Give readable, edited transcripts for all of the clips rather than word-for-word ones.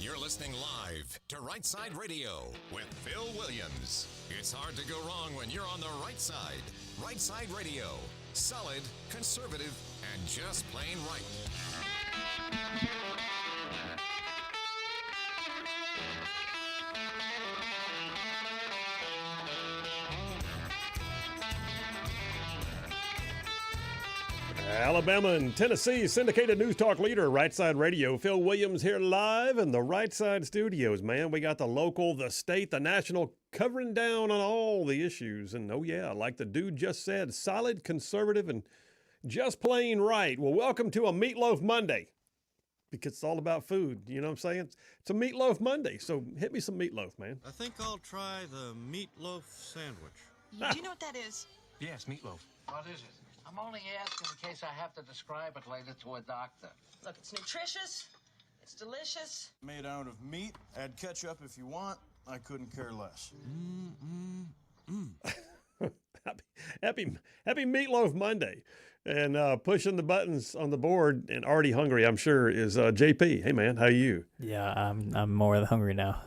You're listening live to Rightside Radio with Phil Williams. It's hard to go wrong when you're on the right side. Rightside Radio. Solid, conservative, and just plain right. Alabama and Tennessee syndicated news talk leader, Rightside Radio. Phil Williams here live in the Rightside studios, man. We got the local, the state, the national, covering down on all the issues. And oh yeah, like the dude just said, solid, conservative, and just plain right. Well, welcome to a Meatloaf Monday, because it's all about food. You know what I'm saying? It's a Meatloaf Monday, so hit me some meatloaf, man. I think I'll try the meatloaf sandwich. Do you know what that is? Yes, meatloaf. What is it? I'm only asking in case I have to describe it later to a doctor. Look, it's nutritious. It's delicious. Made out of meat. Add ketchup if you want. I couldn't care less. Happy Meatloaf Monday. And pushing the buttons on the board and already hungry, I'm sure, is JP. Hey, man, how are you? Yeah, I'm more than hungry now.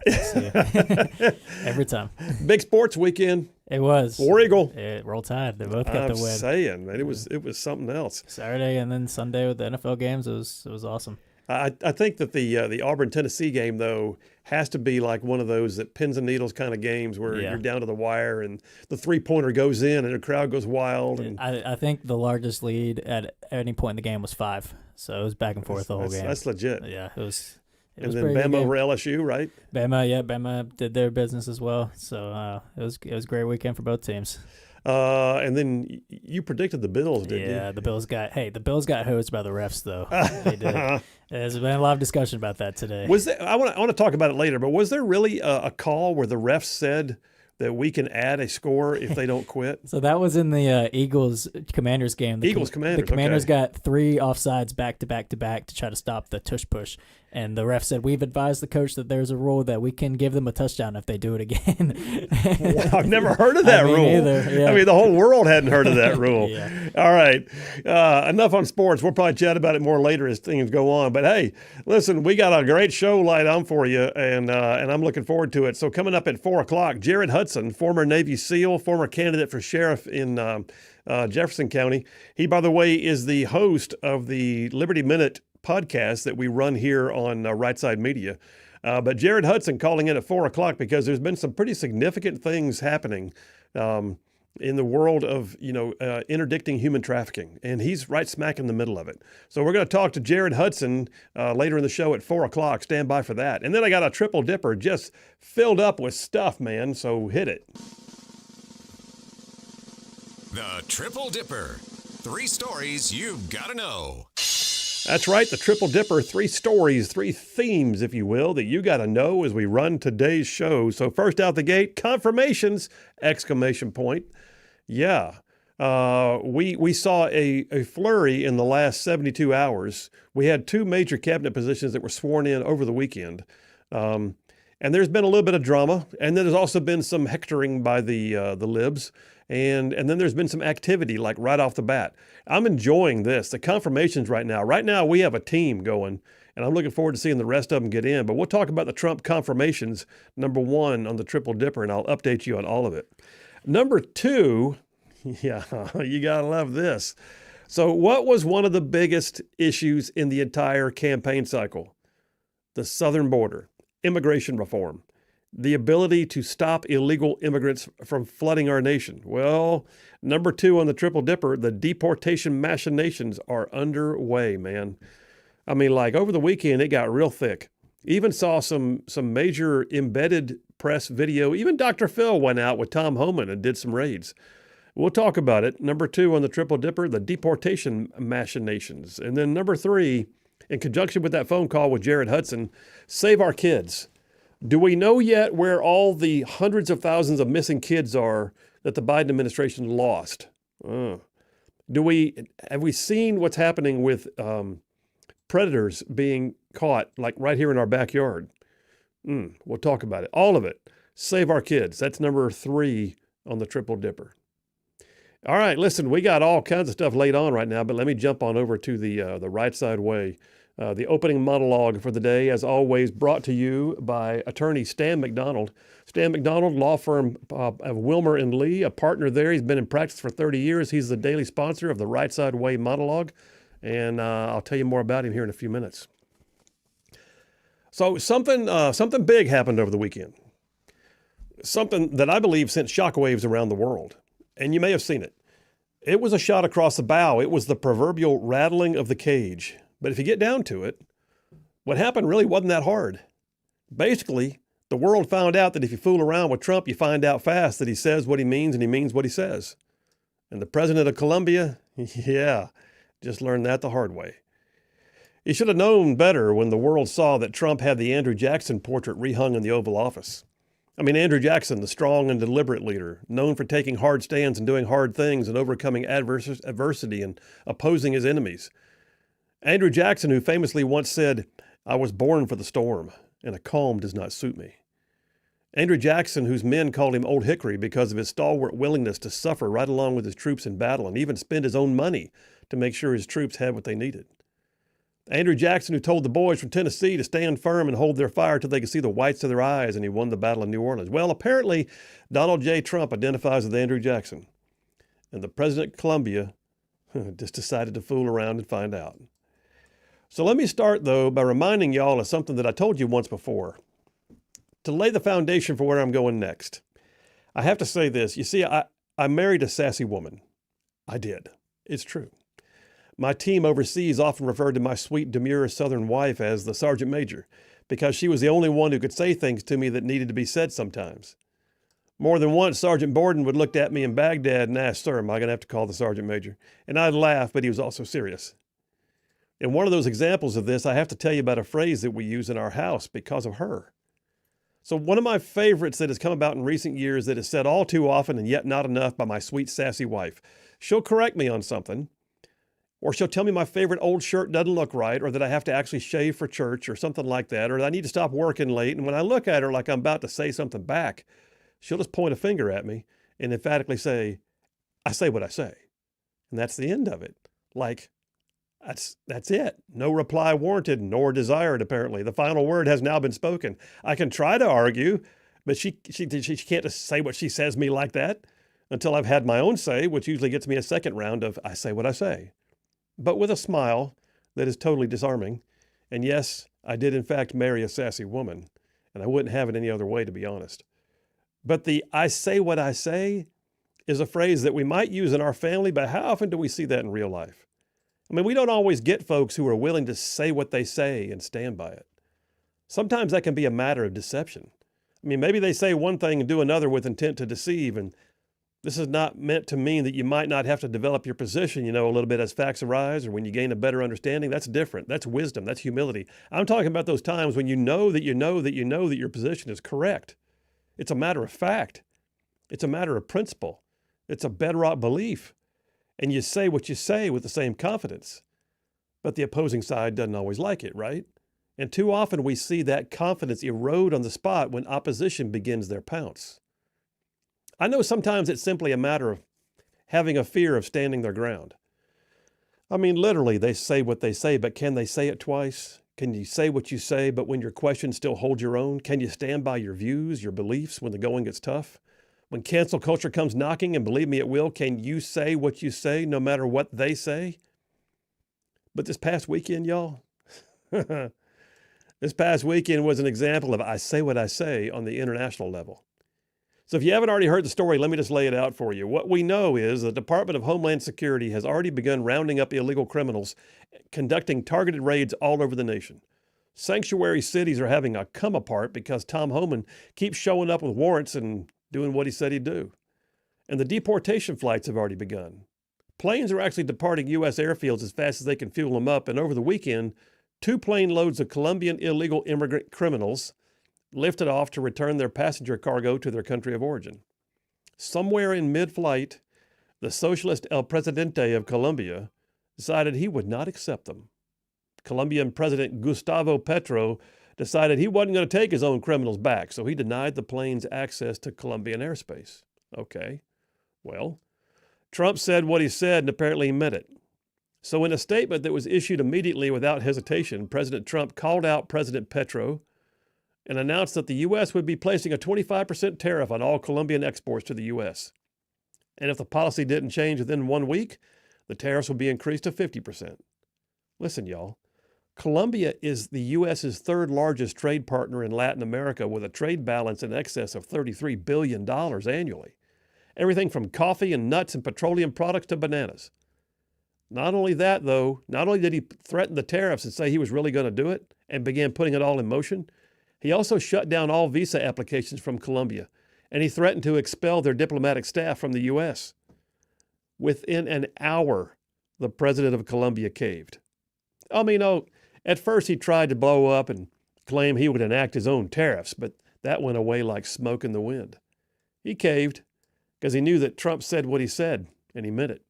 Every time. Big sports weekend. It was. War Eagle. Roll Tide. They both got the win. I'm saying, man, it was something else. Saturday and then Sunday with the NFL games, it was awesome. I think that the Auburn-Tennessee game, though, has to be like one of those that pins and needles kind of games where you're down to the wire and the three-pointer goes in and the crowd goes wild. And I think the largest lead at any point in the game was 5. So it was back and forth the whole game. That's legit. Yeah, it was. And then Bama over LSU, right? Bama did their business as well. So it was a great weekend for both teams. And then you predicted the Bills, didn't you? Yeah, the Bills got hosed by the refs, though. They did. There's been a lot of discussion about that today. Was there, I want to talk about it later, but was there really a call where the refs said that we can add a score if they don't quit? So that was in the Eagles-Commanders game. The Commanders got 3 offsides back to back to try to stop the tush push. And the ref said, we've advised the coach that there's a rule that we can give them a touchdown if they do it again. Well, I've never heard of that rule. Either, yeah. I mean, the whole world hadn't heard of that rule. Yeah. All right. Enough on sports. We'll probably chat about it more later as things go on. But, hey, listen, we got a great show lined up for you, and I'm looking forward to it. So coming up at 4 o'clock, Jared Hudson, former Navy SEAL, former candidate for sheriff in Jefferson County. He, by the way, is the host of the Liberty Minute podcast that we run here on Rightside Media. But Jared Hudson calling in at 4 o'clock because there's been some pretty significant things happening in the world of, interdicting human trafficking. And he's right smack in the middle of it. So we're going to talk to Jared Hudson later in the show at 4 o'clock. Stand by for that. And then I got a triple dipper just filled up with stuff, man. So hit it. The Triple Dipper. 3 stories you've got to know. That's right, the Triple Dipper, 3 stories, 3 themes, if you will, that you got to know as we run today's show. So first out the gate, confirmations, exclamation point. Yeah, we saw a flurry in the last 72 hours. We had 2 major cabinet positions that were sworn in over the weekend. And there's been a little bit of drama, and then there's also been some hectoring by the libs. And then there's been some activity, like right off the bat. I'm enjoying this, the confirmations right now. Right now, we have a team going, and I'm looking forward to seeing the rest of them get in. But we'll talk about the Trump confirmations, number 1 on the Triple Dipper, and I'll update you on all of it. Number 2, yeah, you got to love this. So what was one of the biggest issues in the entire campaign cycle? The southern border, immigration reform. The ability to stop illegal immigrants from flooding our nation. Well, number 2 on the Triple Dipper, the deportation machinations are underway, man. I mean, like over the weekend, it got real thick. Even saw some major embedded press video. Even Dr. Phil went out with Tom Homan and did some raids. We'll talk about it. Number 2 on the Triple Dipper, the deportation machinations. And then number 3, in conjunction with that phone call with Jared Hudson, save our kids. Do we know yet where all the hundreds of thousands of missing kids are that the Biden administration lost? Have we seen what's happening with predators being caught, like right here in our backyard? We'll talk about it. All of it. Save our kids. That's number 3 on the Triple Dipper. All right, listen, we got all kinds of stuff laid on right now, but let me jump on over to the Right Side Way The opening monologue for the day, as always, brought to you by attorney Stan McDonald. Stan McDonald, law firm of Wilmer and Lee, a partner there. He's been in practice for 30 years. He's the daily sponsor of the Rightside Way monologue, and I'll tell you more about him here in a few minutes. So something big happened over the weekend. Something that I believe sent shockwaves around the world, and you may have seen it. It was a shot across the bow. It was the proverbial rattling of the cage. But if you get down to it, what happened really wasn't that hard. Basically, the world found out that if you fool around with Trump, you find out fast that he says what he means and he means what he says. And the president of Colombia, yeah, just learned that the hard way. He should have known better when the world saw that Trump had the Andrew Jackson portrait rehung in the Oval Office. I mean, Andrew Jackson, the strong and deliberate leader, known for taking hard stands and doing hard things and overcoming adversity and opposing his enemies. Andrew Jackson, who famously once said, "I was born for the storm, and a calm does not suit me." Andrew Jackson, whose men called him Old Hickory because of his stalwart willingness to suffer right along with his troops in battle and even spend his own money to make sure his troops had what they needed. Andrew Jackson, who told the boys from Tennessee to stand firm and hold their fire till they could see the whites of their eyes, and he won the battle in New Orleans. Well, apparently, Donald J. Trump identifies with Andrew Jackson. And the president of Colombia just decided to fool around and find out. So let me start, though, by reminding y'all of something that I told you once before, to lay the foundation for where I'm going next. I have to say this. You see, I married a sassy woman. I did. It's true. My team overseas often referred to my sweet, demure Southern wife as the Sergeant Major, because she was the only one who could say things to me that needed to be said sometimes. More than once, Sergeant Borden would look at me in Baghdad and ask, "Sir, am I going to have to call the Sergeant Major?" And I'd laugh, but he was also serious. And one of those examples of this, I have to tell you about a phrase that we use in our house because of her. So one of my favorites that has come about in recent years that is said all too often and yet not enough by my sweet, sassy wife. She'll correct me on something, or she'll tell me my favorite old shirt doesn't look right, or that I have to actually shave for church or something like that, or that I need to stop working late. And when I look at her like I'm about to say something back, she'll just point a finger at me and emphatically say, "I say what I say." And that's the end of it. Like, that's it. No reply warranted nor desired, apparently. The final word has now been spoken. I can try to argue, but she can't just say what she says me like that until I've had my own say, which usually gets me a second round of "I say what I say." But with a smile that is totally disarming. And yes, I did in fact marry a sassy woman, and I wouldn't have it any other way, to be honest. But the "I say what I say" is a phrase that we might use in our family, but how often do we see that in real life? I mean, we don't always get folks who are willing to say what they say and stand by it. Sometimes that can be a matter of deception. I mean, maybe they say one thing and do another with intent to deceive, and this is not meant to mean that you might not have to develop your position, a little bit as facts arise or when you gain a better understanding. That's different. That's wisdom. That's humility. I'm talking about those times when you know that your position is correct. It's a matter of fact. It's a matter of principle. It's a bedrock belief. And you say what you say with the same confidence. But the opposing side doesn't always like it, right? And too often we see that confidence erode on the spot when opposition begins their pounce. I know sometimes it's simply a matter of having a fear of standing their ground. I mean, literally, they say what they say, but can they say it twice? Can you say what you say, but when your questions still hold your own? Can you stand by your views, your beliefs when the going gets tough? When cancel culture comes knocking, and believe me, it will, can you say what you say no matter what they say? But this past weekend, y'all, this past weekend was an example of "I say what I say" on the international level. So if you haven't already heard the story, let me just lay it out for you. What we know is the Department of Homeland Security has already begun rounding up illegal criminals, conducting targeted raids all over the nation. Sanctuary cities are having a come apart because Tom Homan keeps showing up with warrants and doing what he said he'd do. And the deportation flights have already begun. Planes are actually departing U.S. airfields as fast as they can fuel them up. And over the weekend, 2 plane loads of Colombian illegal immigrant criminals lifted off to return their passenger cargo to their country of origin. Somewhere in mid-flight, the socialist El Presidente of Colombia decided he would not accept them. Colombian President Gustavo Petro decided he wasn't going to take his own criminals back, so he denied the plane's access to Colombian airspace. Okay, well, Trump said what he said, and apparently he meant it. So in a statement that was issued immediately without hesitation, President Trump called out President Petro and announced that the U.S. would be placing a 25% tariff on all Colombian exports to the U.S. And if the policy didn't change within 1 week, the tariffs would be increased to 50%. Listen, y'all, Colombia is the U.S.'s third largest trade partner in Latin America with a trade balance in excess of $33 billion annually. Everything from coffee and nuts and petroleum products to bananas. Not only that, though, not only did he threaten the tariffs and say he was really going to do it and began putting it all in motion, he also shut down all visa applications from Colombia, and he threatened to expel their diplomatic staff from the U.S. Within an hour, the president of Colombia caved. At first he tried to blow up and claim he would enact his own tariffs, but that went away like smoke in the wind. He caved because he knew that Trump said what he said, and he meant it.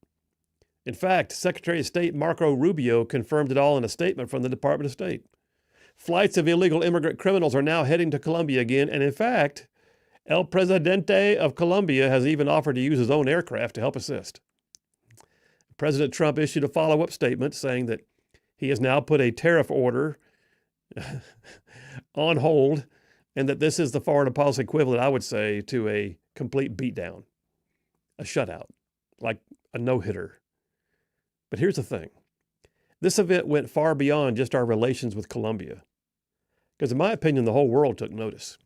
In fact, Secretary of State Marco Rubio confirmed it all in a statement from the Department of State. Flights of illegal immigrant criminals are now heading to Colombia again, and in fact, El Presidente of Colombia has even offered to use his own aircraft to help assist. President Trump issued a follow-up statement saying that he has now put a tariff order on hold, and that this is the foreign policy equivalent, I would say, to a complete beatdown, a shutout, like a no-hitter. But here's the thing. This event went far beyond just our relations with Colombia, because in my opinion, the whole world took notice.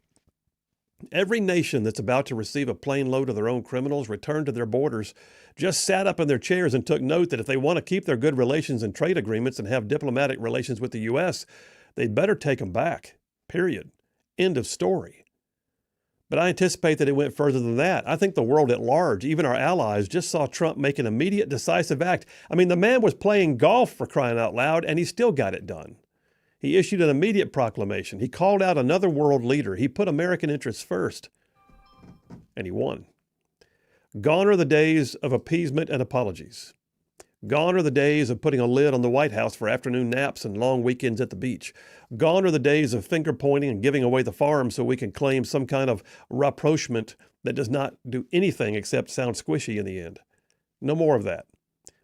Every nation that's about to receive a plane load of their own criminals returned to their borders just sat up in their chairs and took note that if they want to keep their good relations and trade agreements and have diplomatic relations with the U.S., they'd better take them back, period. End of story. But I anticipate that it went further than that. I think the world at large, even our allies, just saw Trump make an immediate, decisive act. The man was playing golf, for crying out loud, and he still got it done. He issued an immediate proclamation. He called out another world leader. He put American interests first, and he won. Gone are the days of appeasement and apologies. Gone are the days of putting a lid on the White House for afternoon naps and long weekends at the beach. Gone are the days of finger pointing and giving away the farm so we can claim some kind of rapprochement that does not do anything except sound squishy in the end. No more of that.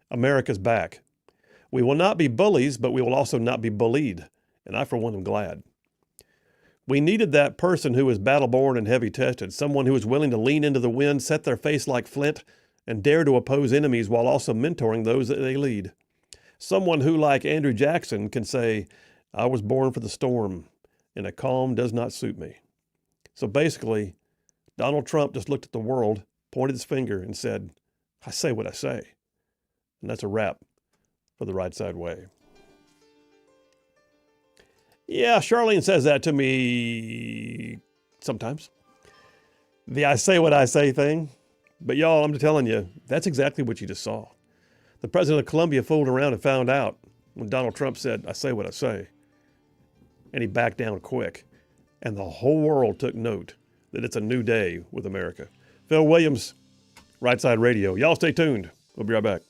America's back. We will not be bullies, but we will also not be bullied. And I, for one, am glad. We needed that person who was battle-born and heavy-tested, someone who was willing to lean into the wind, set their face like flint, and dare to oppose enemies while also mentoring those that they lead. Someone who, like Andrew Jackson, can say, I was born for the storm, and a calm does not suit me. So basically, Donald Trump just looked at the world, pointed his finger, and said, I say what I say. And that's a wrap for the Right Side Way. Yeah, Charlene says that to me sometimes. The I say what I say thing. But y'all, I'm telling you, that's exactly what you just saw. The president of Colombia fooled around and found out when Donald Trump said, I say what I say. And he backed down quick. And the whole world took note that it's a new day with America. Phil Williams, Right Side Radio. Y'all stay tuned. We'll be right back.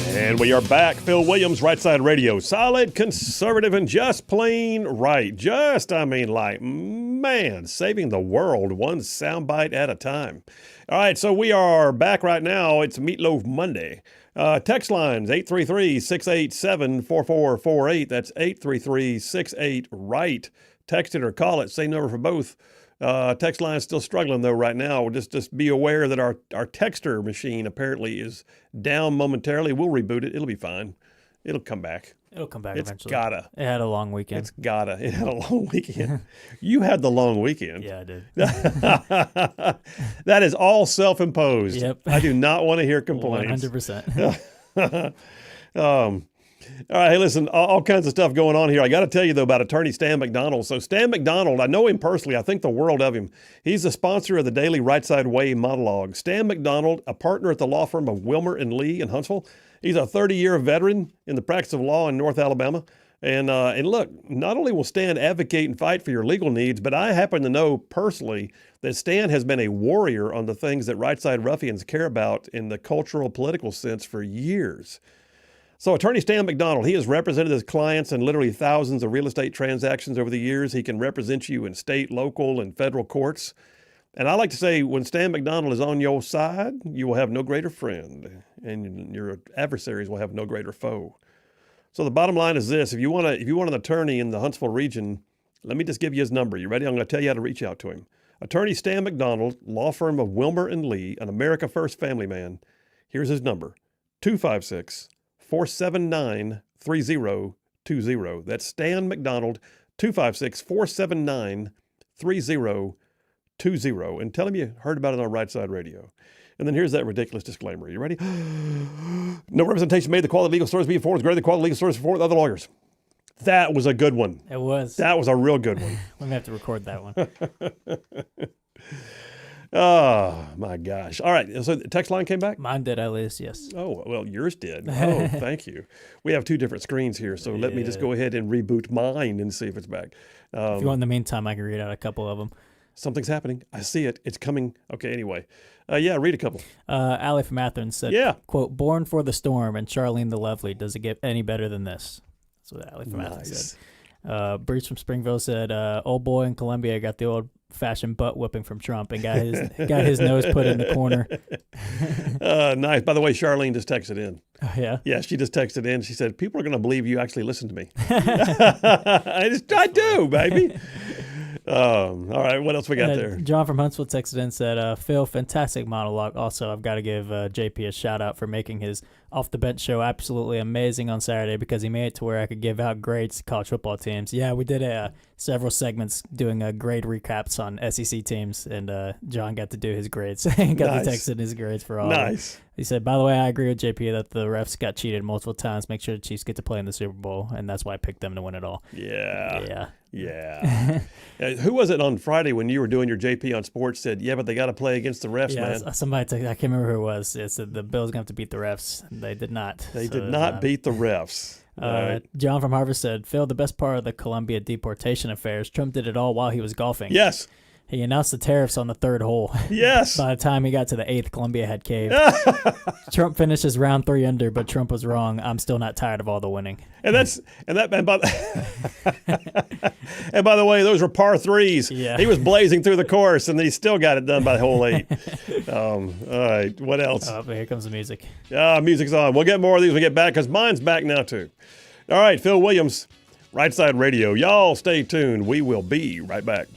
And we are back. Phil Williams, Rightside Radio. Solid, conservative, and just plain right. Saving the world one soundbite at a time. All right, so we are back right now. It's Meatloaf Monday. Text lines, 833-687-4448. That's 833-68-RIGHT. Text it or call it. Same number for both. Text line is still struggling, though, right now. Just be aware that our texter machine apparently is down momentarily. We'll reboot it. It'll be fine. It'll come back. It'll come back It's eventually. gotta. It had a long weekend. It's gotta. It had a long weekend. You had the long weekend. Yeah, I did. That is all self-imposed. Yep. I do not want to hear complaints. 100%. All right, hey, listen, all kinds of stuff going on here. I got to tell you, though, about attorney Stan McDonald. So Stan McDonald, I know him personally. I think the world of him. He's the sponsor of the daily Rightside Way monologue. Stan McDonald, a partner at the law firm of Wilmer and Lee in Huntsville. He's a 30-year veteran in the practice of law in North Alabama. And look, not only will Stan advocate and fight for your legal needs, but I happen to know personally that Stan has been a warrior on the things that Rightside ruffians care about in the cultural, political sense for years. So attorney Stan McDonald, he has represented his clients in literally thousands of real estate transactions over the years. He can represent you in state, local, and federal courts. And I like to say, when Stan McDonald is on your side, you will have no greater friend, and your adversaries will have no greater foe. So the bottom line is this: if you want an attorney in the Huntsville region, let me just give you his number. You ready? I'm going to tell you how to reach out to him. Attorney Stan McDonald, law firm of Wilmer and Lee, an America First family man. Here's his number: 256-479-3020. That's Stan McDonald, 256-479-3020. And tell him you heard about it on Rightside Radio. And then here's that ridiculous disclaimer. You ready? No representation made. The quality of legal stories being forwarded is greater than the quality of legal stories before with other lawyers. That was a good one. It was. That was a real good one. We're going to have to record that one. Oh, my gosh. All right. So the text line came back? Mine did, at least, yes. Oh, well, yours did. Oh, thank you. We have two different screens here, so let me just go ahead and reboot mine and see if it's back. If you want, in the meantime, I can read out a couple of them. Something's happening. I see it. It's coming. Okay, anyway. Read a couple. Allie from Athens said, quote, "Born for the storm," and Charlene the Lovely. Does it get any better than this? That's what Allie from Athens said. Bruce from Springville said, "Old boy in Columbia got the old-fashioned butt whipping from Trump and got his nose put in the corner." Nice. By the way, Charlene just texted in. Oh, yeah? Yeah, she just texted in. She said, "People are going to believe you actually listen to me." I do, baby. All right, what else we got there? John from Huntsville texted in and said, "Phil, fantastic monologue. Also, I've got to give JP a shout-out for making his off-the-bench show absolutely amazing on Saturday, because he made it to where I could give out grades to college football teams." Yeah, we did several segments doing grade recaps on SEC teams, and John got to do his grades. He got to text in his grades for all of them. He said, "By the way, I agree with JP that the refs got cheated multiple times. Make sure the Chiefs get to play in the Super Bowl, and that's why I picked them to win it all." Yeah. Who was it on Friday when you were doing your JP on Sports said, "Yeah, but they got to play against the refs, man"? Somebody, I can't remember who it was. It said the Bills going to have to beat the refs. They did not. They did not beat the refs. John from Harvard said, "Phil, the best part of the Columbia deportation affairs, Trump did it all while he was golfing." Yes. He announced the tariffs on the third hole. Yes. By the time he got to the 8th, Columbia had caved. Trump finishes round 3 under, but Trump was wrong. I'm still not tired of all the winning. And by the way, those were par threes. Yeah. He was blazing through the course, and he still got it done by hole 8. All right, what else? Oh, here comes the music. Music's on. We'll get more of these when we get back, because mine's back now too. All right, Phil Williams, Rightside Radio. Y'all stay tuned. We will be right back.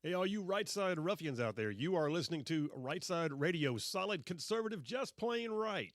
Hey, all you Rightside ruffians out there, you are listening to Rightside Radio, solid conservative, just plain right.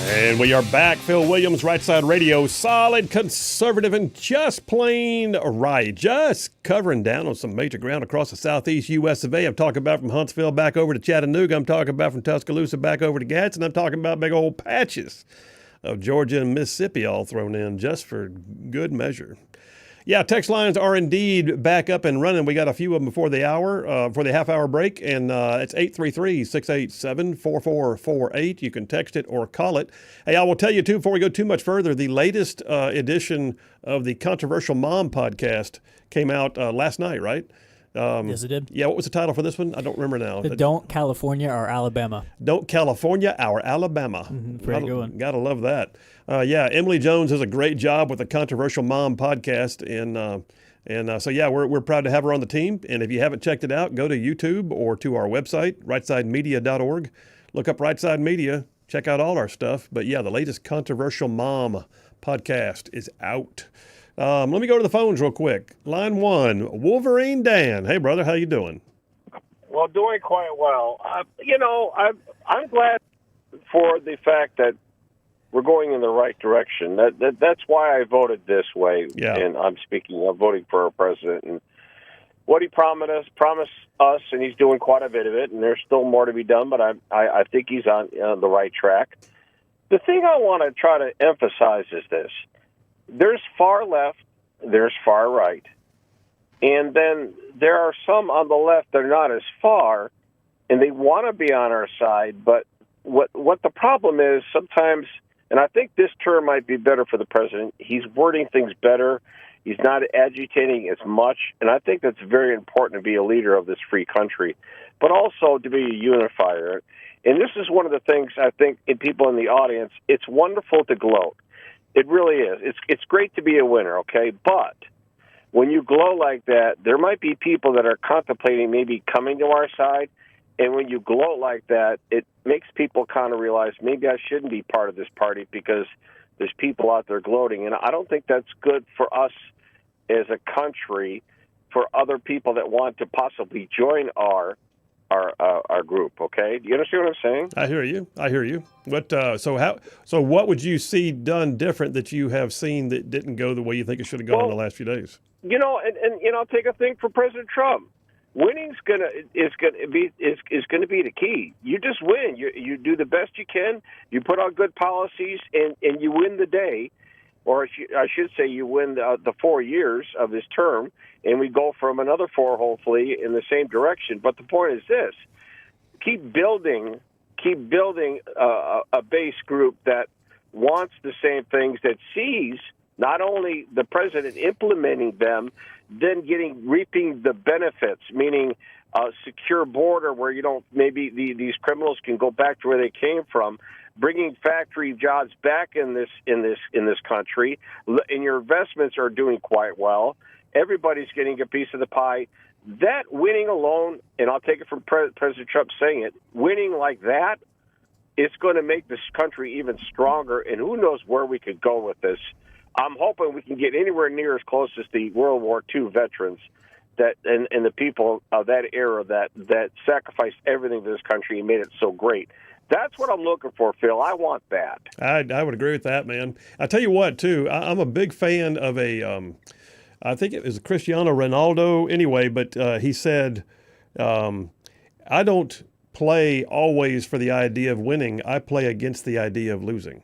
And we are back. Phil Williams, Rightside Radio, solid, conservative, and just plain right. Just covering down on some major ground across the southeast U.S. of A. I'm talking about from Huntsville back over to Chattanooga. I'm talking about from Tuscaloosa back over to Gadsden. I'm talking about big old patches of Georgia and Mississippi all thrown in just for good measure. Yeah, text lines are indeed back up and running. We got a few of them before the hour, for the half-hour break, and it's 833-687-4448. You can text it or call it. Hey, I will tell you, too, before we go too much further, the latest edition of the Controversial Mom podcast came out last night, right? Yes, it did. Yeah, what was the title for this one? I don't remember now. Don't California or Alabama. Don't California our Alabama. Pretty good one. Gotta love that. Yeah, Emily Jones does a great job with the Controversial Mom podcast, and so yeah, we're proud to have her on the team. And if you haven't checked it out, go to YouTube or to our website, rightsidemedia.org. Look up Rightside Media. Check out all our stuff. But yeah, the latest Controversial Mom podcast is out. Let me go to the phones real quick. Line 1, Wolverine Dan. Hey, brother, how you doing? Well, doing quite well. I'm glad for the fact that we're going in the right direction. That's why I voted this way. Yeah. And I'm speaking of voting for our president. And what he promised us, and he's doing quite a bit of it, and there's still more to be done, but I think he's on the right track. The thing I want to try to emphasize is this. There's far left, there's far right. And then there are some on the left that are not as far, and they want to be on our side. But what the problem is sometimes, and I think this term might be better for the president, he's wording things better. He's not agitating as much. And I think that's very important to be a leader of this free country, but also to be a unifier. And this is one of the things I think in people in the audience, it's wonderful to gloat. It really is. It's great to be a winner, okay? But when you glow like that, there might be people that are contemplating maybe coming to our side. And when you gloat like that, it makes people kind of realize maybe I shouldn't be part of this party because there's people out there gloating. And I don't think that's good for us as a country, for other people that want to possibly join our group, okay? Do you understand what I'm saying? I hear you. What so what would you see done different that you have seen that didn't go the way you think it should have gone in the last few days? And I'll take a thing for President Trump. Winning's going to be the key. You just win. You do the best you can. You put out good policies, and you win the day. Or I should say you win the 4 years of this term, and we go from another 4, hopefully, in the same direction. But the point is this. Keep building a base group that wants the same things, that sees not only the president implementing them, then reaping the benefits, meaning a secure border where you don't, maybe these criminals can go back to where they came from, bringing factory jobs back in this country, and your investments are doing quite well. Everybody's getting a piece of the pie. That winning alone, and I'll take it from President Trump saying it, winning like that, it's going to make this country even stronger, and who knows where we could go with this. I'm hoping we can get anywhere near as close as the World War II veterans that and the people of that era that sacrificed everything for this country and made it so great. That's what I'm looking for, Phil. I want that. I would agree with that, man. I tell you what, too, I'm a big fan of I think it was Cristiano Ronaldo anyway, but he said, I don't play always for the idea of winning. I play against the idea of losing.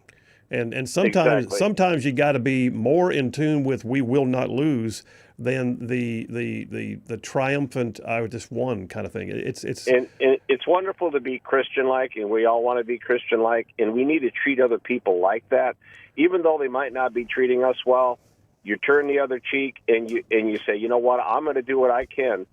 And sometimes you got to be more in tune with we will not lose than the triumphant I just won kind of thing. It's wonderful to be Christian-like, and we all want to be Christian-like, and we need to treat other people like that, even though they might not be treating us well. You turn the other cheek and you say, you know what, I'm going to do what I can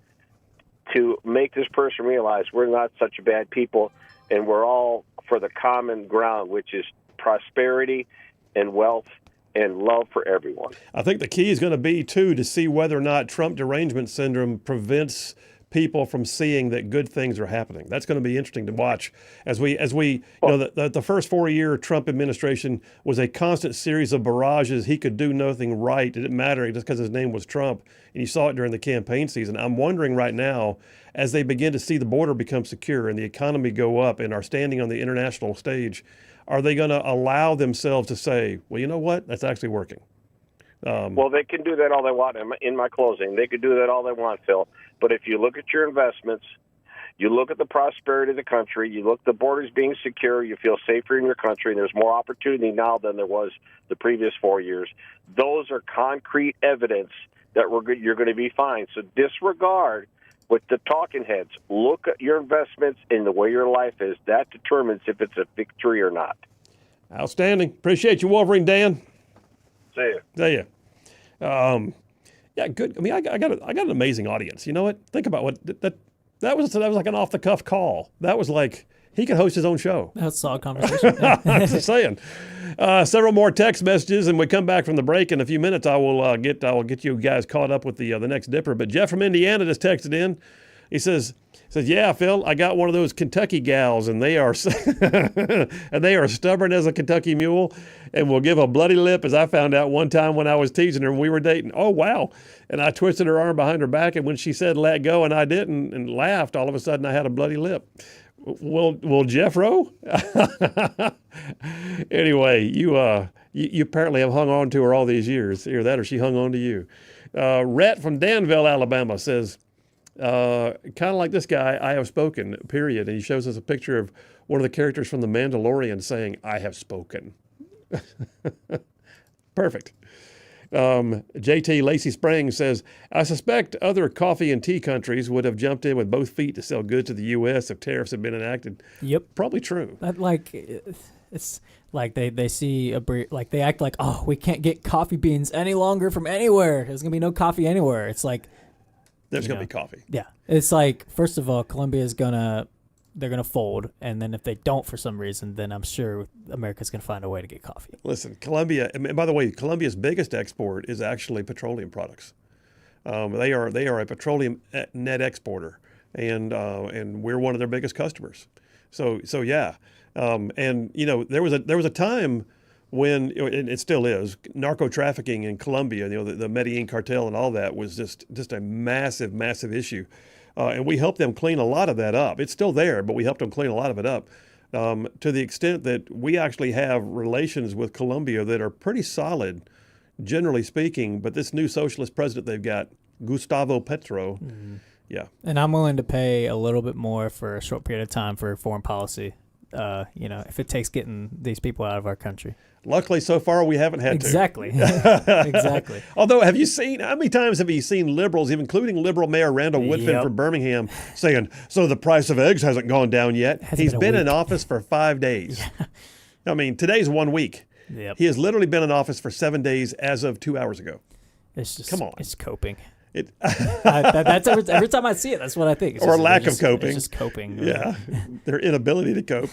to make this person realize we're not such bad people, and we're all for the common ground, which is prosperity and wealth and love for everyone. I think the key is going to be, too, to see whether or not Trump derangement syndrome prevents people from seeing that good things are happening. That's going to be interesting to watch as we the first 4-year Trump administration was a constant series of barrages. He could do nothing right. It didn't matter just because his name was Trump, and you saw it during the campaign season. I'm wondering right now, as they begin to see the border become secure and the economy go up and are standing on the international stage, are they going to allow themselves to say, well, you know what, that's actually working? Well, they can do that all they want. In my closing, they could do that all they want, Phil. But if you look at your investments, you look at the prosperity of the country, you look at the borders being secure, you feel safer in your country, and there's more opportunity now than there was the previous 4 years. Those are concrete evidence that you're going to be fine. So disregard with the talking heads. Look at your investments and the way your life is. That determines if it's a victory or not. Outstanding. Appreciate you, Wolverine Dan. See you. See you. Yeah, good. I mean, I got an amazing audience. You know what? Think about what that was like an off the cuff call. That was like he could host his own show. That's a solid conversation. I'm just saying. Several more text messages, and we come back from the break in a few minutes. I will get you guys caught up with the next dipper. But Jeff from Indiana just texted in. He says, yeah, Phil, I got one of those Kentucky gals, and they are and they are stubborn as a Kentucky mule, and will give a bloody lip, as I found out one time when I was teasing her and we were dating. Oh, wow. And I twisted her arm behind her back, and when she said let go and I didn't and laughed, all of a sudden I had a bloody lip. Well, Jeffro? Anyway, you apparently have hung on to her all these years. Either that or she hung on to you. Rhett from Danville, Alabama says, kind of like this guy, I have spoken, period. And he shows us a picture of one of the characters from The Mandalorian saying, I have spoken. Perfect. JT Lacey Springs says, I suspect other coffee and tea countries would have jumped in with both feet to sell goods to the U.S. if tariffs had been enacted. Yep. Probably true. It's like they see like they act like, oh, we can't get coffee beans any longer from anywhere. There's going to be no coffee anywhere. It's like, there's going to be coffee. Yeah. It's like, first of all, Colombia's they're going to fold. And then if they don't for some reason, then I'm sure America's going to find a way to get coffee. Listen, Colombia, and by the way, Colombia's biggest export is actually petroleum products. They are a petroleum net exporter, and we're one of their biggest customers. So yeah. And, you know, there was a time when, and it still is, narco trafficking in Colombia, you know, the Medellin cartel and all that was just a massive, massive issue. And we helped them clean a lot of that up. It's still there, but we helped them clean a lot of it up to the extent that we actually have relations with Colombia that are pretty solid, generally speaking. But this new socialist president they've got, Gustavo Petro, yeah. And I'm willing to pay a little bit more for a short period of time for foreign policy. If it takes getting these people out of our country. Luckily, so far, we haven't had to. Exactly. Although, how many times have you seen liberals, even including liberal Mayor Randall Woodfin from Birmingham, saying, so the price of eggs hasn't gone down yet? He's been in office for 5 days. Yeah. I mean, today's 1 week. Yep. He has literally been in office for 7 days as of 2 hours ago. It's just, come on. It's coping. That's every time I see it, that's what I think. It's lack of coping. It's just coping. Yeah, their inability to cope.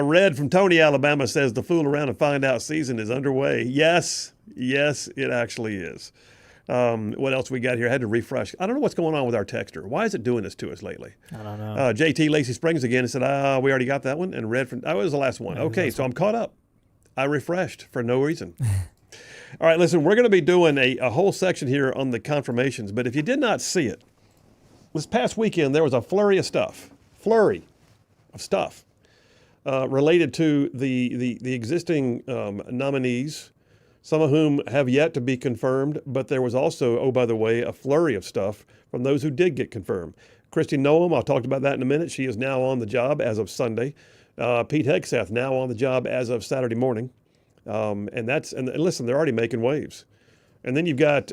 Red from Tony, Alabama says the fool around and find out season is underway. Yes, it actually is. What else we got here? I had to refresh. I don't know what's going on with our texter. Why is it doing this to us lately? I don't know. JT Lacey Springs again and said, we already got that one. And Red from, that was the last one. Okay, so I'm caught up. I refreshed for no reason. All right, listen, we're going to be doing a whole section here on the confirmations, but if you did not see it, this past weekend there was a flurry of stuff related to the existing nominees, some of whom have yet to be confirmed, but there was also, oh, by the way, a flurry of stuff from those who did get confirmed. Christy Noam, I'll talk about that in a minute. She is now on the job as of Sunday. Pete Hegseth now on the job as of Saturday morning. And listen, they're already making waves. And then you've got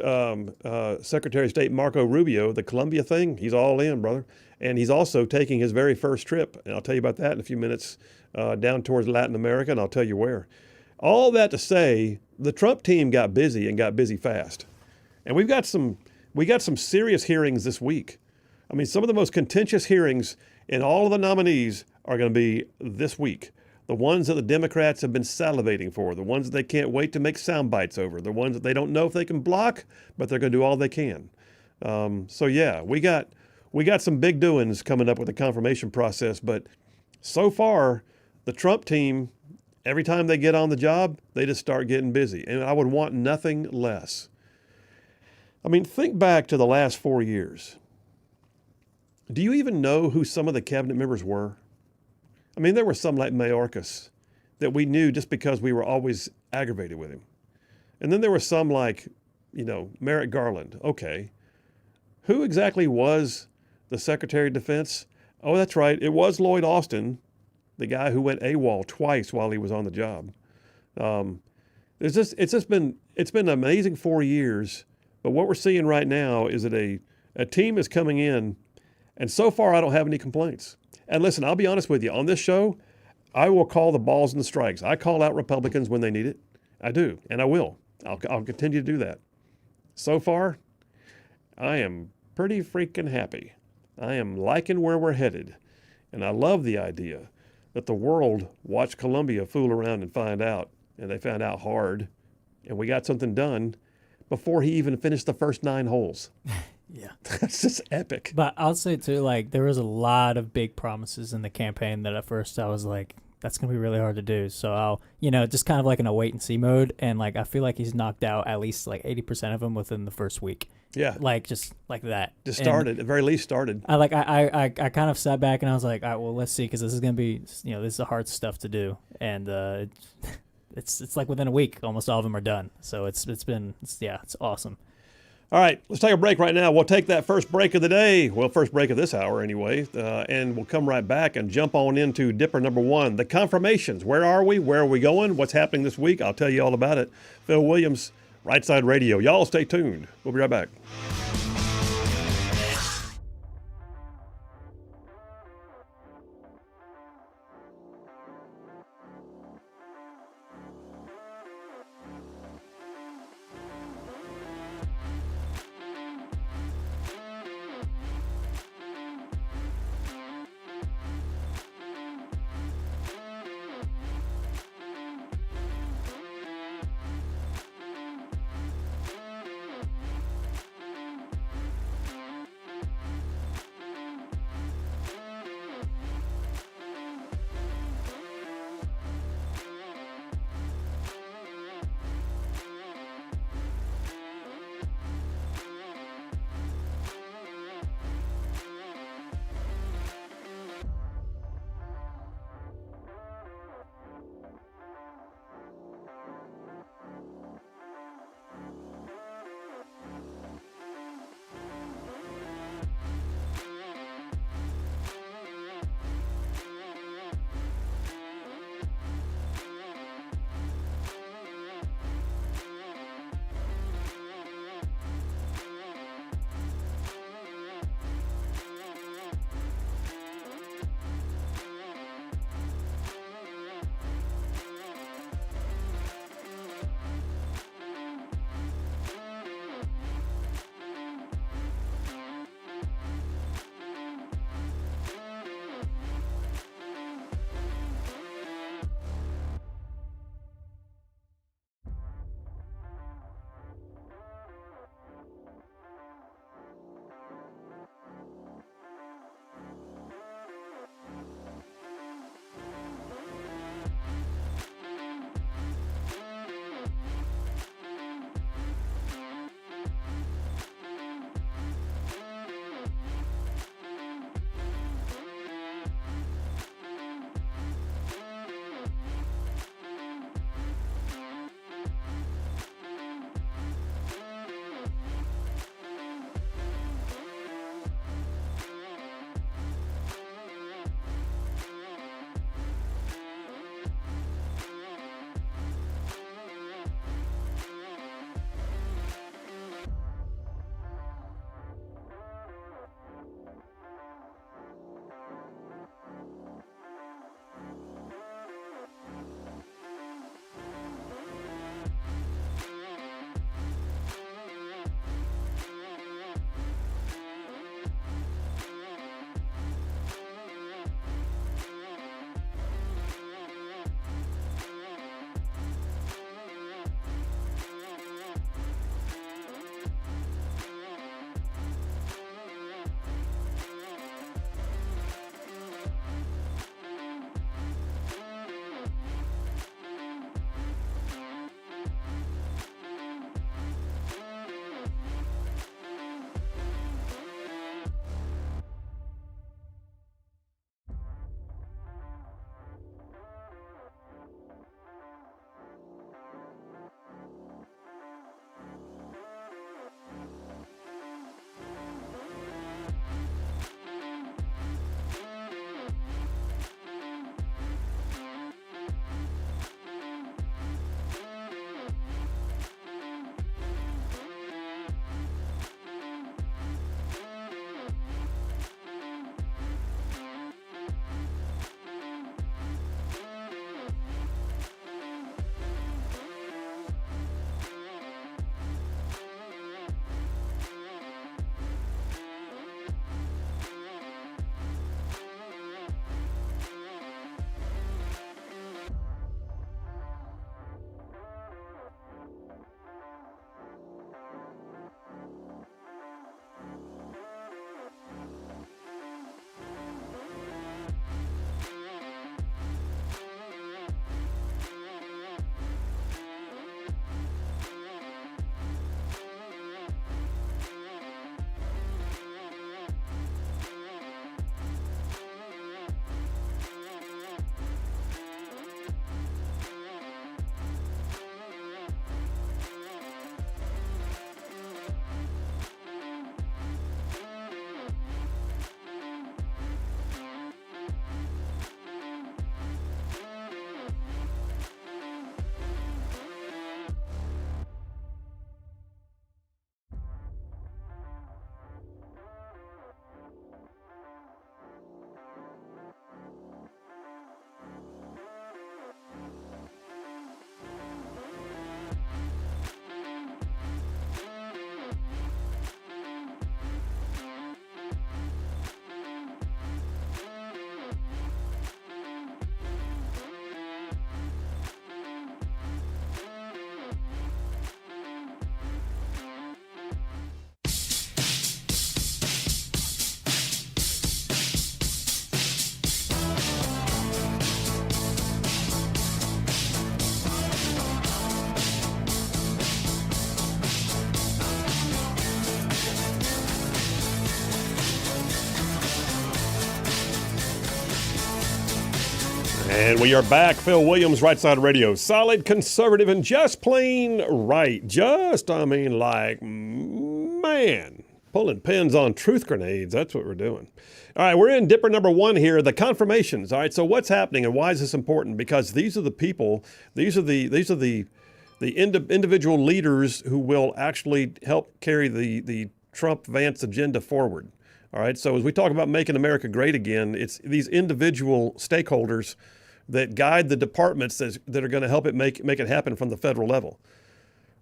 Secretary of State Marco Rubio, the Colombia thing. He's all in, brother. And he's also taking his very first trip, and I'll tell you about that in a few minutes, down towards Latin America, and I'll tell you where. All that to say, the Trump team got busy and got busy fast. And we got some serious hearings this week. I mean, some of the most contentious hearings in all of the nominees are going to be this week. The ones that the Democrats have been salivating for, the ones that they can't wait to make sound bites over, the ones that they don't know if they can block, but they're going to do all they can. So yeah, we got some big doings coming up with the confirmation process, but so far, the Trump team, every time they get on the job, they just start getting busy, and I would want nothing less. I mean, think back to the last 4 years. Do you even know who some of the cabinet members were? I mean, there were some like Mayorkas that we knew just because we were always aggravated with him. And then there were some like, Merrick Garland. Okay. Who exactly was the Secretary of Defense? Oh, that's right. It was Lloyd Austin, the guy who went AWOL twice while he was on the job. It's been an amazing 4 years. But what we're seeing right now is that a team is coming in, and so far I don't have any complaints. And listen, I'll be honest with you. On this show, I will call the balls and the strikes. I call out Republicans when they need it. I do, and I will. I'll continue to do that. So far, I am pretty freaking happy. I am liking where we're headed. And I love the idea that the world watched Columbia fool around and find out, and they found out hard, and we got something done before he even finished the first 9 holes. Yeah. That's just epic. But I'll say, too, like, there was a lot of big promises in the campaign that at first I was like, that's going to be really hard to do. So I'll, just kind of like in a wait and see mode. And, like, I feel like he's knocked out at least, like, 80% of them within the first week. Yeah. Like, just like that. Just started, at the very least started. I kind of sat back and I was like, all right, well, let's see, because this is going to be, this is the hard stuff to do. And it's like within a week, almost all of them are done. So it's awesome. All right, let's take a break right now. We'll take that first break of the day, first break of this hour anyway, and we'll come right back and jump on into Dipper number 1, the confirmations. Where are we? Where are we going? What's happening this week? I'll tell you all about it. Phil Williams, Rightside Radio. Y'all stay tuned. We'll be right back. And we are back. Phil Williams, Rightside Radio. Solid, conservative, and just plain right. Man, pulling pins on truth grenades. That's what we're doing. All right, we're in Dipper number 1 here, the confirmations. All right, so what's happening and why is this important? Because these are the people, these are the individual leaders who will actually help carry the Trump-Vance agenda forward. All right, so as we talk about making America great again, it's these individual stakeholders that guide the departments that are going to help it make it happen from the federal level.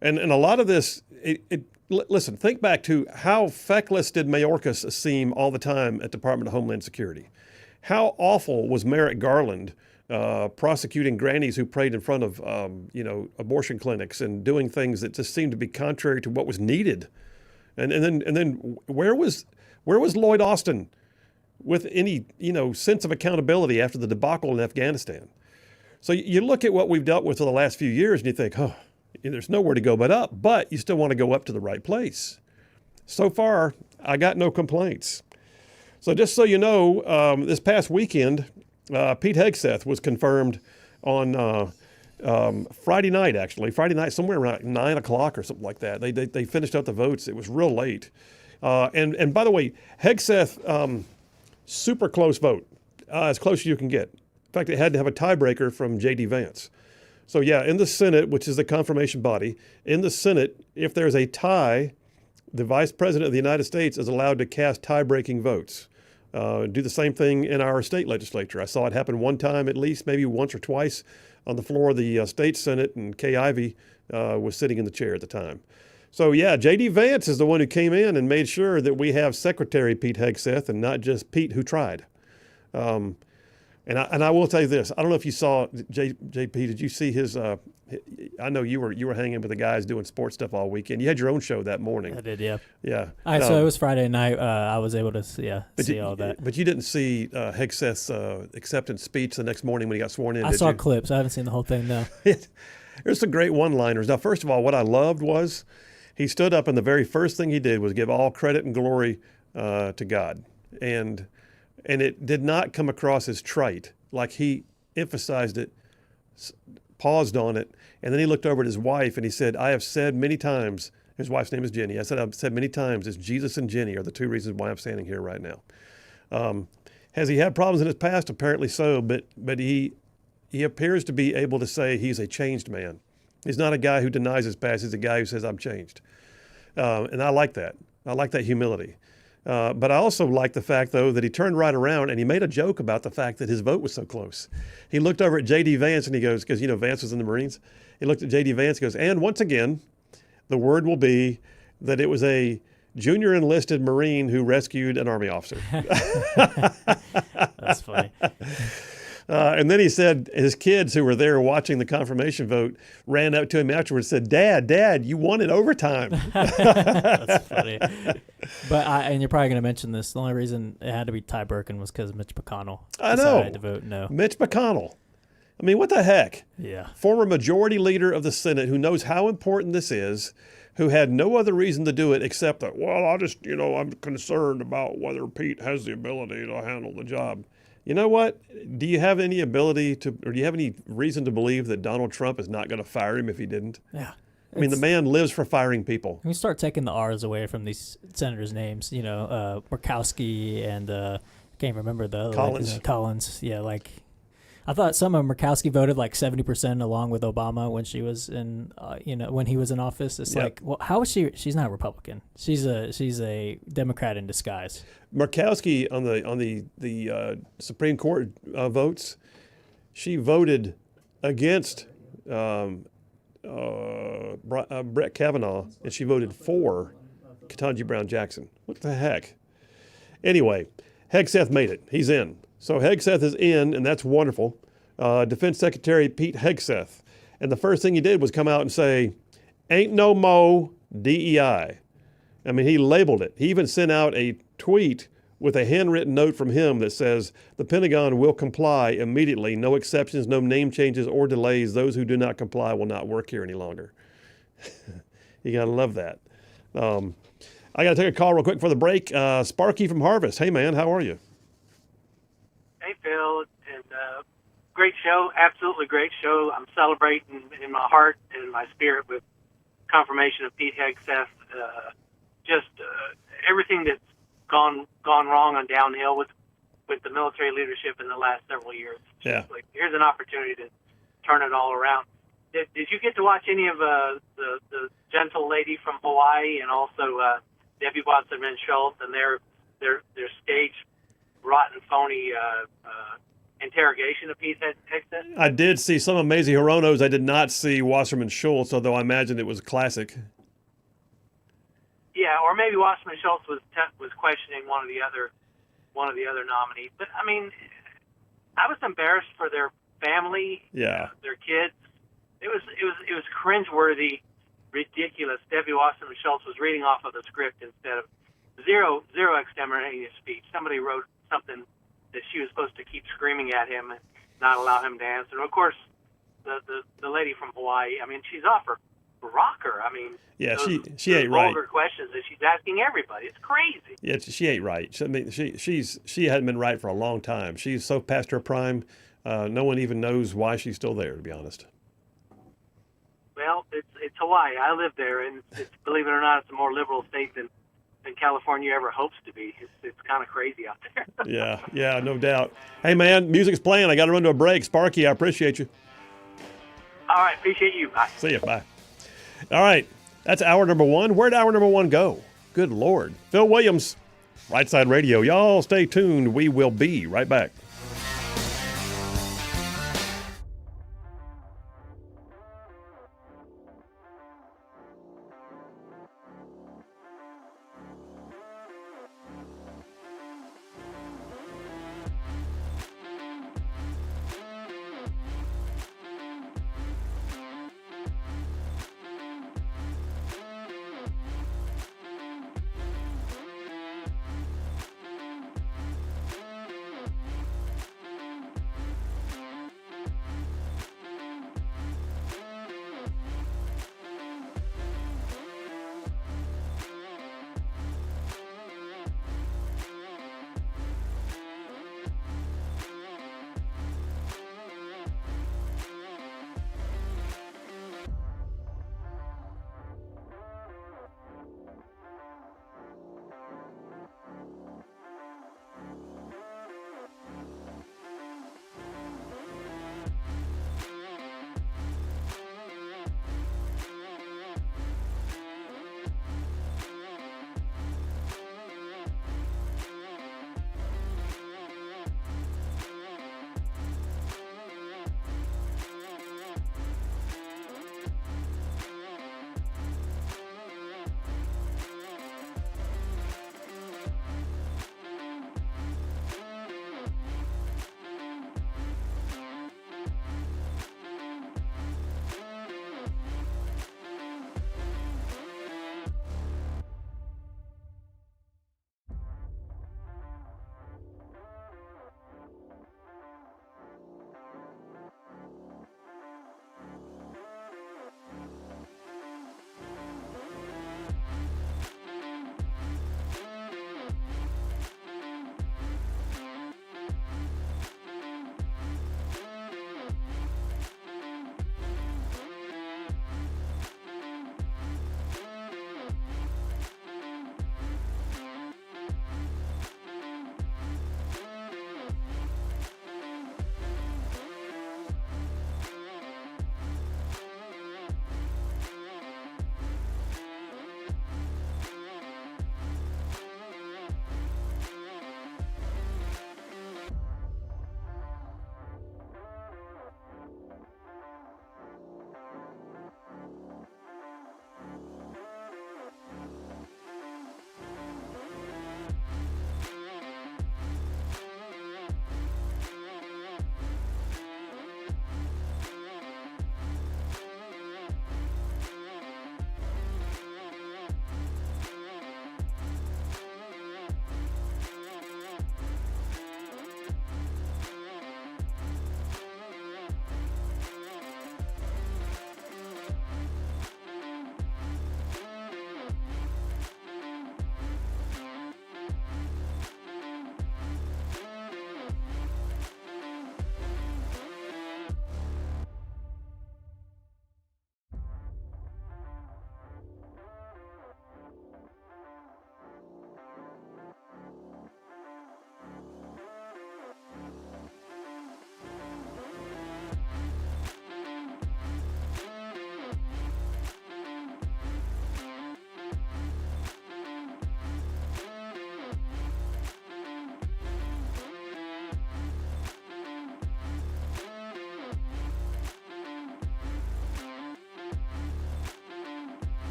And a lot of this, listen, think back to how feckless did Mayorkas seem all the time at Department of Homeland Security. How awful was Merrick Garland prosecuting grannies who prayed in front of abortion clinics and doing things that just seemed to be contrary to what was needed. And then where was Lloyd Austin with any sense of accountability after the debacle in Afghanistan? So you look at what we've dealt with for the last few years and you think, there's nowhere to go but up, but you still want to go up to the right place. So far, I got no complaints. So just so you know, this past weekend, Pete Hegseth was confirmed on Friday night, somewhere around 9 o'clock or something like that. They finished out the votes. It was real late. And by the way, Hegseth, super close vote, as close as you can get. In fact, it had to have a tiebreaker from J.D. Vance. So yeah, in the Senate, which is the confirmation body, in the Senate, if there's a tie, the Vice President of the United States is allowed to cast tie-breaking votes. Do the same thing in our state legislature. I saw it happen one time at least, maybe once or twice on the floor of the state Senate, and Kay Ivey was sitting in the chair at the time. So yeah, J.D. Vance is the one who came in and made sure that we have Secretary Pete Hegseth and not just Pete who tried. And I will tell you this. I don't know if you saw JP. Did you see his? I know you were hanging with the guys doing sports stuff all weekend. You had your own show that morning. I did, yeah. Yeah. So it was Friday night. I was able to see all that. But you didn't see Hegseth's acceptance speech the next morning when he got sworn in. I saw clips. I haven't seen the whole thing though. There's some great one-liners. Now, first of all, what I loved was he stood up and the very first thing he did was give all credit and glory to God, and it did not come across as trite. Like he emphasized it, paused on it, and then he looked over at his wife and he said, I have said many times, his wife's name is Jenny, I've said many times, it's Jesus and Jenny are the two reasons why I'm standing here right now. Has he had problems in his past? Apparently so, but he appears to be able to say he's a changed man. He's not a guy who denies his past, he's a guy who says, I'm changed. And I like that. I like that humility. But I also like the fact, though, that he turned right around and he made a joke about the fact that his vote was so close. He looked over at J.D. Vance and he goes, because, Vance was in the Marines. He looked at J.D. Vance and goes, and once again, the word will be that it was a junior enlisted Marine who rescued an Army officer. That's funny. And then he said his kids who were there watching the confirmation vote ran up to him afterwards and said, Dad, you won in overtime. That's funny. But and you're probably going to mention this. The only reason it had to be Ty Burkin was because Mitch McConnell decided to vote no. Mitch McConnell. I mean, what the heck? Yeah. Former majority leader of the Senate who knows how important this is, who had no other reason to do it except that, I'm concerned about whether Pete has the ability to handle the job. You know what? Do you have any ability to, or do you have any reason to believe that Donald Trump is not going to fire him if he didn't? Yeah. I mean, the man lives for firing people. We start taking the R's away from these senators' names. Murkowski and I can't remember the other Collins. Collins. Yeah, I thought some of Murkowski voted 70% along with Obama when she was in, when he was in office. It's how is she? She's not a Republican. She's a Democrat in disguise. Murkowski on the Supreme Court votes, she voted against Brett Kavanaugh, and she voted for Ketanji Brown Jackson. What the heck? Anyway, Hegseth made it. He's in. So Hegseth is in, and that's wonderful. Defense Secretary Pete Hegseth. And the first thing he did was come out and say, ain't no mo DEI. I mean, he labeled it. He even sent out a tweet with a handwritten note from him that says, the Pentagon will comply immediately. No exceptions, no name changes or delays. Those who do not comply will not work here any longer. You got to love that. I got to take a call real quick for the break. Sparky from Harvest. Hey, man, how are you? Hey, Phil, and great show, absolutely great show. I'm celebrating in my heart and in my spirit with confirmation of Pete Hegseth. Everything that's gone wrong on downhill with the military leadership in the last several years. Yeah. Like, here's an opportunity to turn it all around. Did you get to watch any of the gentle lady from Hawaii and also Debbie Wasserman Schultz and their stage rotten phony interrogation of Pete Hegseth? I did see some of Maisie Hirono's. I did not see Wasserman Schultz, although I imagine it was classic. Yeah, or maybe Wasserman Schultz was questioning one of the other nominees. But I mean, I was embarrassed for their family, Yeah. Their kids. It was cringeworthy, ridiculous. Debbie Wasserman Schultz was reading off of the script instead of zero extemporaneous speech. Somebody wrote something that she was supposed to keep screaming at him and not allow him to answer. And of course, the lady from Hawaii. I mean, she's off her rocker. I mean, yeah, she ain't right. Vulgar questions that she's asking everybody. It's crazy. Yeah, she ain't right. I mean, she hadn't been right for a long time. She's so past her prime. No one even knows why she's still there, to be honest. Well, it's Hawaii. I live there, and it's, believe it or not, it's a more liberal state than California ever hopes to be. It's kind of crazy out there. yeah, no doubt. Hey, man, music's playing. I got to run to a break. Sparky, I appreciate you. All right, appreciate you. Bye. See you. Bye. All right, that's hour number one. Where'd hour number one go? Good Lord. Phil Williams, Rightside Radio. Y'all stay tuned. We will be right back.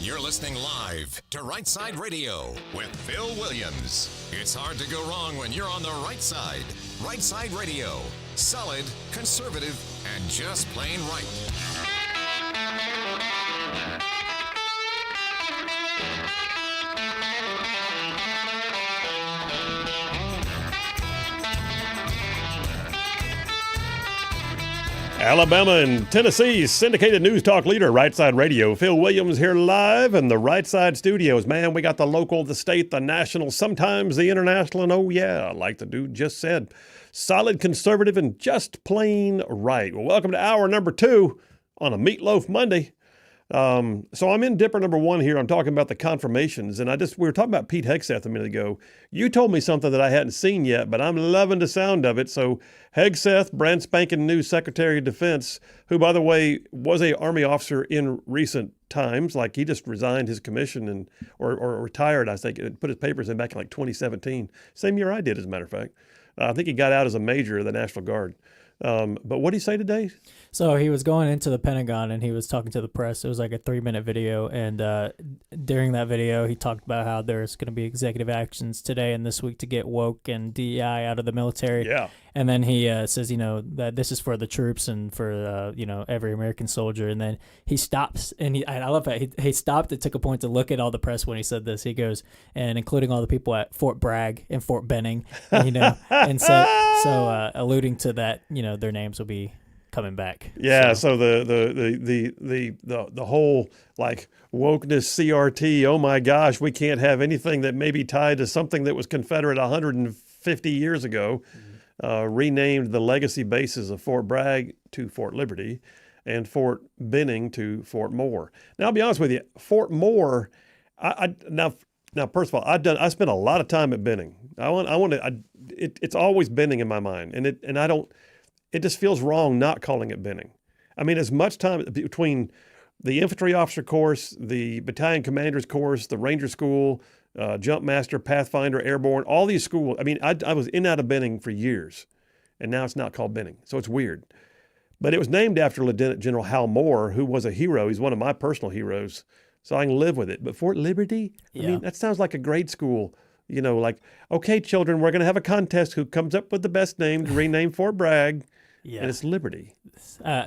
You're listening live to Rightside Radio with Phil Williams. It's hard to go wrong when you're on the right side. Rightside Radio. Solid, conservative, and just plain right. Alabama and Tennessee's syndicated news talk leader, Rightside Radio. Phil Williams here live in the Rightside studios. Man, we got the local, the state, the national, sometimes the international, and oh yeah, like the dude just said, solid, conservative, and just plain right. Well, welcome to hour number 2 on a Meatloaf Monday. So I'm in dipper number 1 here. I'm talking about the confirmations, and we were talking about Pete Hegseth a minute ago. You told me something that I hadn't seen yet, but I'm loving the sound of it. So Hegseth, brand spanking new Secretary of Defense, who, by the way, was a Army officer in recent times, like he just resigned his commission or retired, I think, and put his papers in back in like 2017. Same year I did, as a matter of fact. I think he got out as a major of the National Guard. But what did he say today? So he was going into the Pentagon and he was talking to the press. It was like a 3-minute video. And during that video, he talked about how there's going to be executive actions today and this week to get woke and DEI out of the military. Yeah. And then he says, that this is for the troops and for, every American soldier. And then he stops and I love that. He stopped and took a point to look at all the press when he said this. He goes, and including all the people at Fort Bragg and Fort Benning, and so alluding to that, their names will be coming back. Yeah, so the whole like wokeness CRT, oh my gosh, we can't have anything that may be tied to something that was Confederate 150 years ago. Renamed the legacy bases of Fort Bragg to Fort Liberty and Fort Benning to Fort Moore. Now, I'll be honest with you, Fort Moore, now first of all, I spent a lot of time at Benning. It's always Benning in my mind, it just feels wrong not calling it Benning. I mean, as much time between the infantry officer course, the battalion commander's course, the ranger school, jump master, pathfinder, airborne, all these schools. I mean, I was in and out of Benning for years, and now it's not called Benning, so it's weird. But it was named after Lieutenant General Hal Moore, who was a hero. He's one of my personal heroes, so I can live with it. But Fort Liberty, I mean, that sounds like a grade school. Like, okay, children, we're going to have a contest who comes up with the best name to rename Fort Bragg. Yeah. And it's Liberty.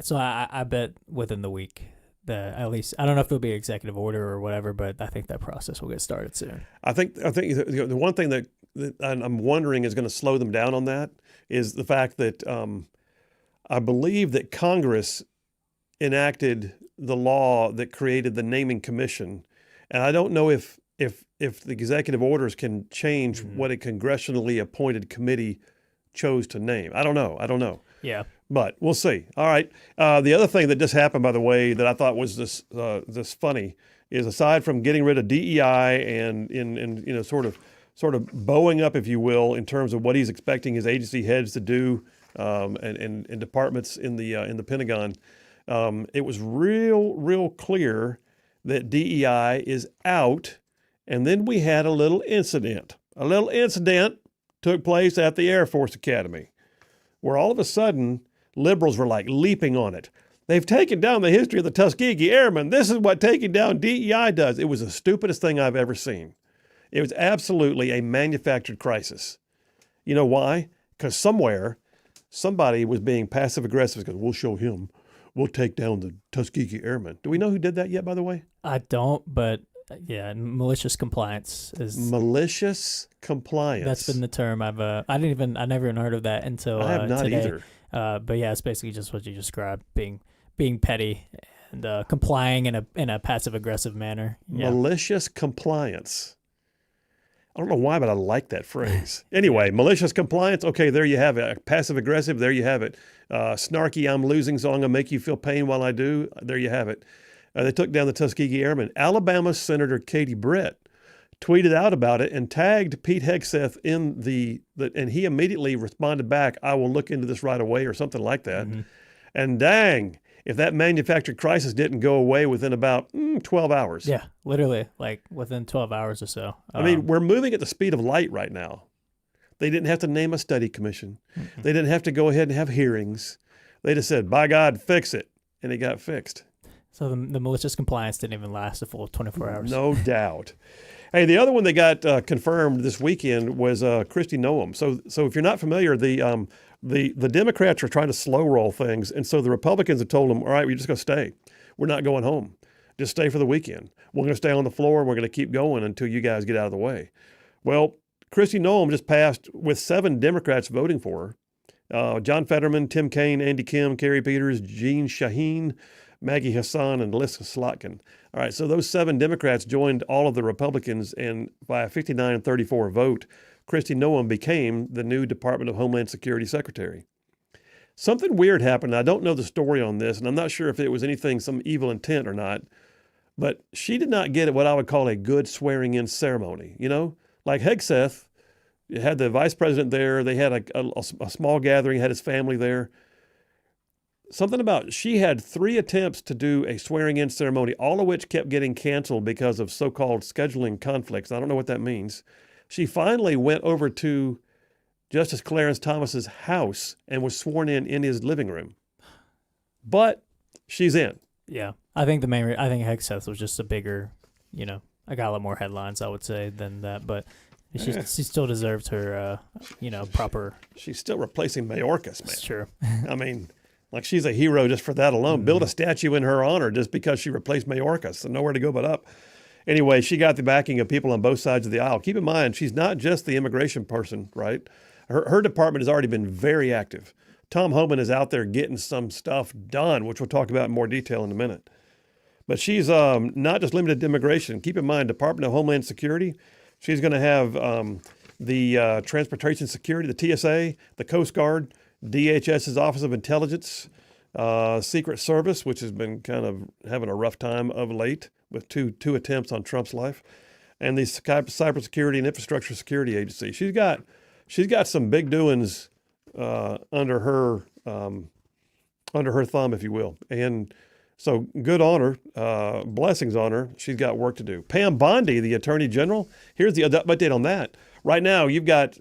So I bet within the week, at least, I don't know if it'll be executive order or whatever, but I think that process will get started soon. I think the one thing that I'm wondering is going to slow them down on that is the fact that I believe that Congress enacted the law that created the naming commission, and I don't know if the executive orders can change what a congressionally appointed committee chose to name. I don't know. Yeah. But we'll see. All right. The other thing that just happened, by the way, that I thought was this funny is, aside from getting rid of DEI and in sort of bowing up, if you will, in terms of what he's expecting his agency heads to do and departments in the Pentagon, it was real clear that DEI is out. And then we had a little incident. A little incident took place at the Air Force Academy, where all of a sudden liberals were like leaping on it. They've taken down the history of the Tuskegee Airmen. This is what taking down DEI does. It was the stupidest thing I've ever seen. It was absolutely a manufactured crisis. You know why? Because somebody was being passive aggressive because we'll show him. We'll take down the Tuskegee Airmen. Do we know who did that yet, by the way? I don't, but yeah, malicious compliance is malicious compliance. That's been the term I never even heard of that until I have not today. either. But yeah, it's basically just what you described, being petty and complying in a passive aggressive manner. Yeah. Malicious compliance. I don't know why, but I like that phrase. Anyway, malicious compliance. Okay, there you have it. Passive aggressive. There you have it. Snarky. I'm losing, so I'm gonna make you feel pain while I do. There you have it. They took down the Tuskegee Airmen. Alabama Senator Katie Britt tweeted out about it and tagged Pete Hegseth in and he immediately responded back, I will look into this right away, or something like that. Mm-hmm. And dang, if that manufactured crisis didn't go away within about 12 hours. Yeah, literally, like within 12 hours or so. I mean, we're moving at the speed of light right now. They didn't have to name a study commission. Mm-hmm. Mm-hmm. They didn't have to go ahead and have hearings. They just said, by God, fix it. And it got fixed. So the malicious compliance didn't even last a full 24 hours. No doubt. Hey, the other one that got confirmed this weekend was Kristi Noem. So if you're not familiar, the Democrats are trying to slow roll things, and so the Republicans have told them, all right, we're just going to stay. We're not going home. Just stay for the weekend. We're going to stay on the floor, and we're going to keep going until you guys get out of the way. Well, Kristi Noem just passed with 7 Democrats voting for her. John Fetterman, Tim Kaine, Andy Kim, Kerry Peters, Jean Shaheen, Maggie Hassan, and Lisa Slotkin. All right, so those 7 Democrats joined all of the Republicans, and by a 59-34 vote, Kristi Noem became the new Department of Homeland Security Secretary. Something weird happened. I don't know the story on this, and I'm not sure if it was anything, some evil intent or not, but she did not get what I would call a good swearing-in ceremony. You know, like Hegseth had the vice president there. They had a small gathering, had his family there. Something about she had 3 attempts to do a swearing-in ceremony, all of which kept getting canceled because of so-called scheduling conflicts. I don't know what that means. She finally went over to Justice Clarence Thomas's house and was sworn in his living room. But she's in. Yeah, I think I think Hegseth was just a bigger, I got a lot more headlines, I would say, than that. But she still deserved her, proper. She's still replacing Mayorkas, man. Sure. I mean, like she's a hero just for that alone. Build a statue in her honor just because she replaced Mayorkas. So nowhere to go but up. Anyway, she got the backing of people on both sides of the aisle. Keep in mind, she's not just the immigration person, right? Her department has already been very active. Tom Homan is out there getting some stuff done, which we'll talk about in more detail in a minute. But she's not just limited to immigration. Keep in mind, Department of Homeland Security, she's going to have the Transportation Security, the TSA, the Coast Guard, DHS's Office of Intelligence, Secret Service, which has been kind of having a rough time of late with two attempts on Trump's life, and the Cybersecurity and Infrastructure Security Agency. She's got some big doings under her thumb, if you will. And so good on her, blessings on her. She's got work to do. Pam Bondi, the Attorney General, here's the update on that. Right now, you've got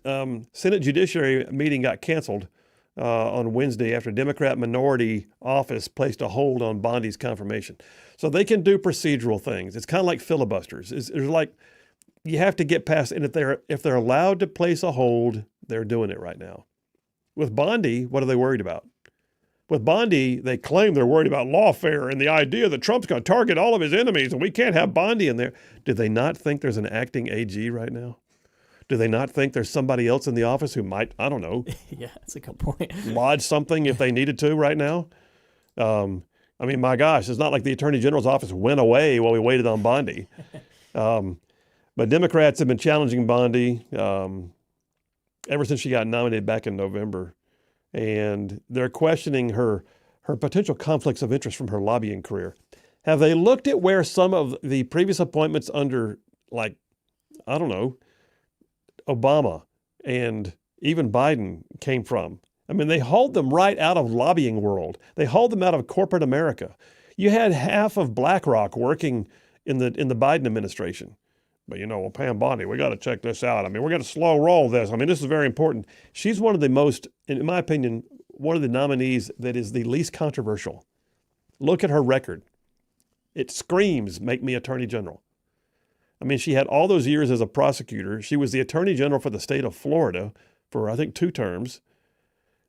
Senate Judiciary meeting got canceled on Wednesday after Democrat minority office placed a hold on Bondi's confirmation. So they can do procedural things. It's kind of like filibusters. It's like you have to get past, and if they're allowed to place a hold, they're doing it right now. With Bondi, what are they worried about? With Bondi, they claim they're worried about lawfare and the idea that Trump's going to target all of his enemies and we can't have Bondi in there. Do they not think there's an acting AG right now? Do they not think there's somebody else in the office who might, I don't know. Yeah, that's a good point. Lodge something if they needed to right now? I mean, my gosh, it's not like the Attorney General's office went away while we waited on Bondi. But Democrats have been challenging Bondi ever since she got nominated back in November. And they're questioning her potential conflicts of interest from her lobbying career. Have they looked at where some of the previous appointments under, like, I don't know, Obama and even Biden came from? I mean, they hauled them right out of lobbying world. They hauled them out of corporate America. You had half of BlackRock working in the Biden administration. But Pam Bondi, we got to check this out. I mean, we're going to slow roll this. I mean, this is very important. She's one of the most, in my opinion, one of the nominees that is the least controversial. Look at her record. It screams, make me Attorney General. I mean, she had all those years as a prosecutor. She was the Attorney General for the state of Florida for, I think, 2 terms.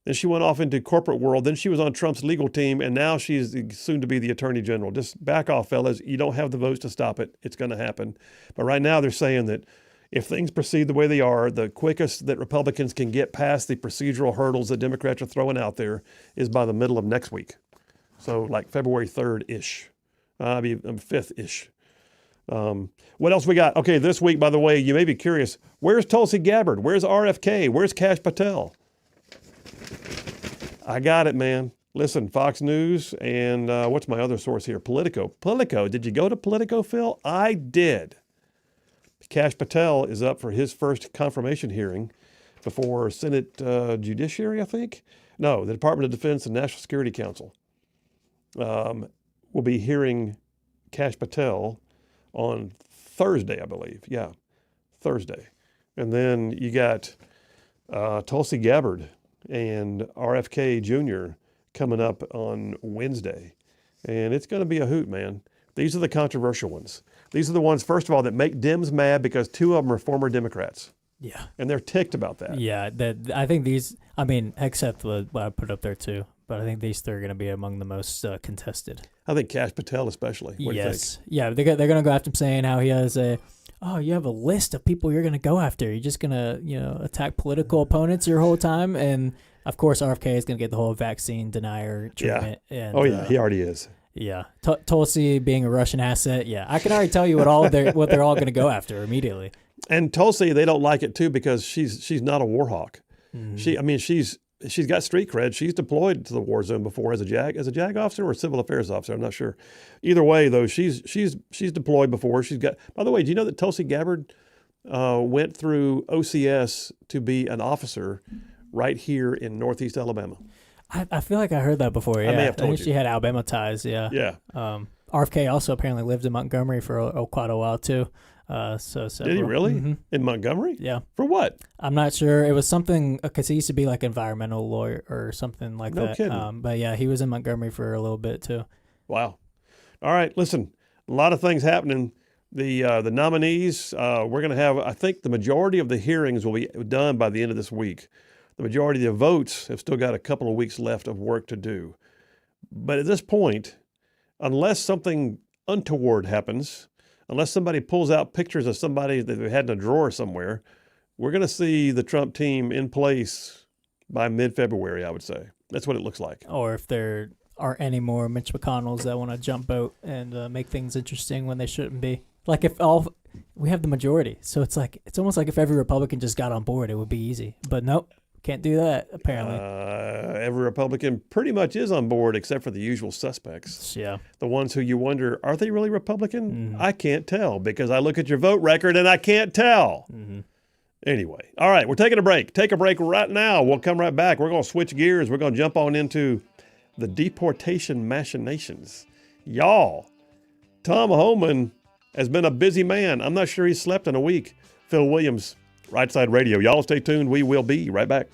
Then she went off into corporate world. Then she was on Trump's legal team, and now she's soon to be the Attorney General. Just back off, fellas. You don't have the votes to stop it. It's going to happen. But right now they're saying that if things proceed the way they are, the quickest that Republicans can get past the procedural hurdles that Democrats are throwing out there is by the middle of next week. So like February 3rd-ish, 5th-ish. What else we got? Okay, this week, by the way, you may be curious, where's Tulsi Gabbard? Where's RFK? Where's Kash Patel? I got it, man. Listen, Fox News and what's my other source here? Politico. Did you go to Politico, Phil? I did. Kash Patel is up for his first confirmation hearing before Senate Judiciary, I think. No, the Department of Defense and National Security Council will be hearing Kash Patel on Thursday, I believe. Yeah, Thursday. And then you got Tulsi Gabbard and RFK Jr. coming up on Wednesday. And it's going to be a hoot, man. These are the controversial ones. These are the ones, first of all, that make Dems mad because 2 of them are former Democrats. Yeah. And they're ticked about that. Yeah, I think these, I mean, Hegseth I put up there too, but I think these 3 are going to be among the most contested. I think Kash Patel especially. What do you think? Yeah, they're going to go after him saying how he has you have a list of people you're going to go after. You're just going to, attack political opponents your whole time. And, of course, RFK is going to get the whole vaccine denier treatment. Yeah. And, He already is. Yeah. Tulsi being a Russian asset. Yeah, I can already tell you what they're all going to go after immediately. And Tulsi, they don't like it too because she's not a war hawk. Mm-hmm. She's got street cred. She's deployed to the war zone before as a JAG officer or a civil affairs officer. I'm not sure. Either way, though, she's deployed before. She's got. By the way, do you know that Tulsi Gabbard went through OCS to be an officer right here in Northeast Alabama? I feel like I heard that before. Yeah, I may have told think you. She had Alabama ties. Yeah. Yeah. RFK also apparently lived in Montgomery for quite a while too. Did he really? Mm-hmm. In Montgomery? Yeah. For what? I'm not sure. It was something because he used to be like environmental lawyer or something like that. No kidding. But yeah, he was in Montgomery for a little bit too. Wow. All right. Listen, a lot of things happening. The nominees, we're going to have, I think the majority of the hearings will be done by the end of this week. The majority of the votes have still got a couple of weeks left of work to do. But at this point, unless something untoward happens, unless somebody pulls out pictures of somebody that they had in a drawer somewhere, we're going to see the Trump team in place by mid-February, I would say. That's what it looks like. Or if there aren't any more Mitch McConnells that want to jump boat and make things interesting when they shouldn't be. Like we have the majority. So it's almost like if every Republican just got on board, it would be easy. But nope. Can't do that, apparently. Every Republican pretty much is on board except for the usual suspects. Yeah. The ones who you wonder, are they really Republican? I can't tell because I look at your vote record and I can't tell. Mm-hmm. Anyway, all right, we're taking a break. Take a break right now. We'll come right back. We're going to switch gears. We're going to jump on into the deportation machinations. Y'all, Tom Homan has been a busy man. I'm not sure he's slept in a week. Phil Williams, Rightside Radio. Y'all stay tuned. We will be right back.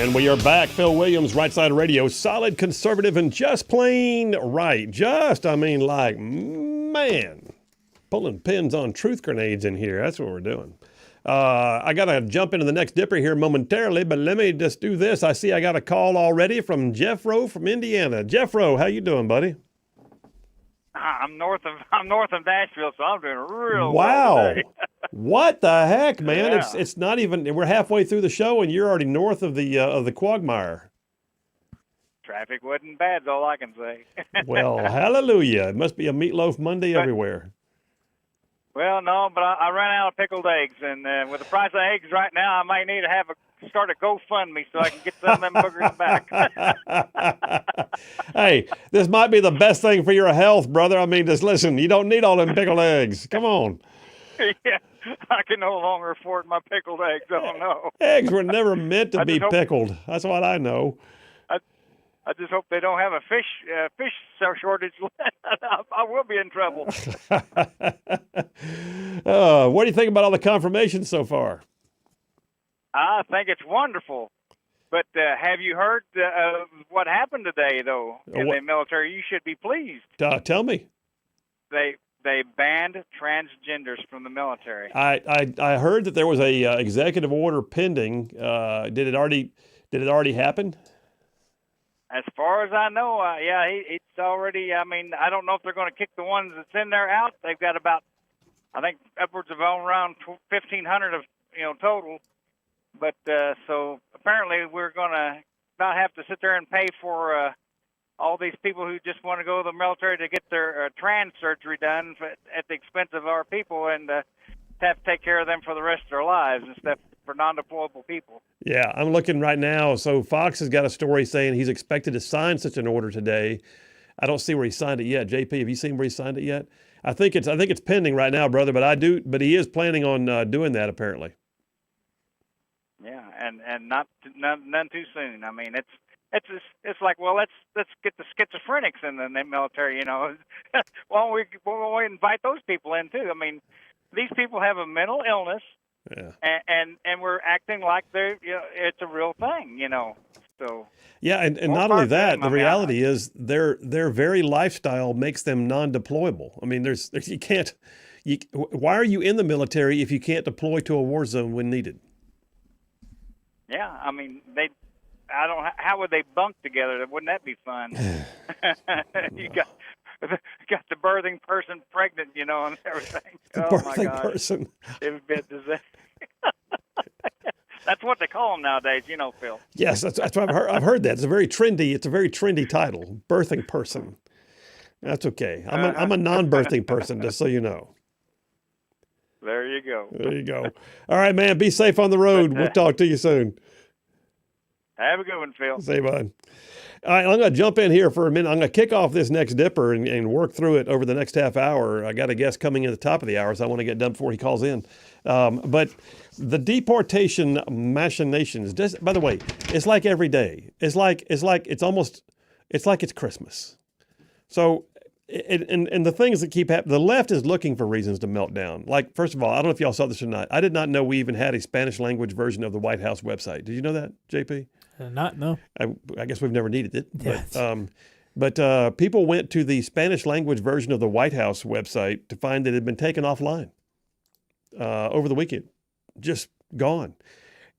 And we are back. Phil Williams, Rightside Radio. Solid, conservative, and just plain right. Man, pulling pins on truth grenades in here. That's what we're doing. I got to jump into the next dipper here momentarily, but let me just do this. I see I got a call already from Jeff Rowe from Indiana. Jeff Rowe, how you doing, buddy? I'm north of Nashville, so I'm doing real wow. well today. What the heck, man? Yeah. It's not even. We're halfway through the show, and you're already north of the quagmire. Traffic wasn't bad, is all I can say. Well, hallelujah! It must be a meatloaf Monday everywhere. Well, no, but I ran out of pickled eggs, and with the price of eggs right now, I might need to start a GoFundMe so I can get some of them boogers back. Hey, this might be the best thing for your health, brother. I mean, just listen, you don't need all them pickled eggs. Come on. Yeah, I can no longer afford my pickled eggs. Oh, no. Eggs were never meant to be pickled. That's what I know. I just hope they don't have a fish shortage. I will be in trouble. What do you think about all the confirmations so far? I think it's wonderful. But have you heard what happened today, though, in the military? You should be pleased. Tell me. They banned transgenders from the military. I heard that there was a executive order pending. Did it already happen? As far as I know, it's already. I mean, I don't know if they're going to kick the ones that's in there out. They've got about, I think, upwards of around 1,500 of total. But so apparently we're going to not have to sit there and pay for all these people who just want to go to the military to get their trans surgery done at the expense of our people, and have to take care of them for the rest of their lives instead for non-deployable people. Yeah, I'm looking right now. So Fox has got a story saying he's expected to sign such an order today. I don't see where he signed it yet. JP, have you seen where he signed it yet? I think it's pending right now, brother. But he is planning on doing that apparently. Yeah, and none too soon. I mean, it's like, well, let's get the schizophrenics in the military. Why don't we invite those people in too? I mean, these people have a mental illness. Yeah. And we're acting like it's a real thing, So yeah, and not only that, the reality is their very lifestyle makes them non-deployable. I mean, there's you can't. Why are you in the military if you can't deploy to a war zone when needed? Yeah, I mean how would they bunk together? Wouldn't that be fun? You got the birthing person pregnant, and everything. The birthing person. It would be a disaster. That's what they call them nowadays, Phil. Yes, that's what I've heard. I've heard that. It's a very trendy title, birthing person. That's okay. I'm a non-birthing person, just so you know. There you go. There you go. All right, man. Be safe on the road. We'll talk to you soon. Have a good one, Phil. See you, bud. All right, I'm going to jump in here for a minute. I'm going to kick off this next dipper and work through it over the next half hour. I got a guest coming in at the top of the hour, so I want to get done before he calls in. But the deportation machinations, by the way, it's like every day. It's like it's Christmas. So, and the things that keep happening, the left is looking for reasons to melt down. Like, first of all, I don't know if y'all saw this or not. I did not know we even had a Spanish language version of the White House website. Did you know that, JP? No. I guess we've never needed it. But people went to the Spanish language version of the White House website to find that it had been taken offline over the weekend, just gone,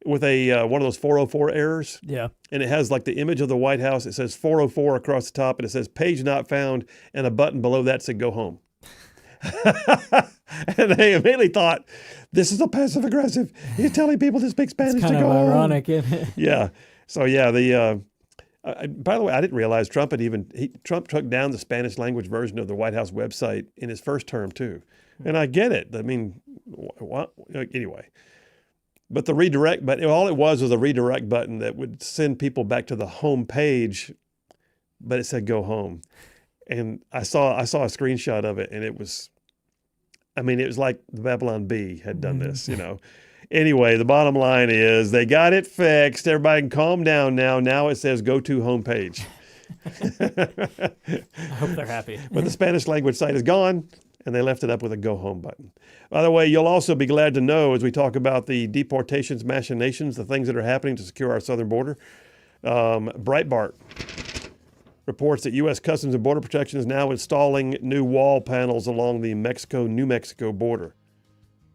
with one of those 404 errors. Yeah. And it has like the image of the White House. It says 404 across the top, and it says page not found, and a button below that said go home. And they immediately thought, this is a passive aggressive. He's telling people to speak Spanish to go home. It's kind of ironic, isn't it? Yeah. So yeah, by the way, I didn't realize Trump took down the Spanish language version of the White House website in his first term too. And I get it. I mean, anyway. But the redirect button, all it was a redirect button that would send people back to the home page, but it said go home. And I saw a screenshot of it, and it was like the Babylon Bee had done this, Anyway, the bottom line is they got it fixed. Everybody can calm down now. Now it says go to homepage. I hope they're happy. But the Spanish language site is gone, and they left it up with a go home button. By the way, you'll also be glad to know as we talk about the deportations, machinations, the things that are happening to secure our southern border. Breitbart reports that U.S. Customs and Border Protection is now installing new wall panels along the Mexico-New Mexico border.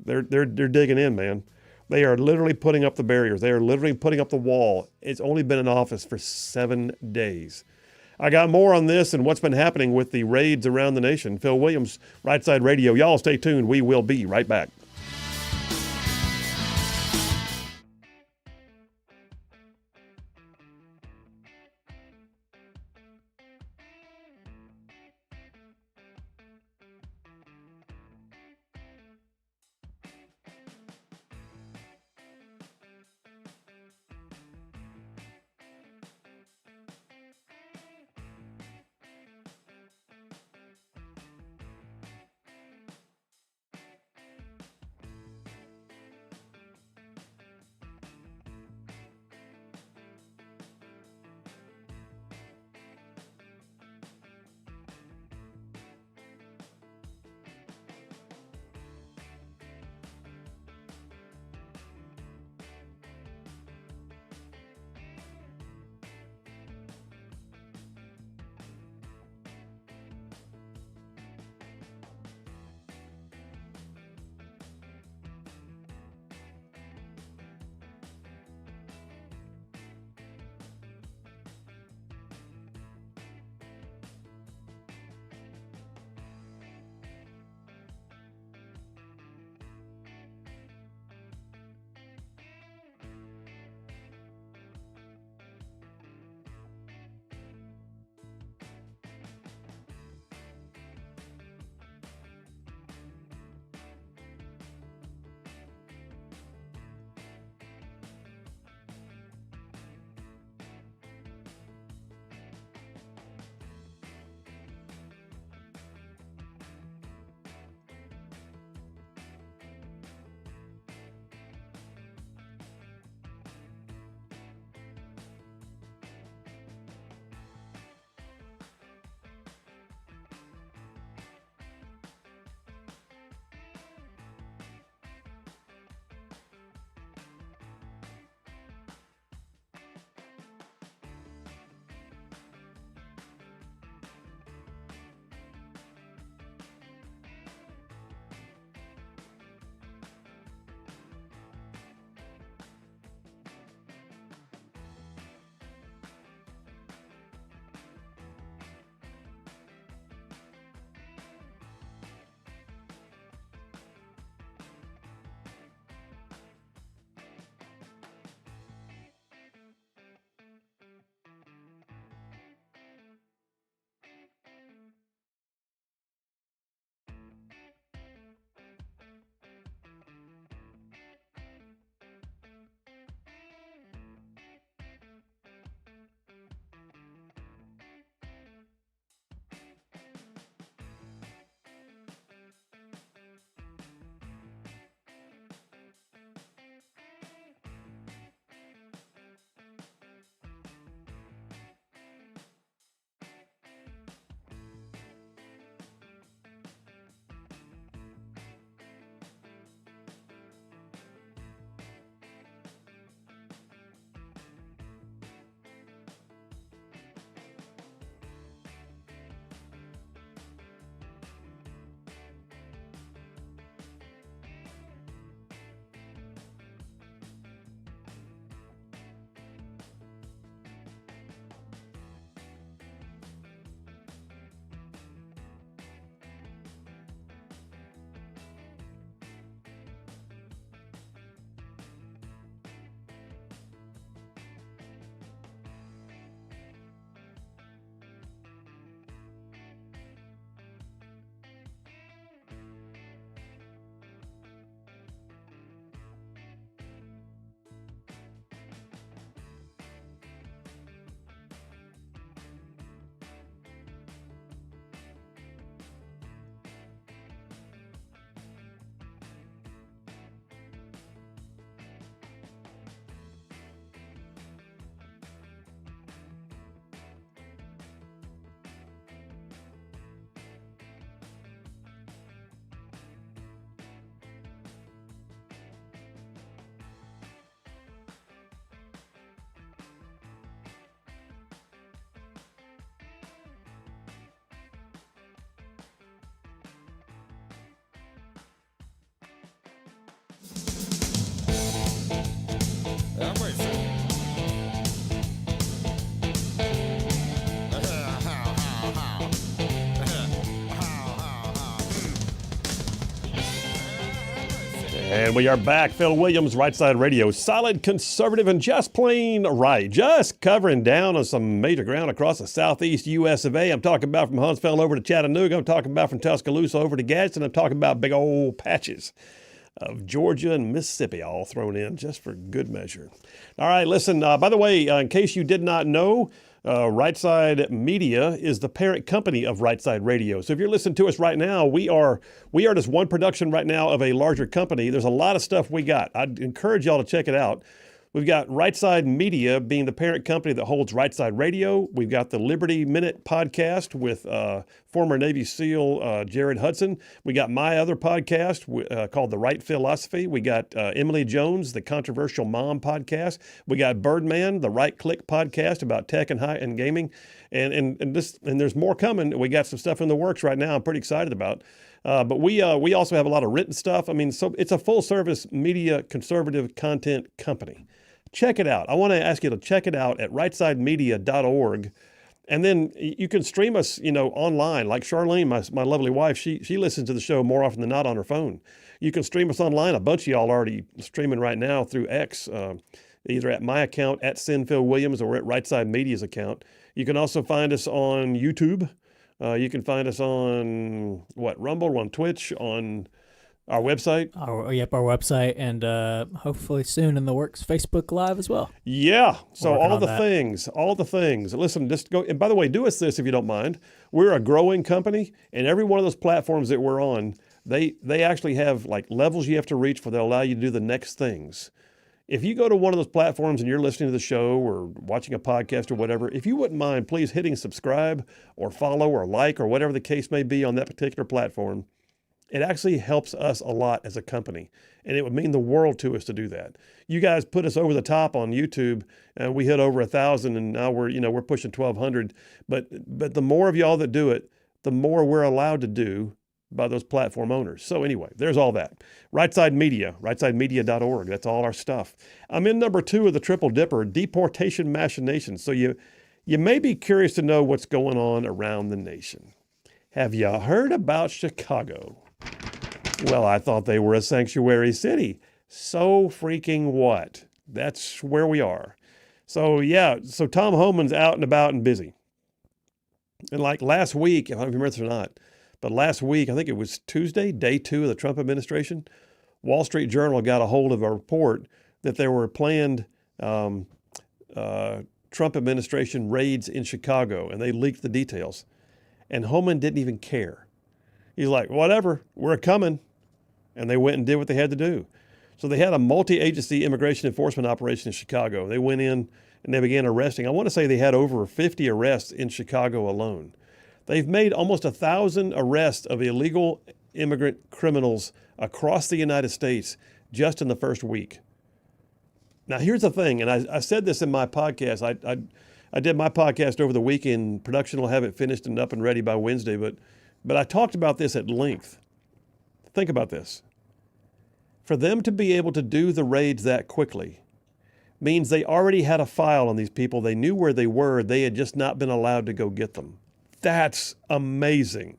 They're digging in, man. They are literally putting up the barriers. They are literally putting up the wall. It's only been in office for 7 days. I got more on this and what's been happening with the raids around the nation. Phil Williams, Rightside Radio. Y'all stay tuned. We will be right back. And we are back. Phil Williams, Rightside Radio. Solid, conservative, and just plain right. Just covering down on some major ground across the southeast U.S. of A. I'm talking about from Huntsville over to Chattanooga. I'm talking about from Tuscaloosa over to Gadsden. I'm talking about big old patches of Georgia and Mississippi all thrown in just for good measure. All right, listen, by the way, in case you did not know, Rightside Media is the parent company of Rightside Radio. So if you're listening to us right now, we are just one production right now of a larger company. There's a lot of stuff we got. I'd encourage y'all to check it out. We've got Rightside Media being the parent company that holds Rightside Radio. We've got the Liberty Minute podcast with former Navy SEAL Jared Hudson. We got my other podcast called The Right Philosophy. We got Emily Jones, the Controversial Mom podcast. We got Birdman, the Right Click podcast about tech and gaming. And there's more coming. We got some stuff in the works right now I'm pretty excited about. But we also have a lot of written stuff. I mean, so it's a full-service media conservative content company. Check it out. I want to ask you to check it out at rightsidemedia.org. And then you can stream us, online. Like Charlene, my lovely wife, she listens to the show more often than not on her phone. You can stream us online. A bunch of y'all are already streaming right now through X, either at my account, at SinPhilWilliams, or at Rightside Media's account. You can also find us on YouTube. You can find us on, Rumble, on Twitch, on our website. Our website, and hopefully soon in the works, Facebook Live as well. Yeah, so all the things. Listen, just go, and by the way, do us this if you don't mind. We're a growing company, and every one of those platforms that we're on, they actually have like levels you have to reach for that allow you to do the next things. If you go to one of those platforms and you're listening to the show or watching a podcast or whatever, if you wouldn't mind, please hitting subscribe or follow or like or whatever the case may be on that particular platform. It actually helps us a lot as a company, and it would mean the world to us to do that. You guys put us over the top on YouTube, and we hit over 1,000, and now we're pushing 1,200. But the more of y'all that do it, the more we're allowed to do by those platform owners. So anyway, there's all that. Rightside Media, rightsidemedia.org. That's all our stuff. I'm in number 2 of the Triple Dipper, Deportation Machinations. So you may be curious to know what's going on around the nation. Have you heard about Chicago? Well, I thought they were a sanctuary city. So freaking what? That's where we are. So Tom Homan's out and about and busy. And like last week, if I remember this or not, but last week, I think it was Tuesday, day 2 of the Trump administration, Wall Street Journal got a hold of a report that there were planned Trump administration raids in Chicago, and they leaked the details. And Homan didn't even care. He's like, whatever, we're coming. And they went and did what they had to do. So they had a multi-agency immigration enforcement operation in Chicago. They went in and they began arresting. I want to say they had over 50 arrests in Chicago alone. They've made almost 1,000 arrests of illegal immigrant criminals across the United States just in the first week. Now, here's the thing, and I said this in my podcast. I did my podcast over the weekend. Production will have it finished and up and ready by Wednesday, but I talked about this at length. Think about this. For them to be able to do the raids that quickly means they already had a file on these people. They knew where they were. They had just not been allowed to go get them. That's amazing.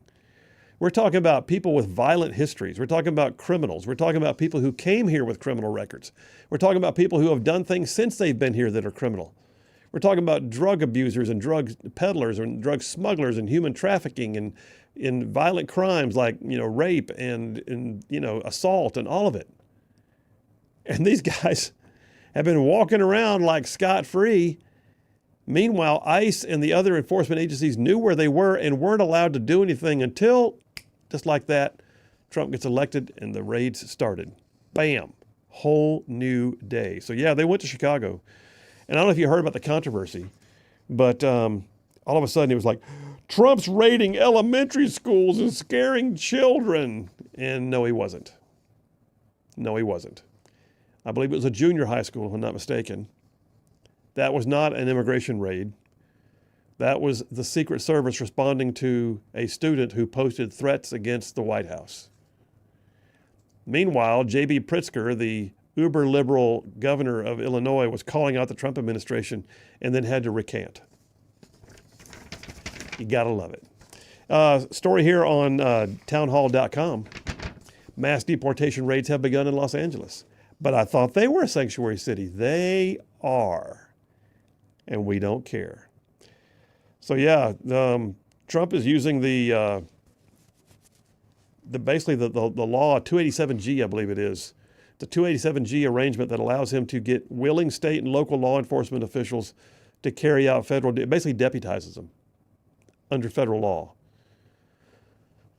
We're talking about people with violent histories. We're talking about criminals. We're talking about people who came here with criminal records. We're talking about people who have done things since they've been here that are criminal. We're talking about drug abusers and drug peddlers and drug smugglers and human trafficking and in violent crimes like, rape and assault and all of it. And these guys have been walking around like scot-free. Meanwhile, ICE and the other enforcement agencies knew where they were and weren't allowed to do anything until, just like that, Trump gets elected and the raids started. Bam. Whole new day. So yeah, they went to Chicago. And I don't know if you heard about the controversy, but all of a sudden it was like, Trump's raiding elementary schools and scaring children. And no, he wasn't. No, he wasn't. I believe it was a junior high school, if I'm not mistaken. That was not an immigration raid. That was the Secret Service responding to a student who posted threats against the White House. Meanwhile, J.B. Pritzker, the uber-liberal governor of Illinois, was calling out the Trump administration and then had to recant. You gotta love it. Story here on townhall.com. mass deportation raids have begun in Los Angeles. But I thought they were a sanctuary city. They are. And we don't care. So yeah, Trump is using the basically the law 287G, I believe it is. The 287G arrangement that allows him to get willing state and local law enforcement officials to carry out it basically deputizes them under federal law.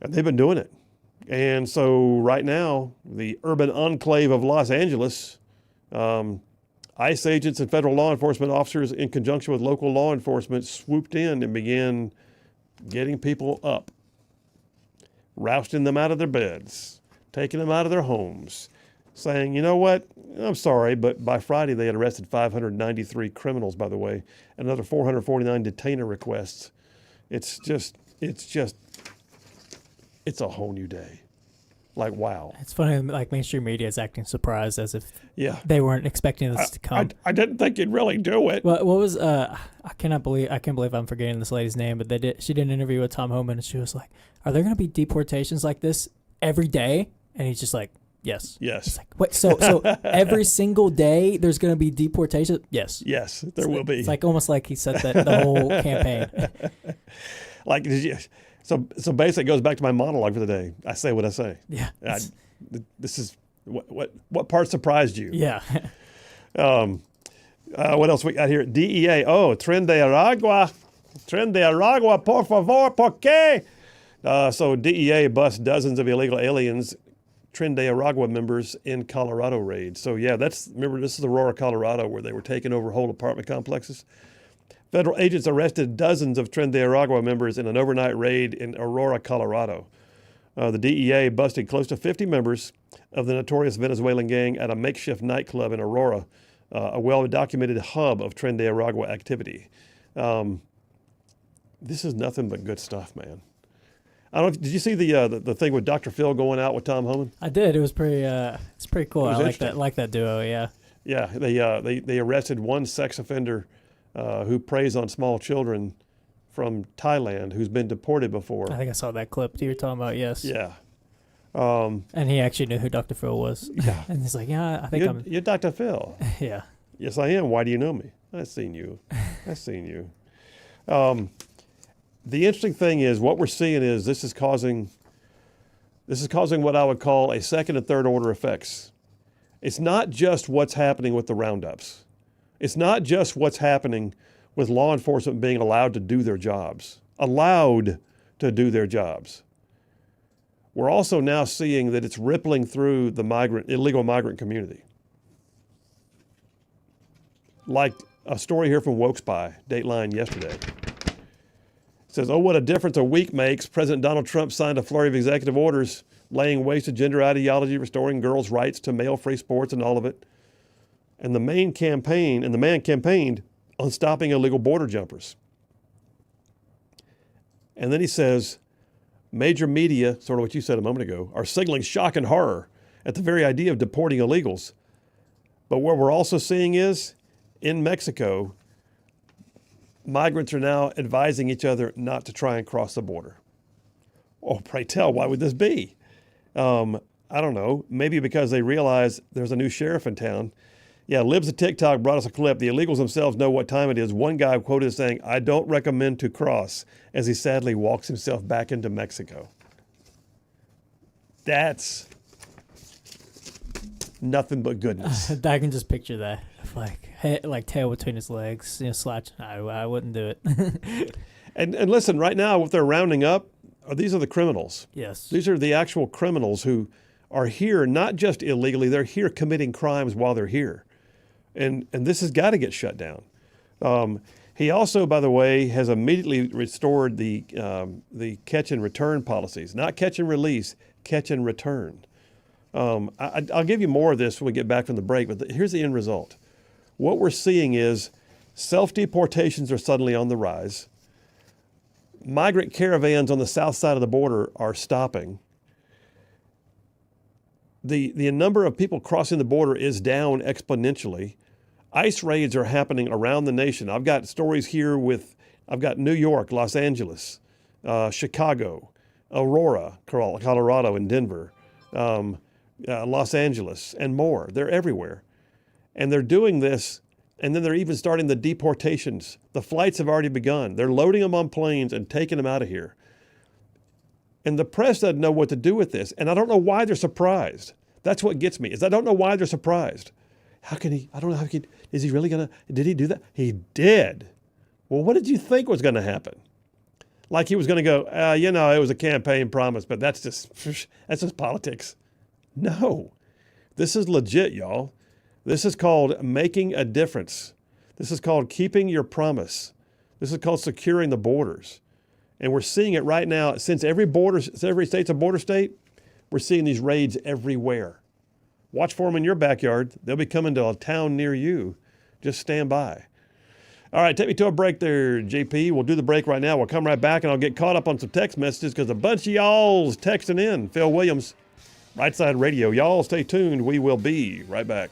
And they've been doing it. And so right now, the urban enclave of Los Angeles, ICE agents and federal law enforcement officers in conjunction with local law enforcement swooped in and began getting people up, rousting them out of their beds, taking them out of their homes, saying, you know what, I'm sorry, but by Friday they had arrested 593 criminals, by the way, and another 449 detainer requests. It's a whole new day. Like, wow. It's funny, like mainstream media is acting surprised as if they weren't expecting this to come. I didn't think you'd really do it. What was I can't believe I'm forgetting this lady's name, but she did an interview with Tom Homan and she was like, are there going to be deportations like this every day? And he's just like, yes. It's like, wait, so every single day there's going to be deportation? Yes. Yes, there will be. It's like almost like he said that the whole campaign. Like, did you? So basically, it goes back to my monologue for the day. I say what I say. Yeah. This is what part surprised you? Yeah. What else we got here? DEA. Oh, Tren de Aragua, por favor, por qué? So DEA busts dozens of illegal aliens, Tren de Aragua members in Colorado raid. So yeah, remember this is Aurora, Colorado, where they were taking over whole apartment complexes. Federal agents arrested dozens of Tren de Aragua members in an overnight raid in Aurora, Colorado. The DEA busted close to 50 members of the notorious Venezuelan gang at a makeshift nightclub in Aurora, a well-documented hub of Tren de Aragua activity. This is nothing but good stuff, man. I don't know. Did you see the thing with Dr. Phil going out with Tom Homan? I did. It was pretty. It's pretty cool. I like that duo. Yeah. Yeah. They arrested one sex offender who preys on small children from Thailand, who's been deported before. I think I saw that clip you were talking about. Yes. Yeah. And he actually knew who Dr. Phil was. Yeah. And he's like, yeah, I think you're Dr. Phil. Yeah. Yes, I am. Why do you know me? I've seen you. The interesting thing is what we're seeing is this is causing what I would call a second and third order effects. It's not just what's happening with the roundups. It's not just what's happening with law enforcement being allowed to do their jobs. We're also now seeing that it's rippling through the illegal migrant community. Like a story here from Wokespy, Dateline yesterday. It says, oh, what a difference a week makes. President Donald Trump signed a flurry of executive orders laying waste to gender ideology, restoring girls' rights to male-free sports and all of it. And the man campaigned on stopping illegal border jumpers. And then he says, major media, sort of what you said a moment ago, are signaling shock and horror at the very idea of deporting illegals. But what we're also seeing is, in Mexico, migrants are now advising each other not to try and cross the border. Oh, pray tell, why would this be? I don't know. Maybe because they realize there's a new sheriff in town. Yeah, Libs of TikTok brought us a clip. The illegals themselves know what time it is. One guy quoted as saying, I don't recommend to cross, as he sadly walks himself back into Mexico. That's nothing but goodness. I can just picture that. Like tail between his legs, slouching. I wouldn't do it. And listen, right now, what they're rounding up, these are the criminals. Yes. These are the actual criminals who are here, not just illegally, they're here committing crimes while they're here. And this has got to get shut down. He also, by the way, has immediately restored the catch and return policies. Not catch and release, catch and return. I'll give you more of this when we get back from the break, but here's the end result. What we're seeing is self-deportations are suddenly on the rise. Migrant caravans on the south side of the border are stopping. The number of people crossing the border is down exponentially. ICE raids are happening around the nation. I've got stories here I've got New York, Los Angeles, Chicago, Aurora, Colorado, and Denver, Los Angeles, and more. They're everywhere. And they're doing this, and then they're even starting the deportations. The flights have already begun. They're loading them on planes and taking them out of here. And the press doesn't know what to do with this. And I don't know why they're surprised. That's what gets me, is I don't know why they're surprised. How can he, I don't know how he, is he really going to, did he do that? He did. Well, what did you think was going to happen? Like he was going to go, it was a campaign promise, but that's just politics. No, this is legit, y'all. This is called making a difference. This is called keeping your promise. This is called securing the borders. And we're seeing it right now. Since every state's a border state, we're seeing these raids everywhere. Watch for them in your backyard. They'll be coming to a town near you. Just stand by. All right, take me to a break there, JP. We'll do the break right now. We'll come right back, and I'll get caught up on some text messages because a bunch of y'all's texting in. Phil Williams, Rightside Radio. Y'all stay tuned. We will be right back.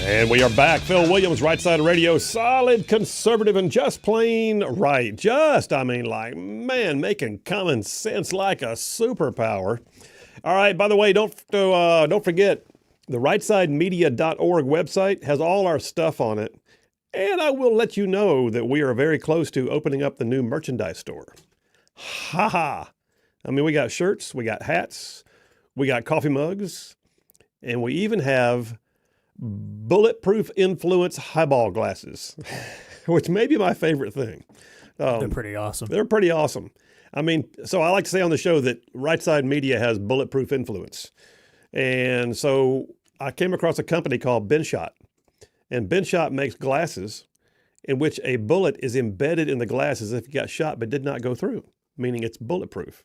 And we are back. Phil Williams, Right Side Radio, solid, conservative, and just plain right. Making common sense like a superpower. All right, by the way, don't forget, the rightsidemedia.org website has all our stuff on it. And I will let you know that we are very close to opening up the new merchandise store. Ha ha. We got shirts, we got hats, we got coffee mugs, and we even have bulletproof influence highball glasses, which may be my favorite thing. They're pretty awesome. They're pretty awesome. So I like to say on the show that Right Side Media has bulletproof influence. And so I came across a company called Benshot. And Benshot makes glasses in which a bullet is embedded in the glass as if you got shot but did not go through, meaning it's bulletproof.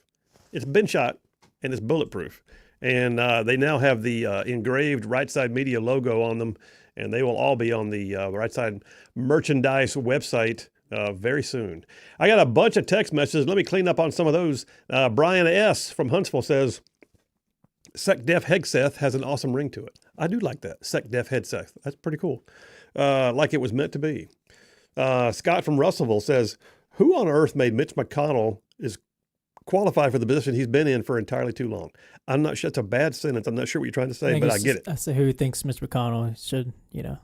It's Benshot and it's bulletproof. And they now have the engraved Right Side Media logo on them, and they will all be on the Right Side merchandise website very soon. I got a bunch of text messages. Let me clean up on some of those. Brian S. from Huntsville says, Sec Def Hegseth has an awesome ring to it. I do like that. Sec Def Hegseth. That's pretty cool. Like it was meant to be. Scott from Russellville says, who on earth made Mitch McConnell is qualified for the position he's been in for entirely too long? I'm not sure. It's a bad sentence. I'm not sure what you're trying to say, but I get it. I say who thinks Mitch McConnell should,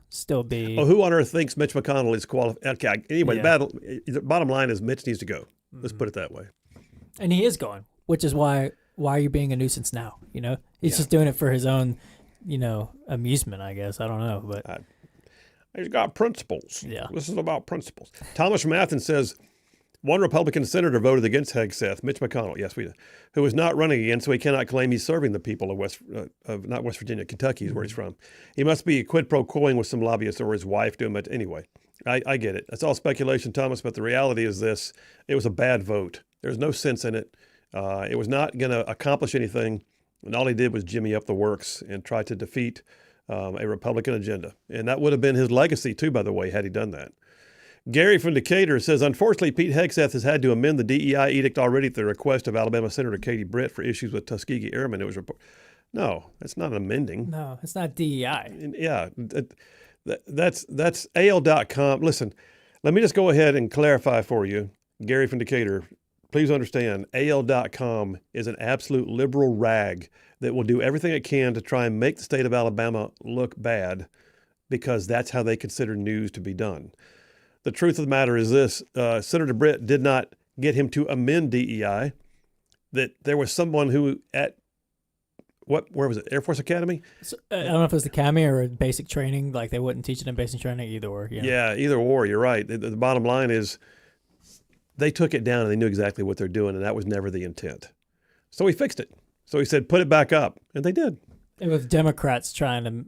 still be. Oh, who on earth thinks Mitch McConnell is qualified? Okay. Anyway, the bottom line is Mitch needs to go. Let's put it that way. And he is going, which is why are you being a nuisance now? He's just doing it for his own, amusement, I guess. I don't know, but he's got principles. Yeah. This is about principles. Thomas from Athens says, one Republican senator voted against Hegseth, Mitch McConnell, who is not running again, so he cannot claim he's serving the people of not West Virginia, Kentucky is where he's from. He must be quid pro quoing with some lobbyists or his wife doing it. Anyway, I get it. That's all speculation, Thomas, but the reality is this. It was a bad vote. There's no sense in it. It was not going to accomplish anything, and all he did was jimmy up the works and try to defeat a Republican agenda. And that would have been his legacy, too, by the way, had he done that. Gary from Decatur says, unfortunately, Pete Hegseth has had to amend the DEI edict already at the request of Alabama Senator Katie Britt for issues with Tuskegee Airmen. It was No, that's not amending. No, it's not DEI. Yeah, that's AL.com. Listen, let me just go ahead and clarify for you, Gary from Decatur. Please understand, AL.com is an absolute liberal rag that will do everything it can to try and make the state of Alabama look bad because that's how they consider news to be done. The truth of the matter is this, Senator Britt did not get him to amend DEI, that there was someone who where was it, Air Force Academy? So, I don't know if it was the academy or basic training, like they wouldn't teach it in basic training, either or. Yeah, either or, you're right. The bottom line is they took it down and they knew exactly what they're doing, and that was never the intent. So he fixed it. So he said, put it back up, and they did. It was Democrats trying to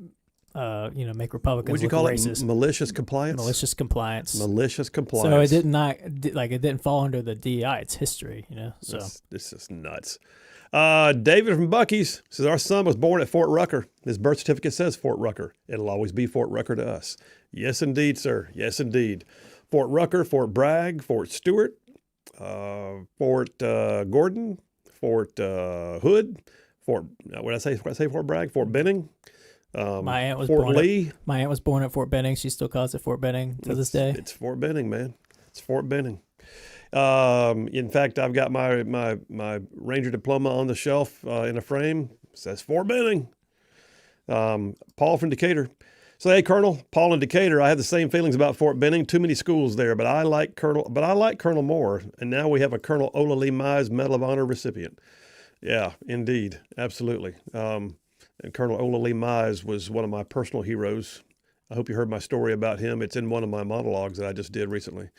make Republicans Would you look call racist. It malicious compliance? Malicious compliance. Malicious compliance. So it didn't fall under the DEI. It's history, So this is nuts. David from Buc-ee's says, our son was born at Fort Rucker. His birth certificate says Fort Rucker. It'll always be Fort Rucker to us. Yes, indeed, sir. Yes, indeed. Fort Rucker, Fort Bragg, Fort Stewart, Fort Gordon, Fort Hood, Fort Bragg? Fort Benning. My aunt was Fort born Lee. My aunt was born at Fort Benning. She still calls it Fort Benning to this day. It's Fort Benning, man. It's Fort Benning. In fact, I've got my Ranger diploma on the shelf in a frame. It says Fort Benning. Paul from Decatur. So, hey, Colonel, Paul in Decatur, I have the same feelings about Fort Benning. Too many schools there, but I like Colonel more. And now we have a Colonel Ola Lee Mize Medal of Honor recipient. Yeah, indeed. Absolutely. And Colonel Ola Lee Mize was one of my personal heroes. I hope you heard my story about him. It's in one of my monologues that I just did recently.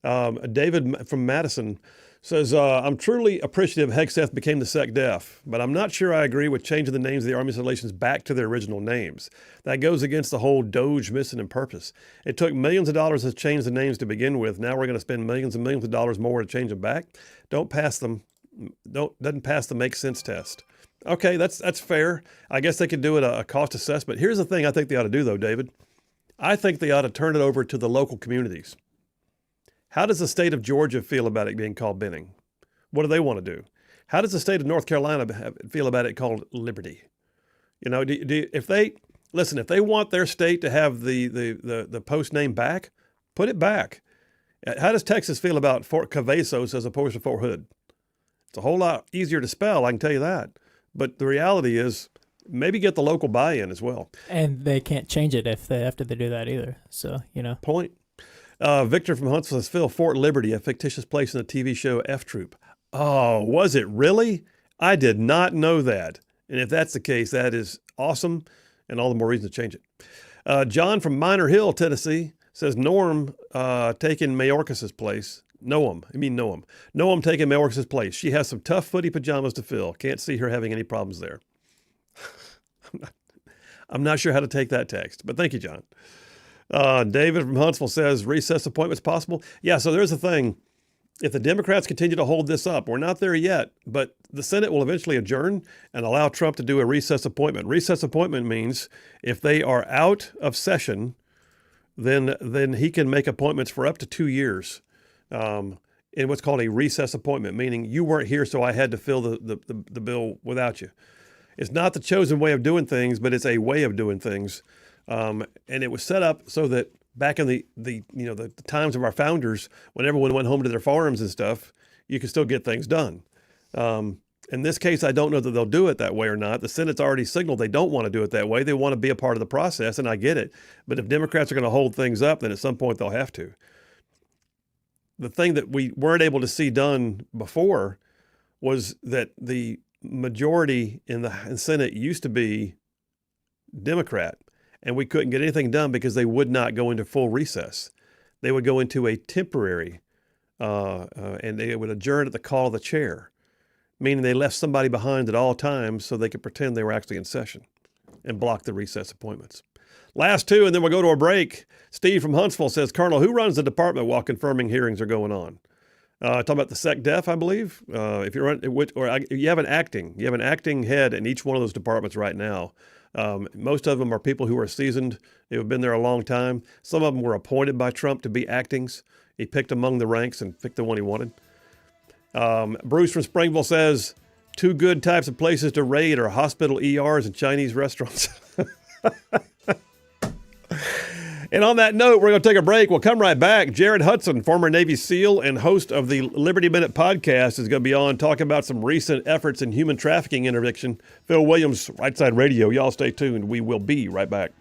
David from Madison says, I'm truly appreciative Hegseth became the Sec Def, but I'm not sure I agree with changing the names of the Army installations back to their original names. That goes against the whole Doge mission and purpose. It took millions of dollars to change the names to begin with. Now we're going to spend millions and millions of dollars more to change them back. Doesn't pass the make sense test. Okay, that's fair. I guess they could do it a cost assessment. Here's the thing I think they ought to do, though, David. I think they ought to turn it over to the local communities. How does the state of Georgia feel about it being called Benning? What do they want to do? How does the state of North Carolina feel about it called Liberty? If Listen, if they want their state to have the post name back, put it back. How does Texas feel about Fort Cavazos as opposed to Fort Hood? It's a whole lot easier to spell, I can tell you that. But the reality is, maybe get the local buy-in as well. And they can't change it after they do that either. So, Point. Victor from Huntsville says, Phil, Fort Liberty, a fictitious place in the TV show F Troop. Oh, was it really? I did not know that. And if that's the case, that is awesome and all the more reason to change it. John from Minor Hill, Tennessee says, Norm taking Mayorkas's place. Noam taking Mayorkas's place. She has some tough footy pajamas to fill. Can't see her having any problems there. I'm not sure how to take that text, but thank you, John. David from Huntsville says, recess appointments possible. Yeah, so there's the thing. If the Democrats continue to hold this up, we're not there yet, but the Senate will eventually adjourn and allow Trump to do a recess appointment. Recess appointment means if they are out of session, then he can make appointments for up to 2 years in what's called a recess appointment, meaning you weren't here, so I had to fill the bill without you. It's not the chosen way of doing things, but it's a way of doing things. And it was set up so that back in the times of our founders, when everyone went home to their farms and stuff, you could still get things done. In this case, I don't know that they'll do it that way or not. The Senate's already signaled they don't want to do it that way. They want to be a part of the process, and I get it. But if Democrats are going to hold things up, then at some point they'll have to. The thing that we weren't able to see done before was that the majority in the Senate used to be Democrat, and we couldn't get anything done because they would not go into full recess. They would go into a temporary, and they would adjourn at the call of the chair, meaning they left somebody behind at all times so they could pretend they were actually in session and block the recess appointments. Last two, and then we'll go to a break. Steve from Huntsville says, Colonel, who runs the department while confirming hearings are going on? Talking about the SecDef, I believe. If you're you have an acting head in each one of those departments right now. Most of them are people who are seasoned. They have been there a long time. Some of them were appointed by Trump to be actings. He picked among the ranks and picked the one he wanted. Bruce from Springville says, two good types of places to raid are hospital ERs and Chinese restaurants. And on that note, we're going to take a break. We'll come right back. Jared Hudson, former Navy SEAL and host of the Liberty Minute podcast, is going to be on talking about some recent efforts in human trafficking interdiction. Phil Williams, Rightside Radio. Y'all stay tuned. We will be right back.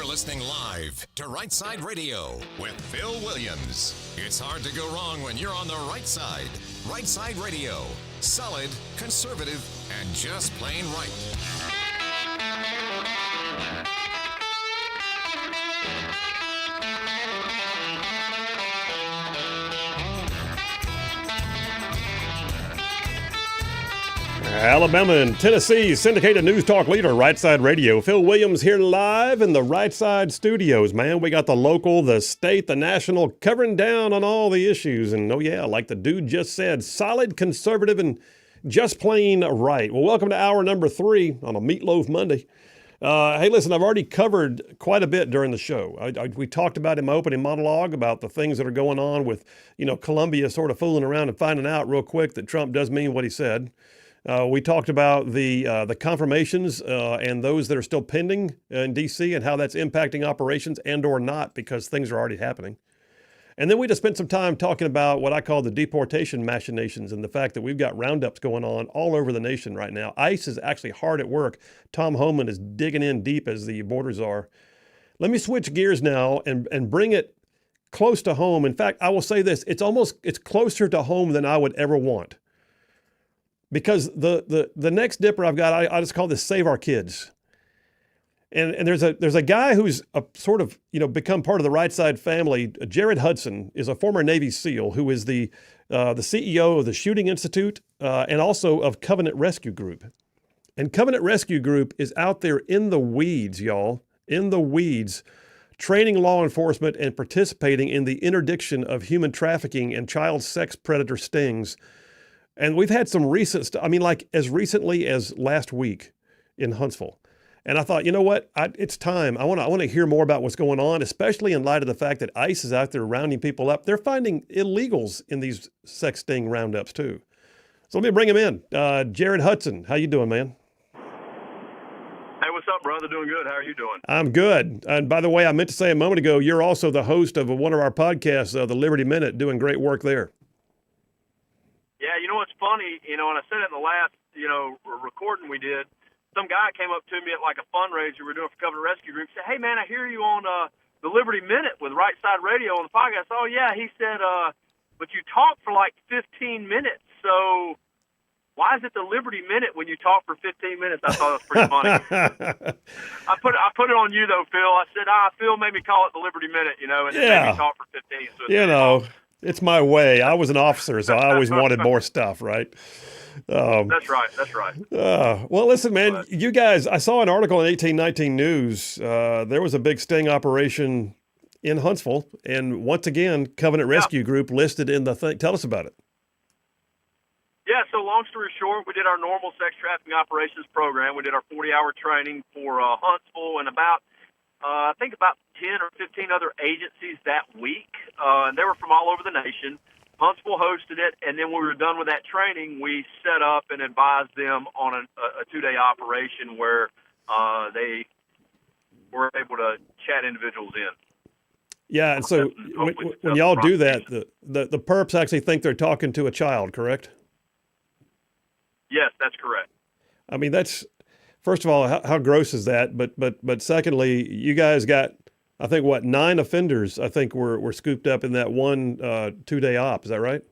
listening live to Rightside Radio with Phil Williams. It's hard to go wrong when you're on the right side. Rightside Radio. Solid, conservative, and just plain right. Alabama and Tennessee syndicated news talk leader, Rightside Radio. Phil Williams here live in the Rightside studios, man. We got the local, the state, the national, covering down on all the issues. And oh yeah, like the dude just said, solid, conservative, and just plain right. Well, welcome to hour number 3 on a Meatloaf Monday. Hey, listen, I've already covered quite a bit during the show. We talked about in my opening monologue about the things that are going on with, Columbia sort of fooling around and finding out real quick that Trump does mean what he said. We talked about the confirmations and those that are still pending in D.C. and how that's impacting operations and or not because things are already happening. And then we just spent some time talking about what I call the deportation machinations and the fact that we've got roundups going on all over the nation right now. ICE is actually hard at work. Tom Homan is digging in deep as the borders are. Let me switch gears now and bring it close to home. In fact, I will say this, it's closer to home than I would ever want. Because the next dipper I've got, I just call this Save Our Kids. And there's a guy who's sort of, become part of the Rightside family. Jared Hudson is a former Navy SEAL who is the CEO of the Shooting Institute and also of Covenant Rescue Group. And Covenant Rescue Group is out there in the weeds, y'all, in the weeds, training law enforcement and participating in the interdiction of human trafficking and child sex predator stings. And we've had some recent stuff, like as recently as last week in Huntsville. And I thought, you know what? It's time. I want to hear more about what's going on, especially in light of the fact that ICE is out there rounding people up. They're finding illegals in these sex sting roundups too. So let me bring him in. Jared Hudson, how you doing, man? Hey, what's up, brother? Doing good. How are you doing? I'm good. And by the way, I meant to say a moment ago, you're also the host of one of our podcasts, the Liberty Minute, doing great work there. Yeah, what's funny, and I said it in the last, recording we did, some guy came up to me at like a fundraiser we were doing for Covenant Rescue Group, said, hey, man, I hear you on the Liberty Minute with Rightside Radio on the podcast. Oh, yeah, he said, but you talk for like 15 minutes, so why is it the Liberty Minute when you talk for 15 minutes? I thought that was pretty funny. I put it on you, though, Phil. I said, Phil made me call it the Liberty Minute, and then made me talk for 15. So it's my way. I was an officer, so I always wanted more stuff, right? That's right. Well, listen, man, you guys, I saw an article in 1819 News. There was a big sting operation in Huntsville, and once again, Covenant Rescue Group listed in the thing. Tell us about it. Yeah, so long story short, we did our normal sex trafficking operations program. We did our 40-hour training for Huntsville and about 10 or 15 other agencies that week. And they were from all over the nation. Huntsville hosted it, and then when we were done with that training, we set up and advised them on a 2-day operation where they were able to chat individuals in. Yeah, and so when y'all do that, the perps actually think they're talking to a child, correct? Yes, that's correct. That's first of all, how gross is that? But secondly, you guys got, I think, 9 offenders, I think, were scooped up in that one 2-day op. Is that right?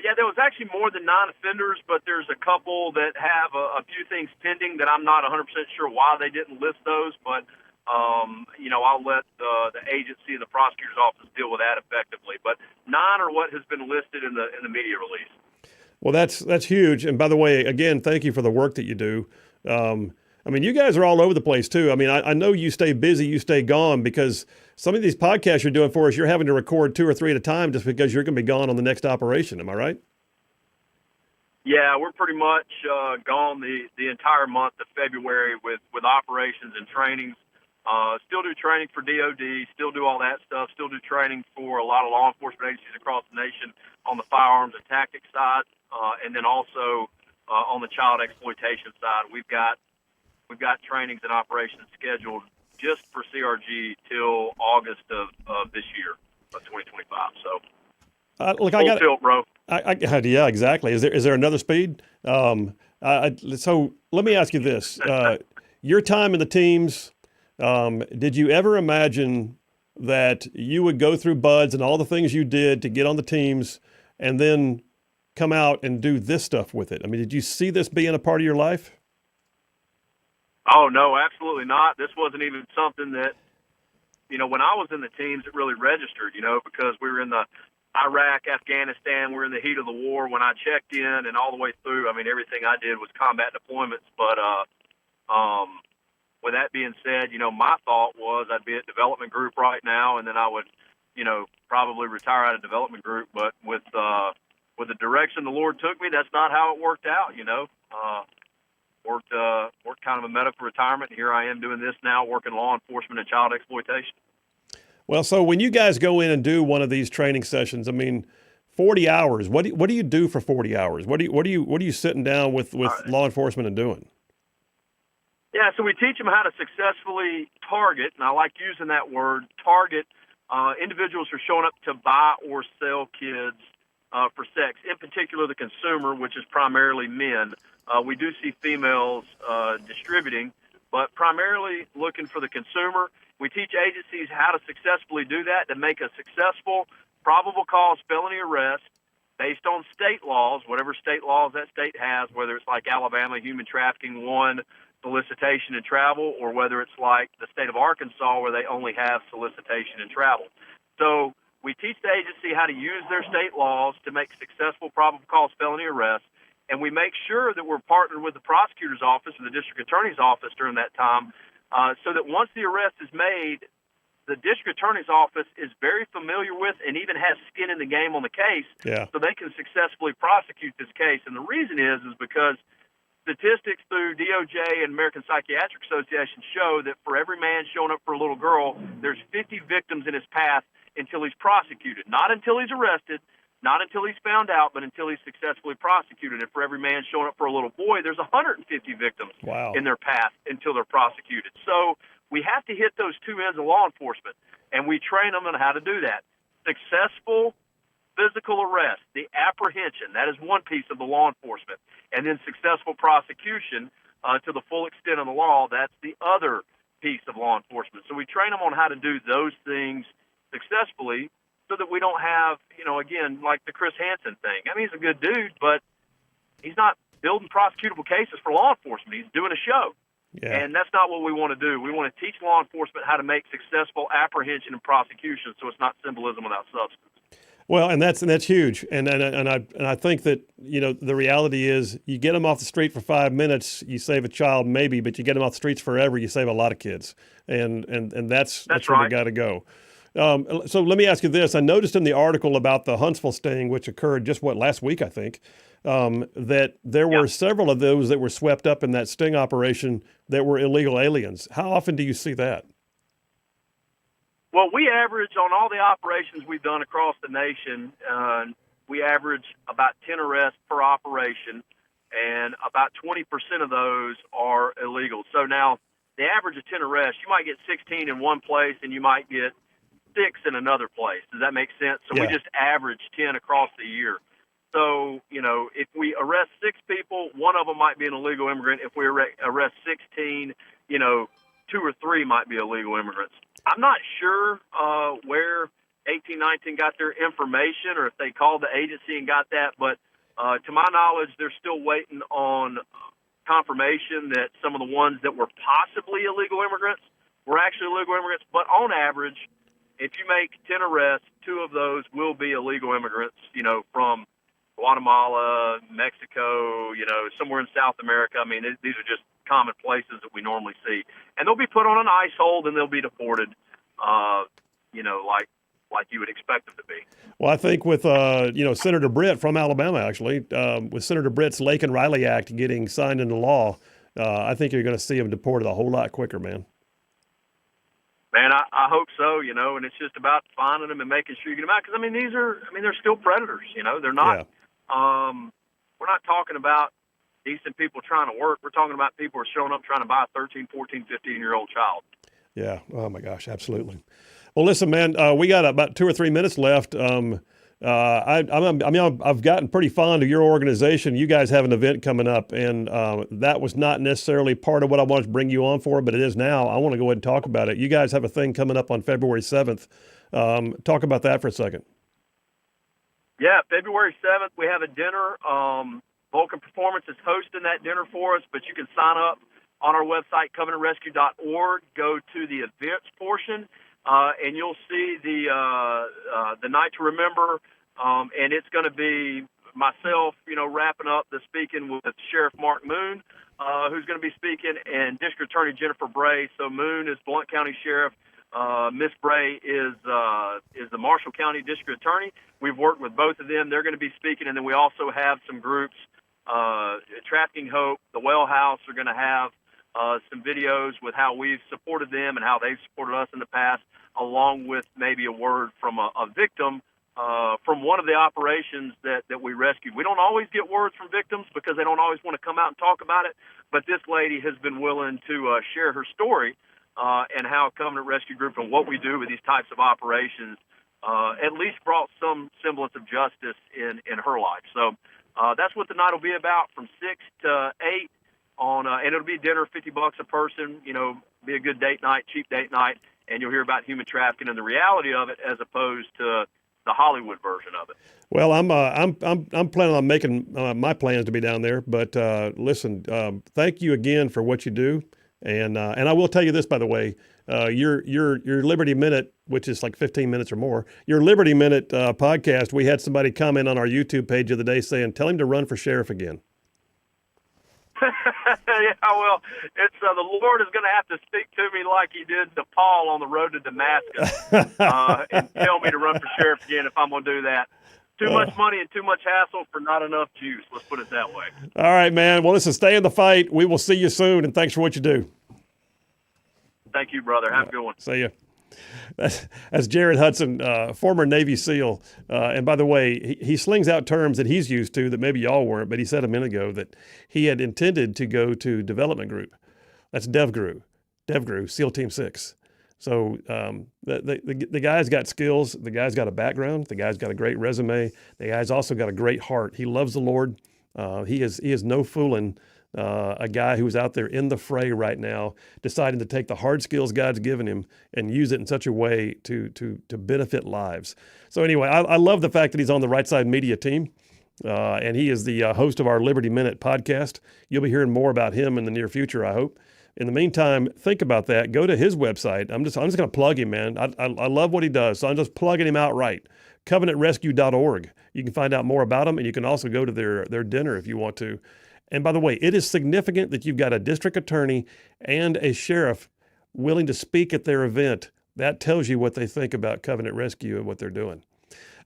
Yeah, there was actually more than 9 offenders, but there's a couple that have a few things pending that I'm not 100% sure why they didn't list those. But, I'll let the agency and the prosecutor's office deal with that effectively. But 9 are what has been listed in the media release. Well, that's huge. And by the way, again, thank you for the work that you do. You guys are all over the place too. I know you stay busy, you stay gone because some of these podcasts you're doing for us, you're having to record 2 or 3 at a time just because you're going to be gone on the next operation. Am I right? Yeah, we're pretty much gone the entire month of February with operations and trainings. Still do training for DOD, still do all that stuff, still do training for a lot of law enforcement agencies across the nation on the firearms and tactics side, and then also on the child exploitation side. We've got trainings and operations scheduled just for CRG till August of this year, of 2025. So, look, I got tilt, bro. Yeah, exactly. Is there another speed? So let me ask you this: your time in the teams. Did you ever imagine that you would go through buds and all the things you did to get on the teams and then come out and do this stuff with it? I mean, did you see this being a part of your life? Oh, no, absolutely not. This wasn't even something that, when I was in the teams, it really registered, because we were in the Iraq, Afghanistan, we're in the heat of the war. When I checked in and all the way through, I mean, everything I did was combat deployments. But with that being said, my thought was I'd be at development group right now, and then I would, probably retire out of development group. But with the direction the Lord took me, that's not how it worked out. Worked kind of a medical retirement, and here I am doing this now, working law enforcement and child exploitation. Well, so when you guys go in and do one of these training sessions, I mean, 40 hours. What do you do for 40 hours? What are you sitting down with law enforcement and doing? Yeah, so we teach them how to successfully target, and I like using that word, target individuals who are showing up to buy or sell kids for sex, in particular the consumer, which is primarily men. We do see females distributing, but primarily looking for the consumer. We teach agencies how to successfully do that, to make a successful probable cause felony arrest based on state laws, whatever state laws that state has, whether it's like Alabama, human trafficking 1, solicitation and travel, or whether it's like the state of Arkansas where they only have solicitation and travel. So we teach the agency how to use their state laws to make successful probable cause felony arrests, and we make sure that we're partnered with the prosecutor's office or the district attorney's office during that time, so that once the arrest is made, the district attorney's office is very familiar with and even has skin in the game on the case, so they can successfully prosecute this case. And the reason is because statistics through DOJ and American Psychiatric Association show that for every man showing up for a little girl, there's 50 victims in his path until he's prosecuted. Not until he's arrested, not until he's found out, but until he's successfully prosecuted. And for every man showing up for a little boy, there's 150 victims in their path until they're prosecuted. So we have to hit those two ends of law enforcement, and we train them on how to do that. Successful physical arrest, the apprehension, that is one piece of the law enforcement. And then successful prosecution to the full extent of the law, that's the other piece of law enforcement. So we train them on how to do those things successfully so that we don't have, again, like the Chris Hansen thing. I mean, he's a good dude, but he's not building prosecutable cases for law enforcement. He's doing a show. Yeah. And that's not what we want to do. We want to teach law enforcement how to make successful apprehension and prosecution so it's not symbolism without substance. Well, and that's huge, and I think that the reality is you get them off the street for 5 minutes, you save a child maybe, but you get them off the streets forever, you save a lot of kids, and that's where right. we got to go. So let me ask you this: I noticed in the article about the Huntsville sting, which occurred just last week, I think, that there were several of those that were swept up in that sting operation that were illegal aliens. How often do you see that? Well, we average on all the operations we've done across the nation, we average about 10 arrests per operation, and about 20% of those are illegal. So now the average of 10 arrests, you might get 16 in one place and you might get 6 in another place. Does that make sense? So we just average 10 across the year. So, if we arrest 6 people, one of them might be an illegal immigrant. If we arrest 16, 2 or 3 might be illegal immigrants. I'm not sure where 1819 got their information or if they called the agency and got that, but to my knowledge, they're still waiting on confirmation that some of the ones that were possibly illegal immigrants were actually illegal immigrants. But on average, if you make 10 arrests, 2 of those will be illegal immigrants, from Guatemala, Mexico, somewhere in South America. I mean, these are just common places that we normally see. And they'll be put on an ice hold and they'll be deported, like you would expect them to be. Well, I think with, Senator Britt from Alabama, actually, with Senator Britt's Lake and Riley Act getting signed into law, I think you're going to see them deported a whole lot quicker, man. Man, I hope so, and it's just about finding them and making sure you get them out. Because, they're still predators, they're not, we're not talking about decent people trying to work. We're talking about people who are showing up trying to buy a 13, 14, 15-year-old child. Yeah. Oh, my gosh. Absolutely. Well, listen, man, we got about 2 or 3 minutes left. I've gotten pretty fond of your organization. You guys have an event coming up, and that was not necessarily part of what I wanted to bring you on for, but it is now. I want to go ahead and talk about it. You guys have a thing coming up on February 7th. Talk about that for a second. Yeah, February 7th, we have a dinner. Vulcan Performance is hosting that dinner for us, but you can sign up on our website, covenantrescue.org. Go to the events portion, and you'll see the night to remember. And it's going to be myself, wrapping up the speaking with Sheriff Mark Moon, who's going to be speaking, and District Attorney Jennifer Bray. So Moon is Blount County Sheriff. Miss Bray is the Marshall County District Attorney. We've worked with both of them. They're going to be speaking, and then we also have some groups. Trafficking Hope, the Well House are going to have some videos with how we've supported them and how they've supported us in the past, along with maybe a word from a victim from one of the operations that we rescued. We don't always get words from victims because they don't always want to come out and talk about it, but this lady has been willing to share her story and how Covenant Rescue Group and what we do with these types of operations at least brought some semblance of justice in her life. So that's what the night will be about, from 6 to 8 on, and it'll be dinner, $50 a person, be a good date night, cheap date night, and you'll hear about human trafficking and the reality of it as opposed to the Hollywood version of it. Well, I'm planning on making my plans to be down there, but listen, thank you again for what you do. And I will tell you this, by the way, your Liberty Minute, which is like 15 minutes or more, your Liberty Minute podcast, we had somebody comment on our YouTube page the other day saying, tell him to run for sheriff again. Yeah, well, it's the Lord is going to have to speak to me like he did to Paul on the road to Damascus and tell me to run for sheriff again if I'm going to do that. Too much money and too much hassle for not enough juice. Let's put it that way. All right, man. Well, listen, stay in the fight. We will see you soon, and thanks for what you do. Thank you, brother. Have a good one. See you. That's Jared Hudson, former Navy SEAL. And by the way, he slings out terms that he's used to that maybe y'all weren't, but he said a minute ago that he had intended to go to development group. That's DevGru, SEAL Team 6. So the guy's got skills. The guy's got a background. The guy's got a great resume. The guy's also got a great heart. He loves the Lord. He is no fooling a guy who's out there in the fray right now, deciding to take the hard skills God's given him and use it in such a way to benefit lives. So anyway, I love the fact that he's on the Rightside Media team, and he is the host of our Liberty Minute podcast. You'll be hearing more about him in the near future, I hope. In the meantime, think about that. Go to his website. I'm just going to plug him, man. I love what he does, so I'm just plugging him out right. covenantrescue.org. You can find out more about him, and you can also go to their dinner if you want to. And by the way, it is significant that you've got a district attorney and a sheriff willing to speak at their event. That tells you what they think about Covenant Rescue and what they're doing.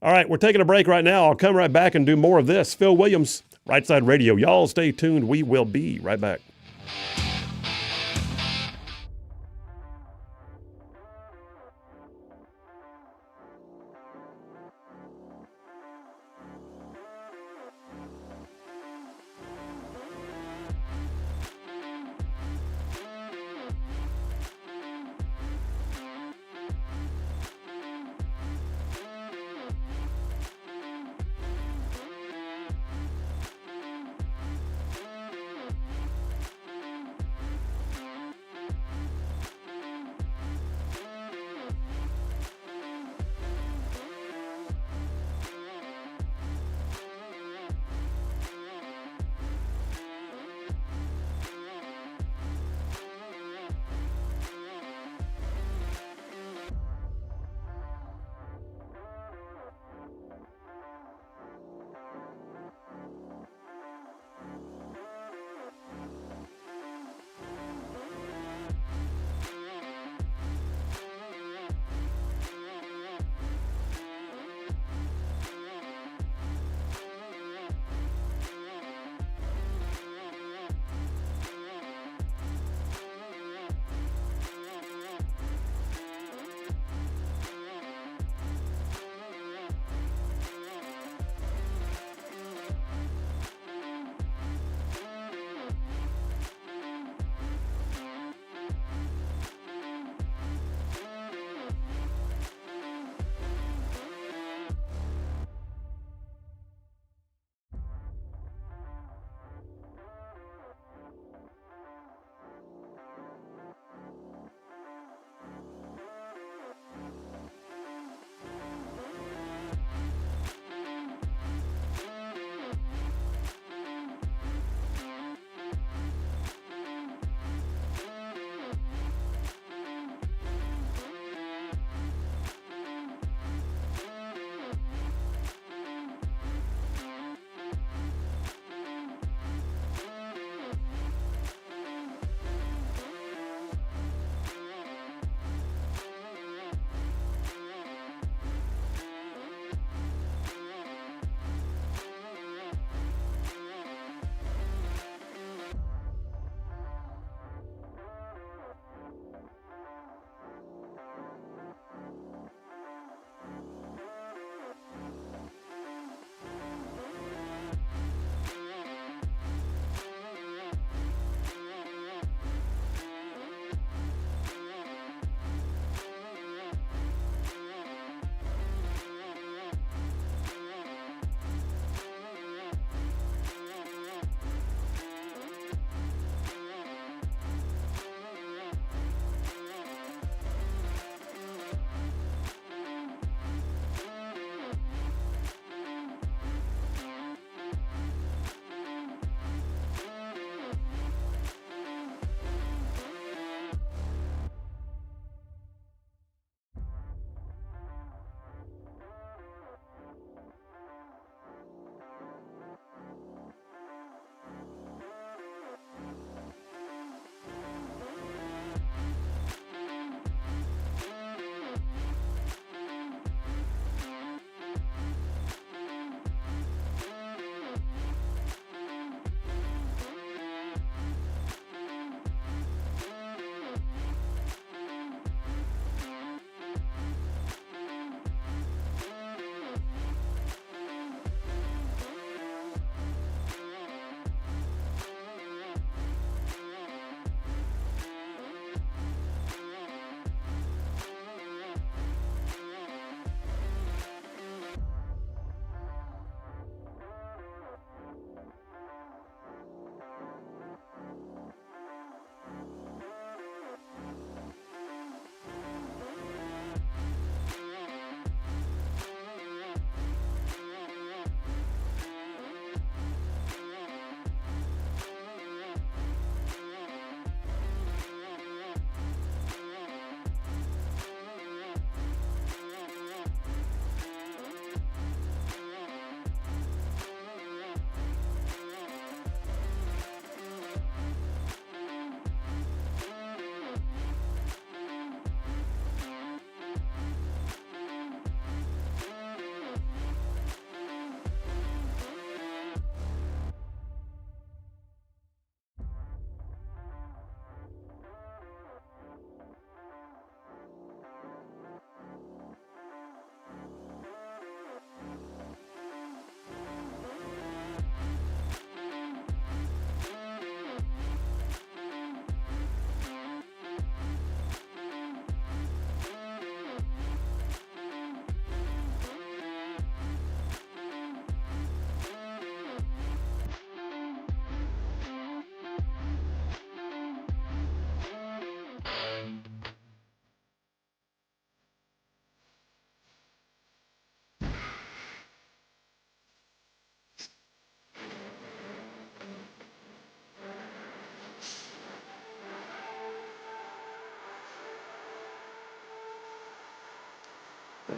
All right, we're taking a break right now. I'll come right back and do more of this. Phil Williams, Rightside Radio. Y'all stay tuned. We will be right back.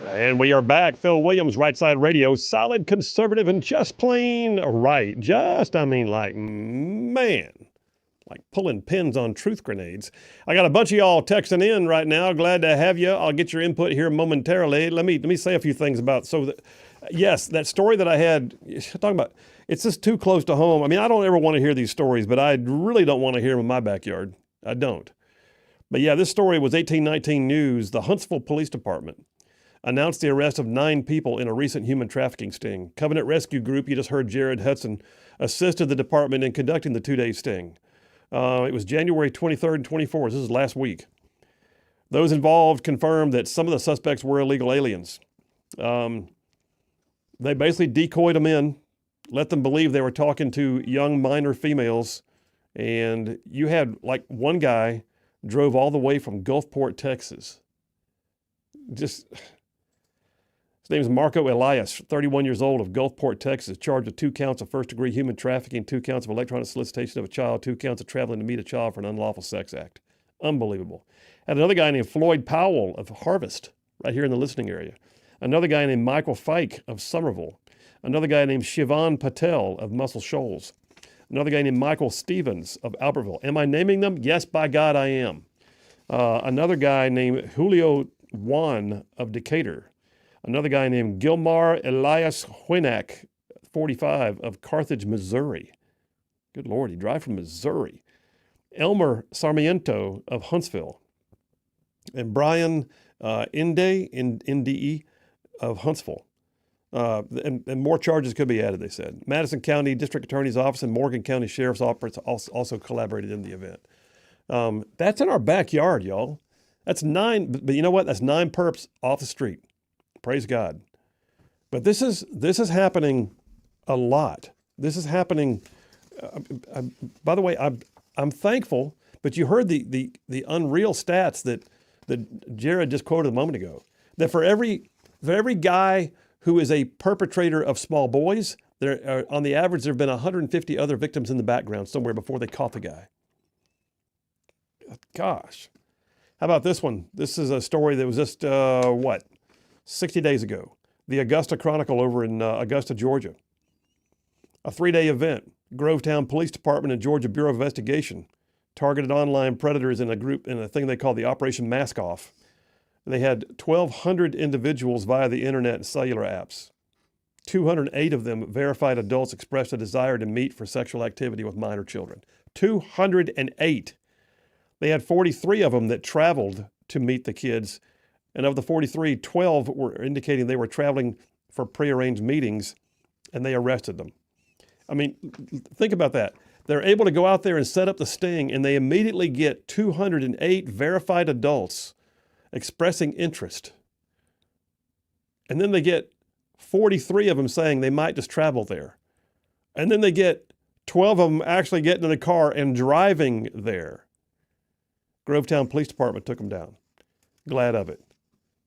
And we are back. Phil Williams, Rightside Radio, solid, conservative, and just plain right. Like pulling pins on truth grenades. I got a bunch of y'all texting in right now. Glad to have you. I'll get your input here momentarily. Let me say a few things about. Yes, that story that I had talking about. It's just too close to home. I mean, I don't ever want to hear these stories, but I really don't want to hear them in my backyard. I don't. But yeah, this story was 1819 News. The Huntsville Police Department announced the arrest of 9 people in a recent human trafficking sting. Covenant Rescue Group, you just heard Jared Hudson, assisted the department in conducting the 2-day sting. It was January 23rd and 24th. This is last week. Those involved confirmed that some of the suspects were illegal aliens. They basically decoyed them in, let them believe they were talking to young minor females. And you had like one guy drove all the way from Gulfport, Texas. His name is Marco Elias, 31 years old, of Gulfport, Texas, charged with 2 counts of first-degree human trafficking, 2 counts of electronic solicitation of a child, 2 counts of traveling to meet a child for an unlawful sex act. Unbelievable. Had another guy named Floyd Powell of Harvest, right here in the listening area. Another guy named Michael Fike of Somerville. Another guy named Shivan Patel of Muscle Shoals. Another guy named Michael Stevens of Albertville. Am I naming them? Yes, by God, I am. Another guy named Julio Juan of Decatur. Another guy named Gilmar Elias Huinak, 45, of Carthage, Missouri. Good Lord, he drive from Missouri. Elmer Sarmiento of Huntsville. And Brian Inde of Huntsville. And more charges could be added, they said. Madison County District Attorney's Office and Morgan County Sheriff's Office also collaborated in the event. That's in our backyard, y'all. That's 9, but you know what? That's 9 perps off the street. Praise God. But this is happening a lot. This is happening. By the way, I'm thankful. But you heard the unreal stats that Jared just quoted a moment ago. That for every guy who is a perpetrator of small boys, on the average there have been 150 other victims in the background somewhere before they caught the guy. Gosh. How about this one? This is a story that was just 60 days ago. The Augusta Chronicle over in Augusta, Georgia. A 3-day event. Grovetown Police Department and Georgia Bureau of Investigation targeted online predators in a thing they call the Operation Mask Off. They had 1,200 individuals via the internet and cellular apps. 208 of them, verified adults, expressed a desire to meet for sexual activity with minor children. 208. They had 43 of them that traveled to meet the kids. And of the 43, 12 were indicating they were traveling for prearranged meetings, and they arrested them. I mean, think about that. They're able to go out there and set up the sting, and they immediately get 208 verified adults expressing interest. And then they get 43 of them saying they might just travel there. And then they get 12 of them actually getting in the car and driving there. Grovetown Police Department took them down. Glad of it.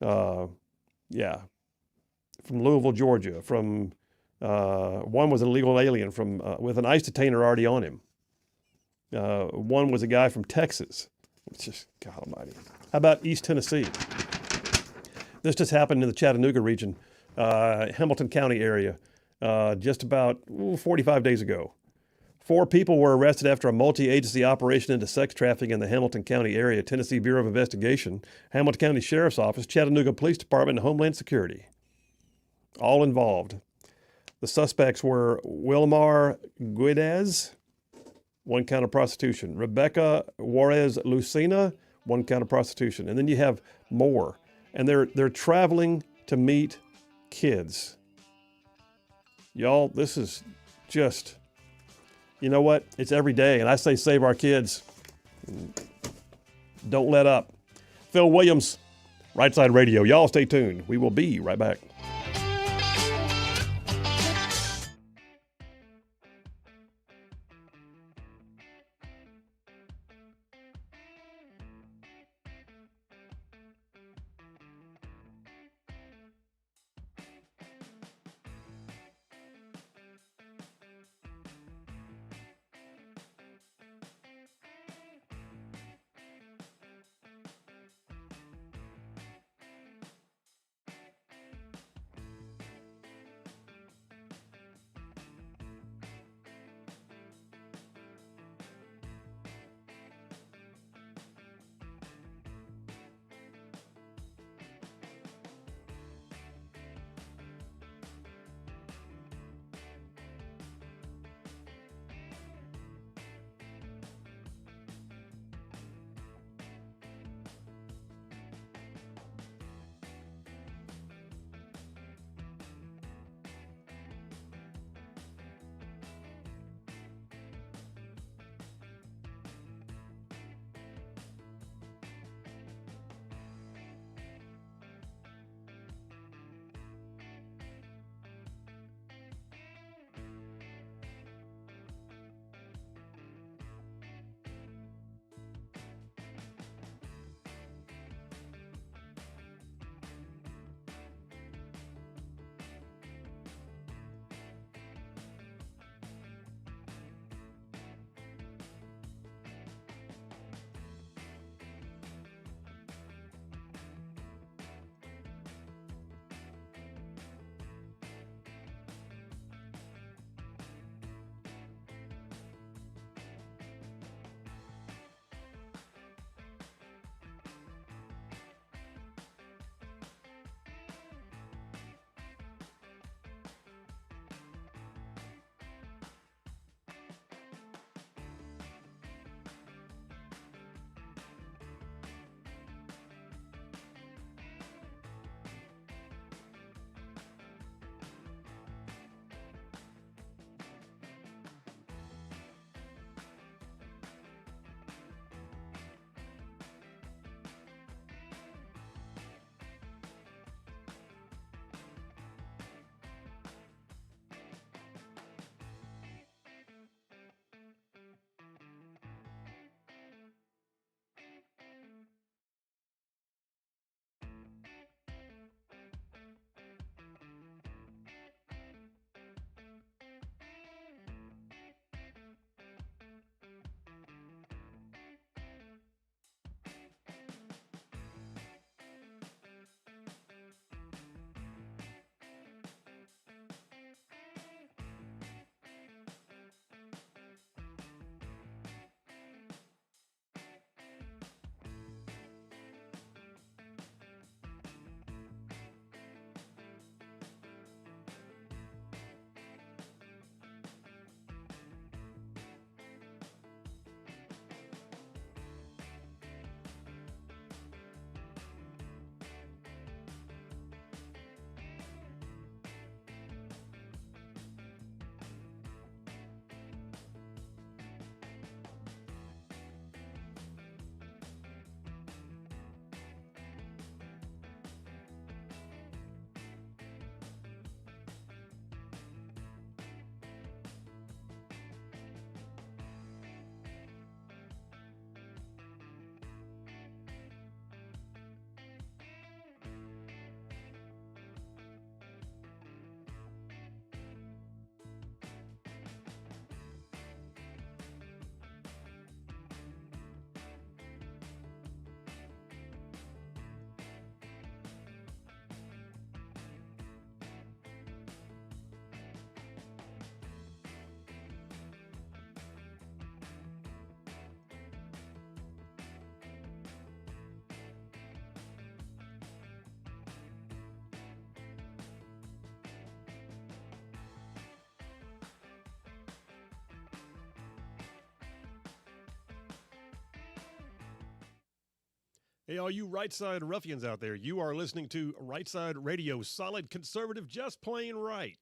From Louisville, Georgia. From one was an illegal alien with an ICE detainer already on him. One was a guy from Texas. It's just, God almighty. How about East Tennessee? This just happened in the Chattanooga region, Hamilton County area, just about 45 days ago. 4 people were arrested after a multi-agency operation into sex trafficking in the Hamilton County area. Tennessee Bureau of Investigation, Hamilton County Sheriff's Office, Chattanooga Police Department, and Homeland Security. All involved. The suspects were Wilmar Guidez, 1 count of prostitution. Rebecca Juarez Lucina, 1 count of prostitution. And then you have more. And they're traveling to meet kids. Y'all, this is just... You know what? It's every day, and I say save our kids. Don't let up. Phil Williams, Rightside Radio. Y'all stay tuned. We will be right back. Hey, all you Rightside ruffians out there, you are listening to Rightside Radio, solid conservative, just plain right.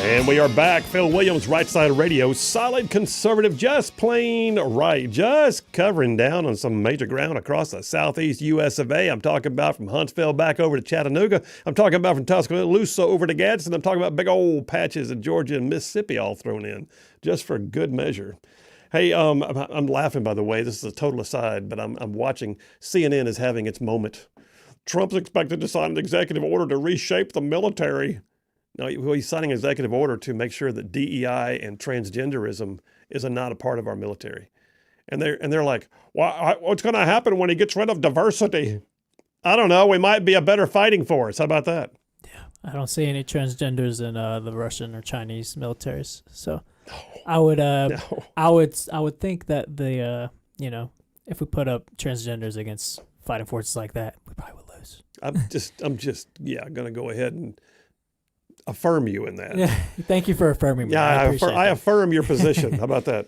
And we are back. Phil Williams, Rightside Radio, solid conservative, just plain right. Just covering down on some major ground across the southeast U.S. of A. I'm talking about from Huntsville back over to Chattanooga. I'm talking about from Tuscaloosa over to Gadsden. I'm talking about big old patches of Georgia and Mississippi all thrown in, just for good measure. Hey, I'm laughing, by the way. This is a total aside, but I'm watching. CNN is having its moment. Trump's expected to sign an executive order to reshape the military. No, he's signing an executive order to make sure that DEI and transgenderism is not a part of our military. And they're like, what's going to happen when he gets rid of diversity? I don't know. We might be a better fighting force. How about that? Yeah, I don't see any transgenders in the Russian or Chinese militaries. So I would think that the if we put up transgenders against fighting forces like that, we probably would lose. I'm just going to go ahead and affirm you in that. Yeah, thank you for affirming me. Yeah, I affirm your position. How about that?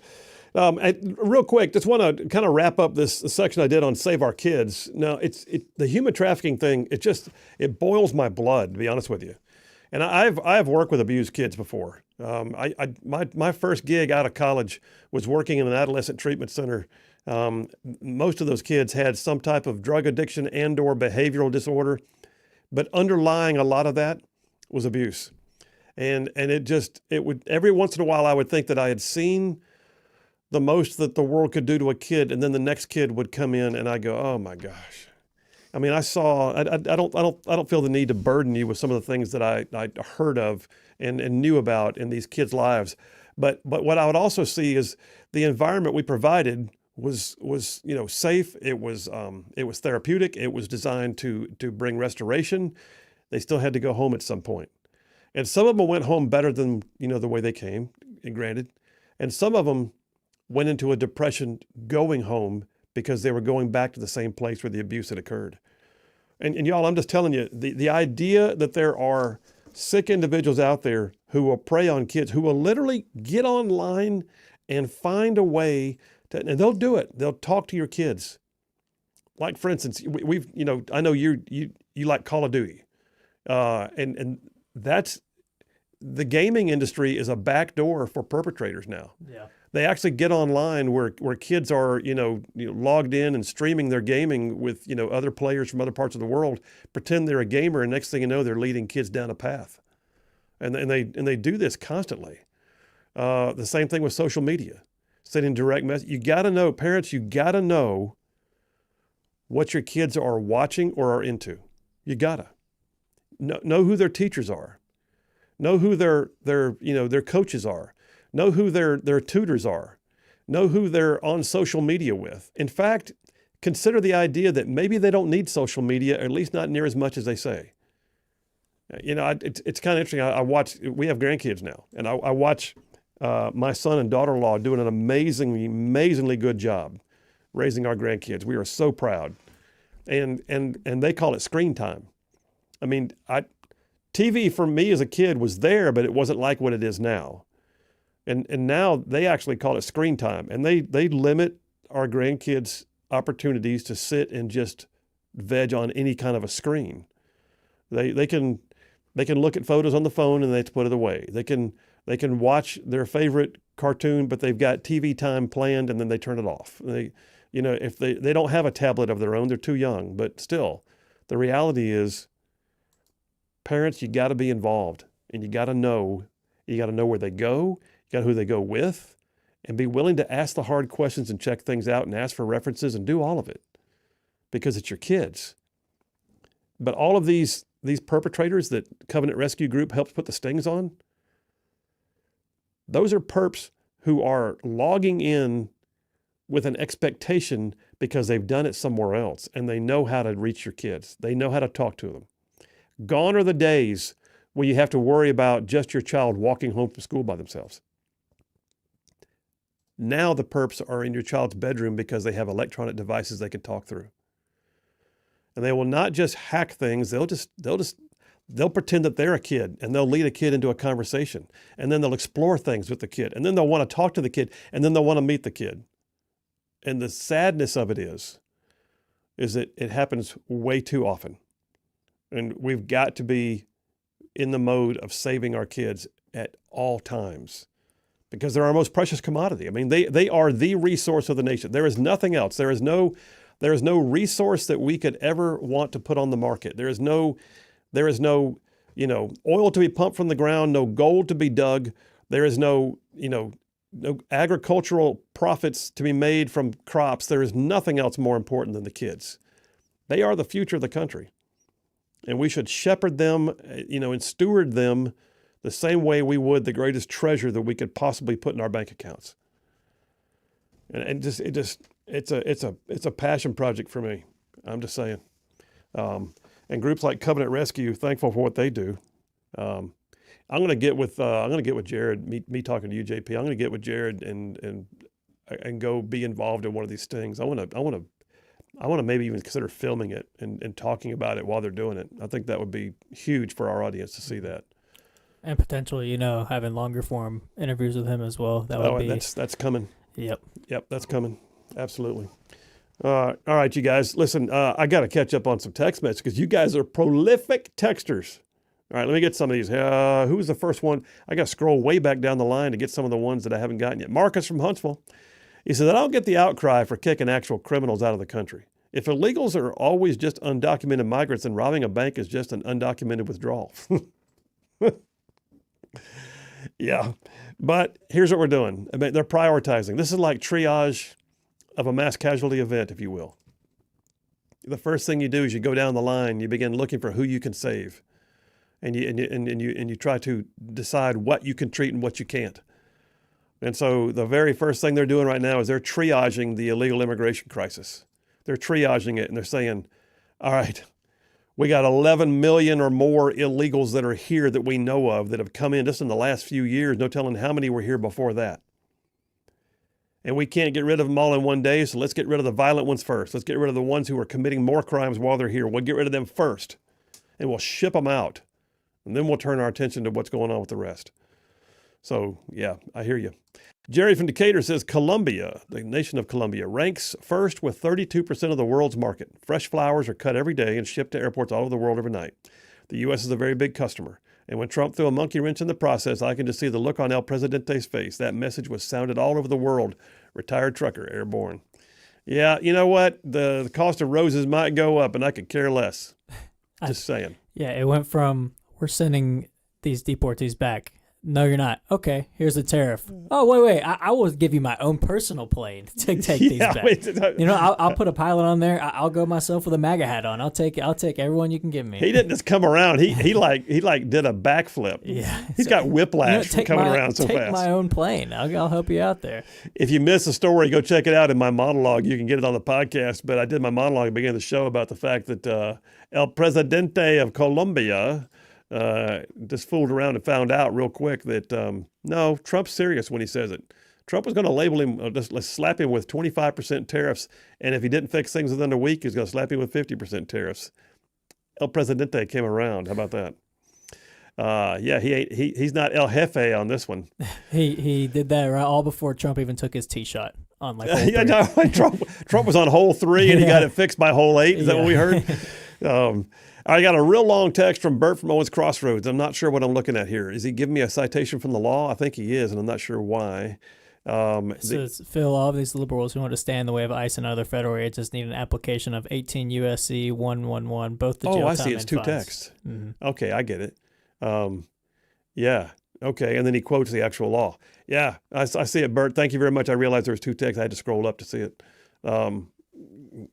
Real quick, just want to kind of wrap up this section I did on Save Our Kids. Now, the human trafficking thing. It boils my blood, to be honest with you. And I've worked with abused kids before. My first gig out of college was working in an adolescent treatment center. Most of those kids had some type of drug addiction and/or behavioral disorder, but underlying a lot of that was abuse. And it would, every once in a while I would think that I had seen the most that the world could do to a kid, and then the next kid would come in and I go, oh my gosh. I mean, I don't feel the need to burden you with some of the things that I heard of and knew about in these kids' lives. But what I would also see is the environment we provided was safe. It was therapeutic. It was designed to bring restoration. They still had to go home at some point. And some of them went home better than, the way they came, and granted. And some of them went into a depression going home because they were going back to the same place where the abuse had occurred. And y'all, I'm just telling you, the idea that there are sick individuals out there who will prey on kids, who will literally get online and find a way to, and they'll do it. They'll talk to your kids. Like, for instance, I know you like Call of Duty. And that's, the gaming industry is a backdoor for perpetrators now. Yeah. They actually get online where kids are, logged in and streaming their gaming with, other players from other parts of the world, pretend they're a gamer, and next thing you know, they're leading kids down a path. And they do this constantly. The same thing with social media, sending direct messages. You got to know, parents, you got to know what your kids are watching or are into. You got to. Know who their teachers are. Know who their coaches are. Know who their tutors are. Know who they're on social media with. In fact, consider the idea that maybe they don't need social media, or at least not near as much as they say. It's kind of interesting. We have grandkids now, and I watch my son and daughter-in-law doing an amazingly good job raising our grandkids. We are so proud. And they call it screen time. I mean, TV for me as a kid was there, but it wasn't like what it is now. And now they actually call it screen time, and they limit our grandkids' opportunities to sit and just veg on any kind of a screen. They can look at photos on the phone and they put it away. They can watch their favorite cartoon, but they've got TV time planned and then they turn it off. If they don't have a tablet of their own, they're too young. But still, the reality is, parents, you got to be involved, and you got to know where they go, you got who they go with, and be willing to ask the hard questions and check things out and ask for references and do all of it, because it's your kids. But all of these perpetrators that Covenant Rescue Group helps put the stings on, those are perps who are logging in with an expectation because they've done it somewhere else and they know how to reach your kids. They know how to talk to them. Gone are the days when you have to worry about just your child walking home from school by themselves. Now the perps are in your child's bedroom because they have electronic devices they can talk through. And they will not just hack things, they'll pretend that they're a kid and they'll lead a kid into a conversation. And then they'll explore things with the kid. And then they'll want to talk to the kid. And then they'll want to meet the kid. And the sadness of it is that it happens way too often. And we've got to be in the mode of saving our kids at all times because they're our most precious commodity. I mean, they are the resource of the nation. There is nothing else. There is no resource that we could ever want to put on the market. There is no, oil to be pumped from the ground, no gold to be dug. There is no agricultural profits to be made from crops. There is nothing else more important than the kids. They are the future of the country. And we should shepherd them, and steward them the same way we would the greatest treasure that we could possibly put in our bank accounts. And it's a passion project for me. I'm just saying. And groups like Covenant Rescue, thankful for what they do. I'm going to get with Jared. Me talking to you, JP. I'm going to get with Jared and go be involved in one of these things. I want to maybe even consider filming it and talking about it while they're doing it. I think that would be huge for our audience to see that. And potentially, having longer form interviews with him as well. That would be. That's coming. Yep, that's coming. Absolutely. All right, you guys. Listen, I got to catch up on some text messages because you guys are prolific texters. All right, let me get some of these. Who was the first one? I got to scroll way back down the line to get some of the ones that I haven't gotten yet. Marcus from Huntsville. He said, I don't get the outcry for kicking actual criminals out of the country. If illegals are always just undocumented migrants, then robbing a bank is just an undocumented withdrawal. Yeah, but here's what we're doing. I mean, they're prioritizing. This is like triage of a mass casualty event, if you will. The first thing you do is you go down the line, you begin looking for who you can save, and you try to decide what you can treat and what you can't. And so the very first thing they're doing right now is they're triaging the illegal immigration crisis. They're triaging it, and they're saying, all right, we got 11 million or more illegals that are here that we know of that have come in just in the last few years. No telling how many were here before that. And we can't get rid of them all in one day, so let's get rid of the violent ones first. Let's get rid of the ones who are committing more crimes while they're here. We'll get rid of them first, and we'll ship them out. And then we'll turn our attention to what's going on with the rest. So, yeah, I hear you. Jerry from Decatur says Colombia, the nation of Colombia, ranks first with 32% of the world's market. Fresh flowers are cut every day and shipped to airports all over the world every night. The U.S. is a very big customer. And when Trump threw a monkey wrench in the process, I can just see the look on El Presidente's face. That message was sounded all over the world. Retired trucker, airborne. Yeah, you know what? The cost of roses might go up, and I could care less. Just saying. Yeah, it went from we're sending these deportees back. No, you're not. Okay, here's the tariff. Oh, wait. I will give you my own personal plane to take these back. I'll put a pilot on there. I'll go myself with a MAGA hat on. I'll take everyone you can give me. He didn't just come around. He did a backflip. Yeah, he's got whiplash from coming around so fast. Take my own plane. I'll help you out there. If you missed the story, go check it out in my monologue. You can get it on the podcast. But I did my monologue at the beginning of the show about the fact that El Presidente of Colombia just fooled around and found out real quick that, no, Trump's serious when he says it. Trump was going to label him, just slap him with 25% tariffs. And if he didn't fix things within a week, he's going to slap him with 50% tariffs. El Presidente came around. How about that? Yeah, he's not El Jefe on this one. He did that right all before Trump even took his tee shot on hole 3. Yeah, no, Trump was on hole 3 and he got it fixed by hole 8. Is that what we heard? I got a real long text from Bert from Owens Crossroads. I'm not sure what I'm looking at here. Is he giving me a citation from the law? I think he is, and I'm not sure why. Says, Phil, all of these liberals who want to stand in the way of ICE and other federal agents need an application of 18 U.S.C. 111, both the jail time and fines. Oh, I see. It's 2 texts. Mm-hmm. Okay, I get it. Yeah. Okay, and then he quotes the actual law. Yeah, I see it, Bert. Thank you very much. I realized there was 2 texts. I had to scroll up to see it.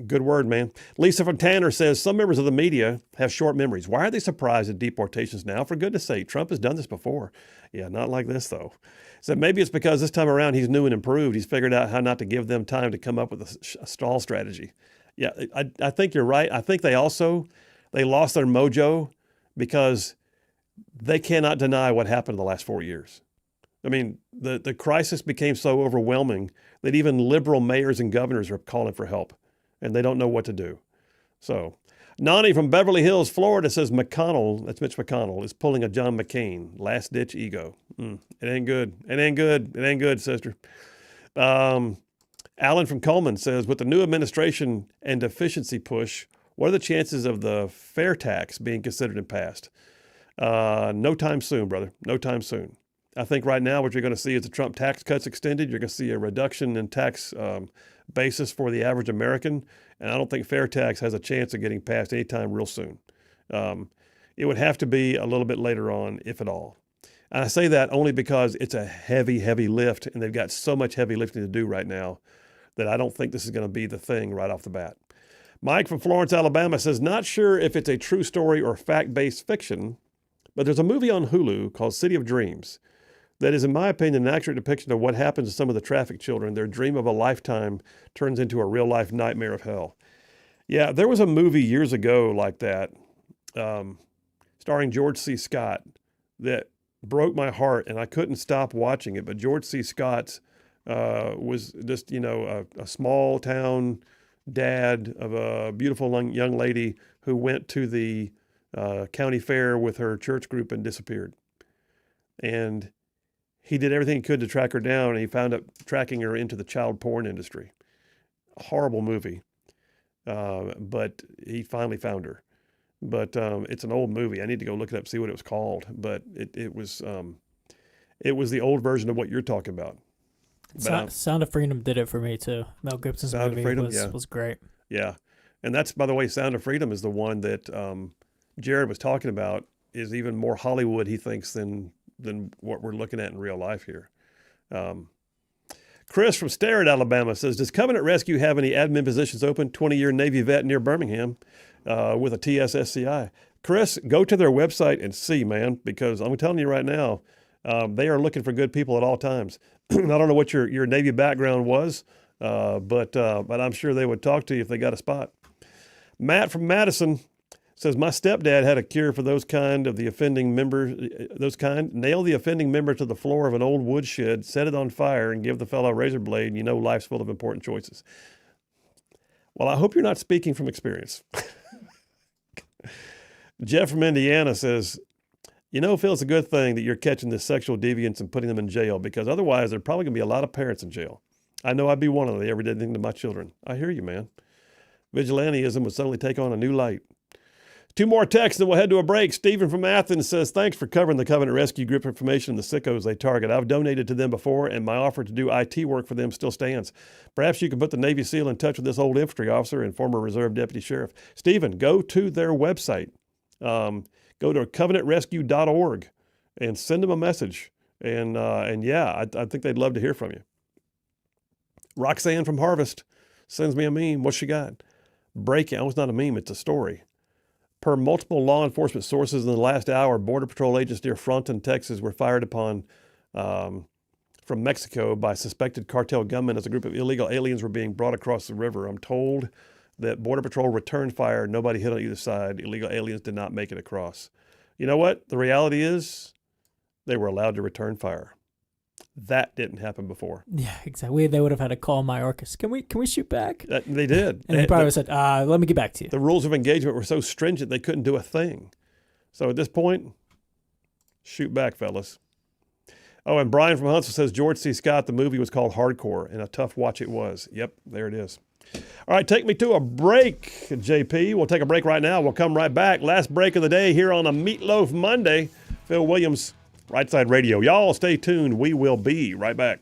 Good word, man. Lisa from Tanner says, some members of the media have short memories. Why are they surprised at deportations now? For goodness sake, Trump has done this before. Yeah, not like this, though. So maybe it's because this time around he's new and improved. He's figured out how not to give them time to come up with a stall strategy. Yeah, I think you're right. I think they lost their mojo because they cannot deny what happened in the last 4 years. I mean, the crisis became so overwhelming that even liberal mayors and governors are calling for help, and they don't know what to do. So, Nani from Beverly Hills, Florida says McConnell, that's Mitch McConnell, is pulling a John McCain, last-ditch ego. It ain't good. It ain't good. It ain't good, sister. Alan from Coleman says, with the new administration and efficiency push, what are the chances of the fair tax being considered and passed? No time soon, brother. No time soon. I think right now what you're going to see is the Trump tax cuts extended. You're going to see a reduction in tax basis for the average American, and I don't think fair tax has a chance of getting passed anytime real soon. It would have to be a little bit later on, if at all. And I say that only because it's a heavy, heavy lift, and they've got so much heavy lifting to do right now that I don't think this is going to be the thing right off the bat. Mike from Florence, Alabama says, not sure if it's a true story or fact-based fiction, but there's a movie on Hulu called City of Dreams that is, in my opinion, an accurate depiction of what happens to some of the trafficked children. Their dream of a lifetime turns into a real-life nightmare of hell. Yeah, there was a movie years ago like that, starring George C. Scott, that broke my heart, and I couldn't stop watching it. But George C. Scott was just, a small-town dad of a beautiful young lady who went to the county fair with her church group and disappeared. And he did everything he could to track her down, and he found up tracking her into the child porn industry. A horrible movie, but he finally found her. But it's an old movie. I need to go look it up, see what it was called. But it was the old version of what you're talking about. Sound of Freedom did it for me too. Mel Gibson's Sound movie of Freedom, was great. Yeah, and that's, by the way, Sound of Freedom is the one that Jared was talking about, is even more Hollywood, he thinks, than what we're looking at in real life here. Chris from Starrett, Alabama says, does Covenant Rescue have any admin positions open? 20-year Navy vet near Birmingham with a TSSCI. Chris, go to their website and see, man, because I'm telling you right now, they are looking for good people at all times. I don't know what your Navy background was, but I'm sure they would talk to you if they got a spot. Matt from Madison says, my stepdad had a cure for nail the offending member to the floor of an old woodshed, set it on fire, and give the fellow a razor blade, and life's full of important choices. Well, I hope you're not speaking from experience. Jeff from Indiana says, Phil, it's a good thing that you're catching the sexual deviants and putting them in jail, because otherwise there are probably going to be a lot of parents in jail. I know I'd be one of them. They ever did anything to my children. I hear you, man. Vigilantism would suddenly take on a new light. 2 more texts, then we'll head to a break. Stephen from Athens says, thanks for covering the Covenant Rescue Group information and the sickos they target. I've donated to them before, and my offer to do IT work for them still stands. Perhaps you could put the Navy SEAL in touch with this old infantry officer and former reserve deputy sheriff. Stephen, go to their website. Go to covenantrescue.org and send them a message. And yeah, I think they'd love to hear from you. Roxanne from Harvest sends me a meme. What she got? Breaking. Oh, it's not a meme, it's a story. Per multiple law enforcement sources in the last hour, Border Patrol agents near Fronton, Texas, were fired upon from Mexico by suspected cartel gunmen as a group of illegal aliens were being brought across the river. I'm told that Border Patrol returned fire. Nobody hit on either side. Illegal aliens did not make it across. You know what? The reality is they were allowed to return fire. That didn't happen before. Yeah, exactly. They would have had to call Mayorkas. Can we shoot back? They did. And they probably said, let me get back to you. The rules of engagement were so stringent they couldn't do a thing. So at this point, shoot back, fellas. Oh, and Brian from Huntsville says, George C. Scott, the movie was called Hardcore, and a tough watch it was. Yep, there it is. All right, take me to a break, JP. We'll take a break right now. We'll come right back. Last break of the day here on a Meatloaf Monday. Phil Williams, Rightside Radio. Y'all stay tuned. We will be right back.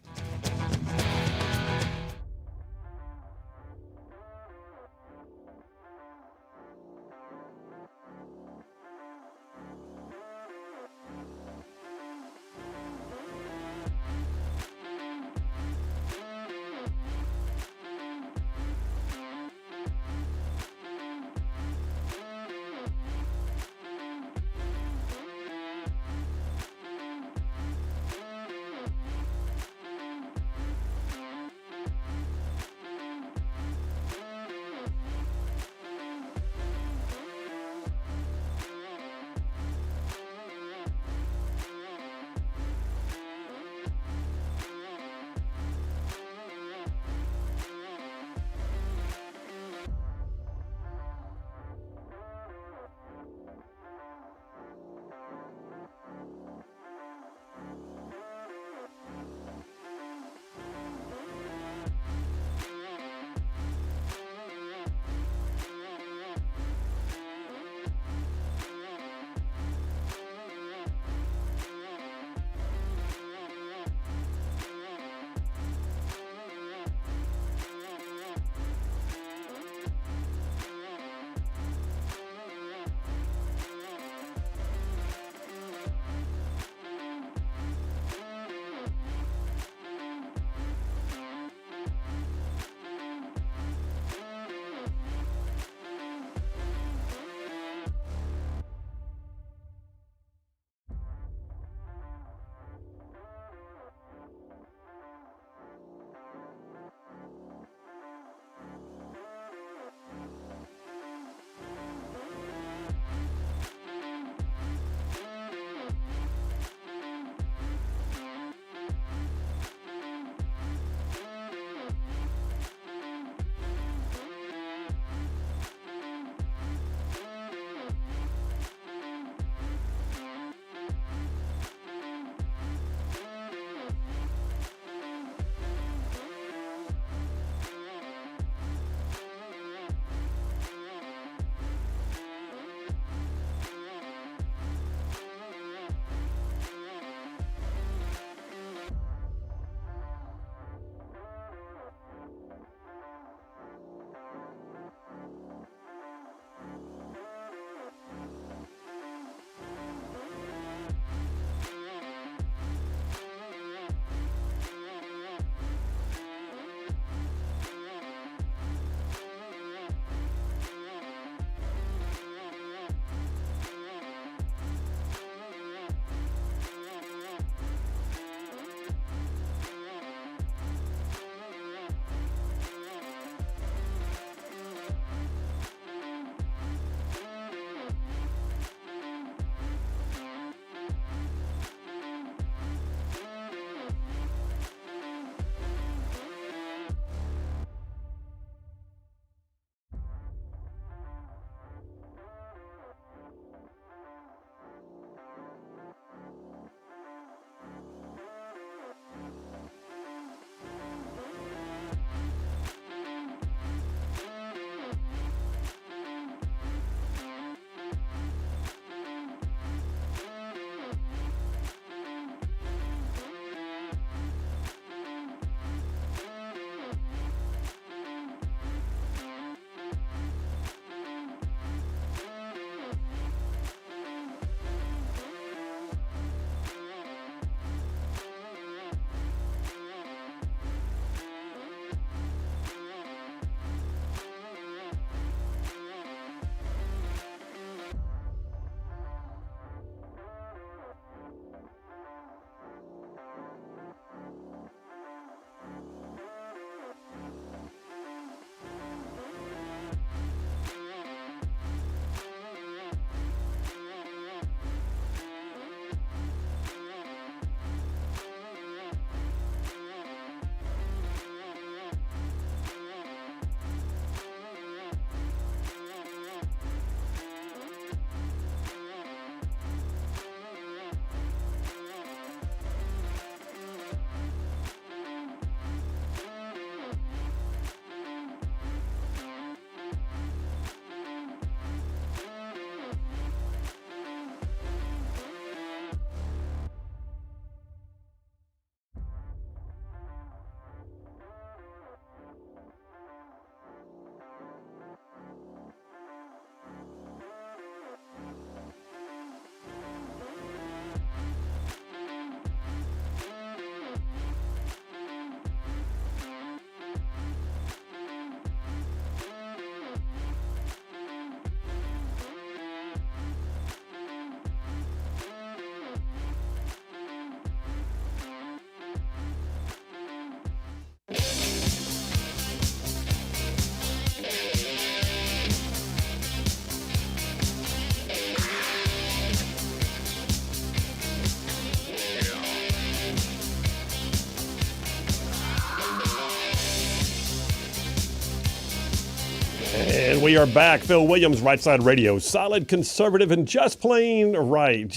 And we are back. Phil Williams, Rightside Radio. Solid, conservative, and just plain right.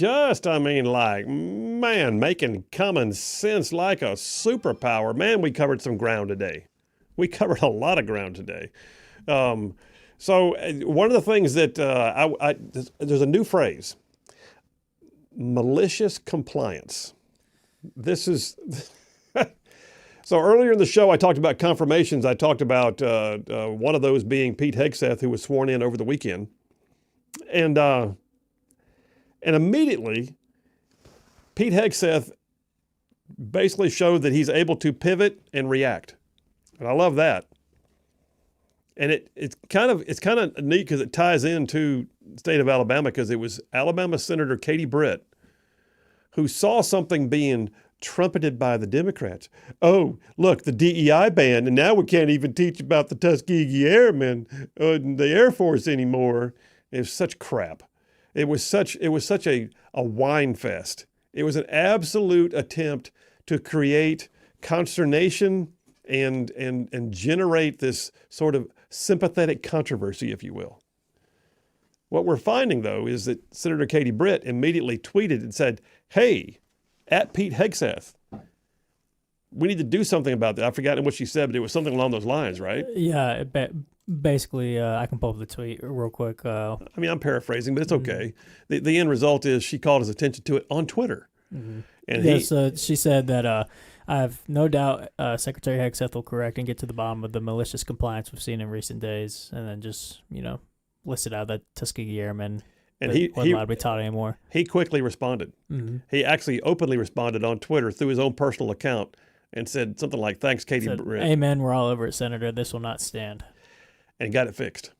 Making common sense like a superpower. Man, we covered some ground today. We covered a lot of ground today. So one of the things that there's a new phrase, malicious compliance. This is... So earlier in the show, I talked about confirmations. I talked about one of those being Pete Hegseth, who was sworn in over the weekend. And immediately, Pete Hegseth basically showed that he's able to pivot and react. And I love that. And it's kind of neat because it ties into the state of Alabama, because it was Alabama Senator Katie Britt who saw something being trumpeted by the Democrats. Oh, look, the DEI ban, and now we can't even teach about the Tuskegee Airmen in the Air Force anymore. It was such crap. It was such a whine fest. It was an absolute attempt to create consternation and generate this sort of sympathetic controversy, if you will. What we're finding, though, is that Senator Katie Britt immediately tweeted and said, hey, at Pete Hegseth, we need to do something about that. I've forgotten what she said, but it was something along those lines, right? Yeah, basically, I can pull up the tweet real quick. I'm paraphrasing, but it's okay. The end result is she called his attention to it on Twitter. Mm-hmm. And she said that I have no doubt Secretary Hegseth will correct and get to the bottom of the malicious compliance we've seen in recent days, and then just, listed out that Tuskegee Airmen. And he wasn't allowed to be taught anymore. He quickly responded. Mm-hmm. He actually openly responded on Twitter through his own personal account and said something like, thanks, Katie Britt. Amen, we're all over it, Senator. This will not stand. And got it fixed.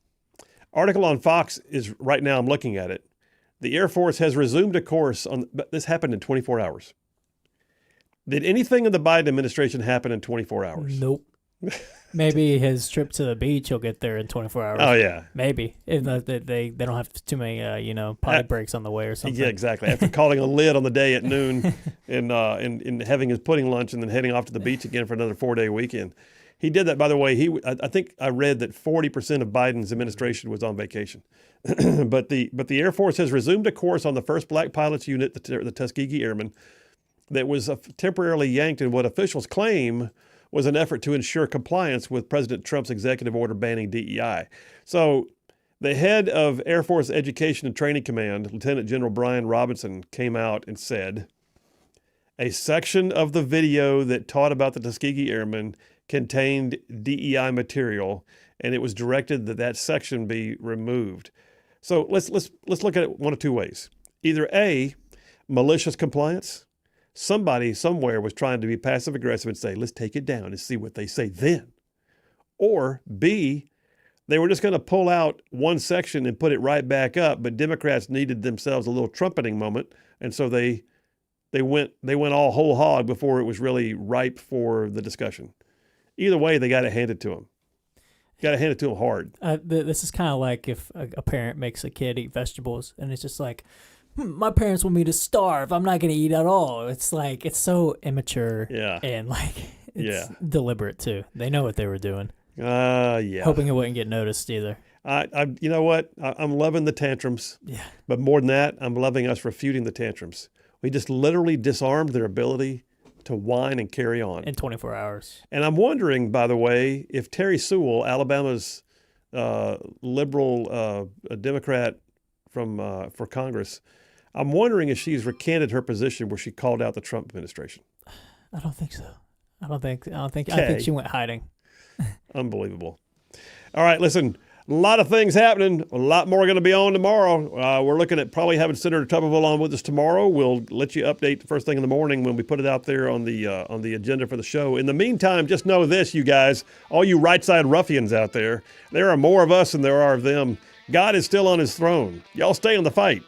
Article on Fox is right now, I'm looking at it. The Air Force has resumed a course on, this happened in 24 hours. Did anything in the Biden administration happen in 24 hours? Nope. Maybe his trip to the beach, he'll get there in 24 hours. Oh, yeah. Maybe. If they don't have too many, potty breaks on the way or something. Yeah, exactly. After calling a lid on the day at noon and having his pudding lunch and then heading off to the beach again for another 4-day weekend. He did that, by the way. I think I read that 40% of Biden's administration was on vacation. But the Air Force has resumed a course on the first black pilots unit, the Tuskegee Airmen, that was temporarily yanked in what officials claim was an effort to ensure compliance with President Trump's executive order banning DEI. So the head of Air Force Education and Training Command, Lieutenant General Brian Robinson, came out and said, a section of the video that taught about the Tuskegee Airmen contained DEI material, and it was directed that section be removed. So let's look at it one of two ways. Either A, malicious compliance. Somebody somewhere was trying to be passive aggressive and say, let's take it down and see what they say then. Or B, they were just going to pull out one section and put it right back up, but Democrats needed themselves a little trumpeting moment, and so they went all whole hog before it was really ripe for the discussion. Either way, they got to hand it to them. Got to hand it to them hard. This is kind of like if a parent makes a kid eat vegetables, and it's just like, my parents want me to starve. I'm not going to eat at all. It's like, it's so immature. Yeah. And like, it's deliberate too. They know what they were doing. Yeah. Hoping it wouldn't get noticed either. You know what? I'm loving the tantrums. Yeah. But more than that, I'm loving us refuting the tantrums. We just literally disarmed their ability to whine and carry on. In 24 hours. And I'm wondering, by the way, if Terry Sewell, Alabama's liberal Democrat for Congress, I'm wondering if she's recanted her position where she called out the Trump administration. I don't think so. I think she went hiding. Unbelievable. All right, listen, a lot of things happening. A lot more going to be on tomorrow. We're looking at probably having Senator Tuberville on with us tomorrow. We'll let you update the first thing in the morning when we put it out there on the agenda for the show. In the meantime, just know this, you guys, all you right side ruffians out there are more of us than there are of them. God is still on his throne. Y'all stay in the fight.